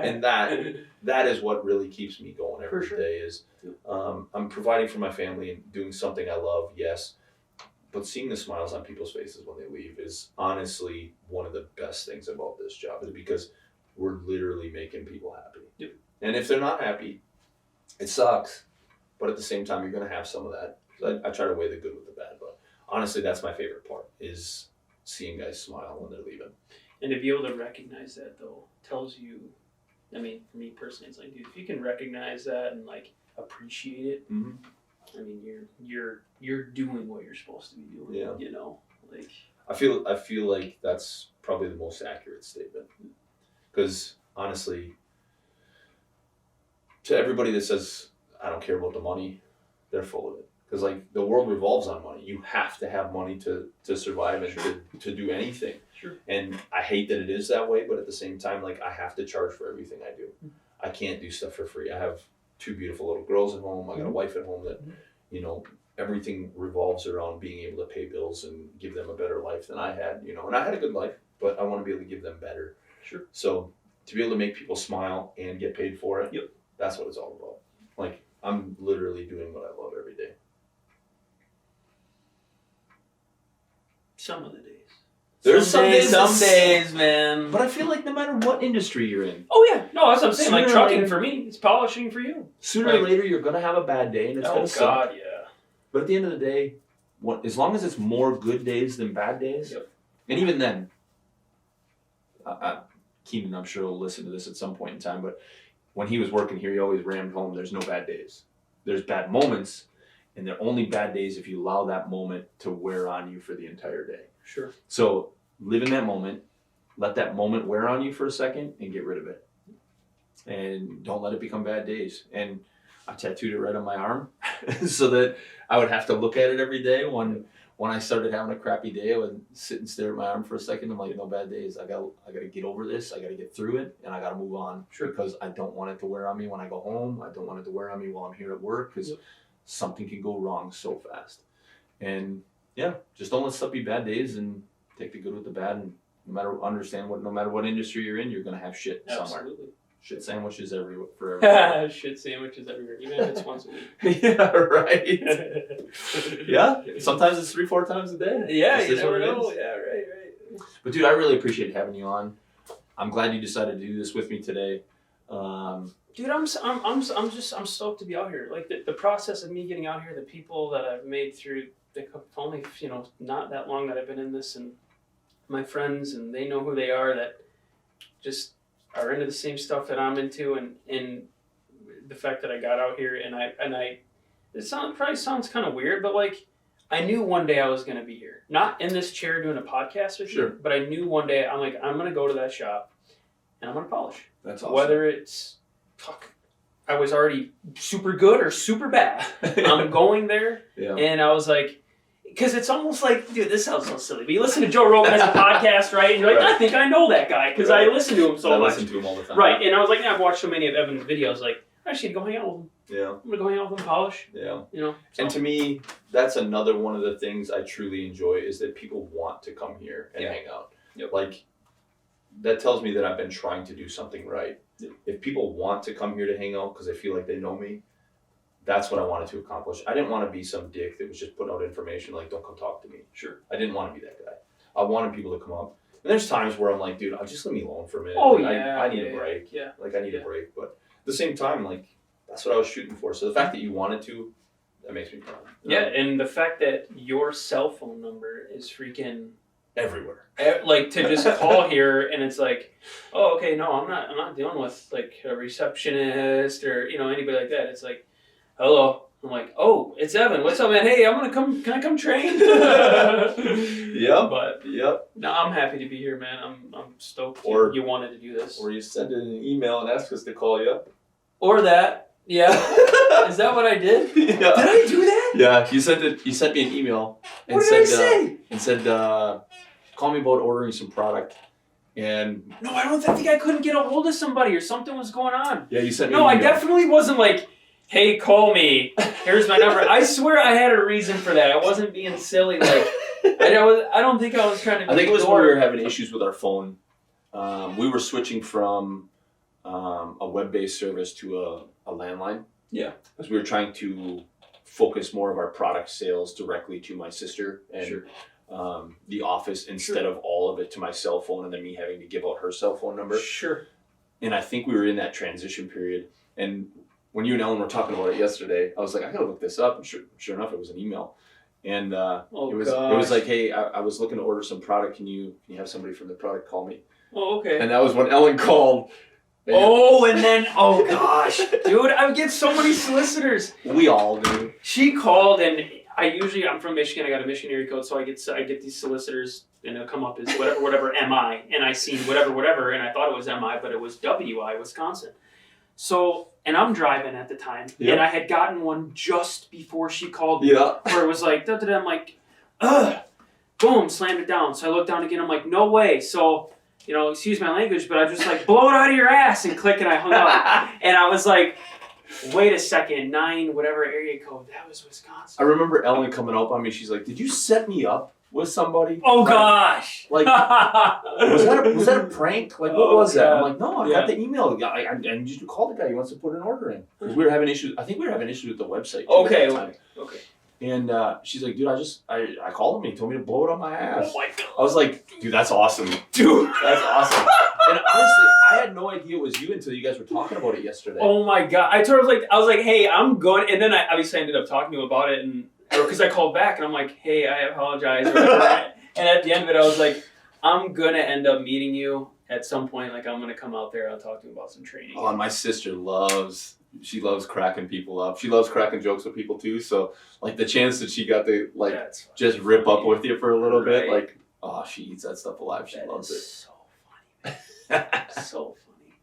And that is what really keeps me going every day is I'm providing for my family and doing something I love, yes. But seeing the smiles on people's faces when they leave is honestly one of the best things about this job, is because we're literally making people happy. Yep. And if they're not happy, it sucks. But at the same time, you're going to have some of that. So I try to weigh the good with the bad. But honestly, that's my favorite part, is seeing guys smile when they're leaving. And to be able to recognize that, though, tells you, I mean, for me personally, it's like, dude, if you can recognize that and, like, appreciate it, I mean, you're doing what you're supposed to be doing. Yeah. You know, like, I feel like that's probably the most accurate statement, because honestly, to everybody that says I don't care about the money, they're full of it. Because like, the world revolves on money. You have to have money to survive and to do anything. Sure. And I hate that it is that way, but at the same time, like, I have to charge for everything I do. I can't do stuff for free. I have 2 beautiful little girls at home. I got a wife at home that, you know, everything revolves around being able to pay bills and give them a better life than I had, you know. And I had a good life, but I want to be able to give them better. Sure. So to be able to make people smile and get paid for it, that's what it's all about. Like, I'm literally doing what I love every day. some of the days. There's some days, man. But I feel like no matter what industry you're in. Oh yeah, no, that's what I'm saying. Sooner Like or trucking later- for me, it's polishing for you. Sooner or later, you're gonna have a bad day, and it's Oh gonna suck. God, yeah. But at the end of the day, as long as it's more good days than bad days, and even then, Keenan, I'm sure will listen to this at some point in time, but when he was working here, he always rammed home, there's no bad days. There's bad moments, and they're only bad days if you allow that moment to wear on you for the entire day. Sure. So live in that moment, let that moment wear on you for a second, and get rid of it. And don't let it become bad days. And I tattooed it right on my arm so that I would have to look at it every day. When I started having a crappy day, I would sit and stare at my arm for a second. I'm like, no bad days. I gotta get over this. I gotta get through it, and I gotta move on. Sure. Because I don't want it to wear on me when I go home. I don't want it to wear on me while I'm here at work, because something can go wrong so fast. And yeah, just don't let stuff be bad days, and take the good with the bad. And no matter what industry you're in, you're gonna have shit somewhere. Absolutely. Shit sandwiches for everywhere. Shit sandwiches everywhere, even if it's once a week. Yeah, right. Yeah, sometimes it's 3-4 times a day. Yeah, This you is what never it know. is. Yeah, right. But dude, I really appreciate having you on. I'm glad you decided to do this with me today. Dude, I'm stoked to be out here. Like the process of me getting out here, the people that I've made through the only not that long that I've been in this, and my friends, and they know who they are, that just are into the same stuff that I'm into, and the fact that I got out here and I it probably sounds kind of weird, but like I knew one day I was gonna be here, not in this chair doing a podcast with you, but I knew one day I'm gonna go to that shop and I'm gonna polish. That's awesome. Whether it's I was already super good or super bad, I'm going there, and I was like. Because it's almost like, dude, this sounds so silly, but you listen to Joe Rogan as a podcast, right? And you're like, I think I know that guy, because I listen to him so much. I listen to him all the time. Right, and I was like, I've watched so many of Evan's videos, like, I should go hang out with him. Yeah. I'm going to go hang out with him, polish. Yeah. So. And to me, that's another one of the things I truly enjoy, is that people want to come here and hang out. Yep. Like, that tells me that I've been trying to do something right. Yep. If people want to come here to hang out because they feel like they know me, that's what I wanted to accomplish. I didn't want to be some dick that was just putting out information like, don't come talk to me. Sure. I didn't want to be that guy. I wanted people to come up. And there's times where I'm like, dude, just let me alone for a minute. Oh, like, yeah. I need a break. Yeah. Like, I need a break. But at the same time, like, that's what I was shooting for. So the fact that you wanted to, that makes me proud. Yeah, and the fact that your cell phone number is freaking... everywhere. Like, to just call here and it's like, oh, okay, no, I'm not dealing with, like, a receptionist or, anybody like that. It's like, hello. I'm like, oh, it's Evan. What's up, man? Hey, can I come train? Yep. But Yep. no, I'm happy to be here, man. I'm stoked you wanted to do this. Or you send in an email and ask us to call you up. Or that. Yeah. Is that what I did? Yeah. Did I do that? Yeah, you sent me an email and What did I say? And said call me about ordering some product. And No, I think I couldn't get a hold of somebody or something was going on. yeah, you sent me No, an I email. definitely wasn't like, hey, call me. Here's my number. I swear I had a reason for that. I wasn't being silly. Like, I don't think I was trying to. I think it was when we were having issues with our phone. We were switching from a web-based service to a landline. Yeah. Because we were trying to focus more of our product sales directly to my sister and Sure. the office instead of all of it to my cell phone and then me having to give out her cell phone number. Sure. And I think we were in that transition period. And when you and Ellen were talking about it yesterday, I was like, I gotta look this up. And sure enough, it was an email. And it was like, hey, I was looking to order some product. Can you have somebody from the product call me? Oh, okay. And that was when Ellen called. Oh gosh, dude, I would get so many solicitors. We all do. She called, and I'm from Michigan. I got a Michigan area code, so I get these solicitors, and it'll come up as whatever MI, and I seen whatever, and I thought it was MI, but it was WI, Wisconsin. So, and I'm driving at the time, and I had gotten one just before she called me, where it was like, da-da-da, I'm like, ugh, boom, slammed it down. So I looked down again, I'm like, no way. So, excuse my language, but I just like, blow it out of your ass, and click, and I hung up. And I was like, wait a second, 9 whatever area code, that was Wisconsin. I remember Ellen coming up on me. She's like, did you set me up with somebody? Oh gosh. Like, was that a prank? Like, what was that? I'm like, no, I got the email. I need you to call the guy. He wants to put an order in. Because we were having issues. I think we were having issues with the website too Okay. at the time. Okay. And she's like, dude, I called him and he told me to blow it on my ass. Oh my god. I was like, dude, that's awesome. Dude. That's awesome. And honestly, I had no idea it was you until you guys were talking about it yesterday. Oh my god. I was like, hey, I'm going, and then I obviously ended up talking to him about it, and because I called back and I'm like, hey, I apologize or whatever. And at the end of it, I was like, I'm gonna end up meeting you at some point. Like, I'm gonna come out there. I'll talk to you about some training. Oh, and my sister loves cracking people up. She loves cracking jokes with people too. So, like, the chance that she got to just rip up with you for a little bit, like, oh, she eats that stuff alive. She loves it. So funny, man. So funny.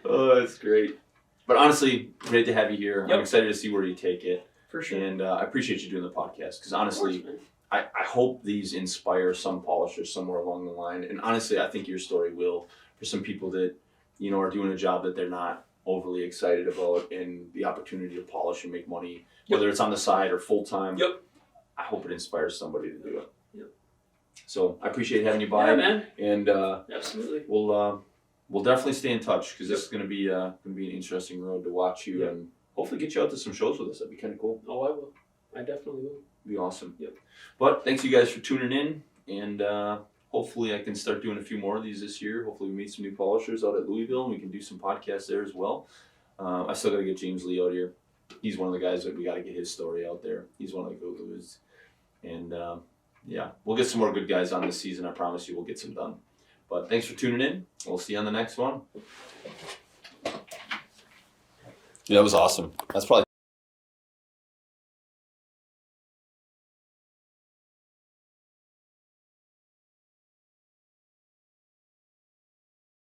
Oh, that's great. But honestly, great to have you here. Yep. I'm excited to see where you take it. For sure. And I appreciate you doing the podcast because honestly, I hope these inspire some polishers somewhere along the line. And honestly, I think your story will for some people that, are doing a job that they're not overly excited about and the opportunity to polish and make money, whether it's on the side or full time. Yep. I hope it inspires somebody to do it. Yep. So I appreciate having you by. Yeah, man. And absolutely. We'll definitely stay in touch because this is going to be an interesting road to watch you and hopefully get you out to some shows with us. That'd be kind of cool. Oh, I will. I definitely will. Be awesome. Yep. But thanks you guys for tuning in, and hopefully I can start doing a few more of these this year. Hopefully we meet some new polishers out at Louisville and we can do some podcasts there as well. I still got to get James Lee out here. He's one of the guys that we got to get his story out there. He's one of the go-tos. And we'll get some more good guys on this season. I promise you we'll get some done. But thanks for tuning in. We'll see you on the next one. Yeah, that was awesome. That's probably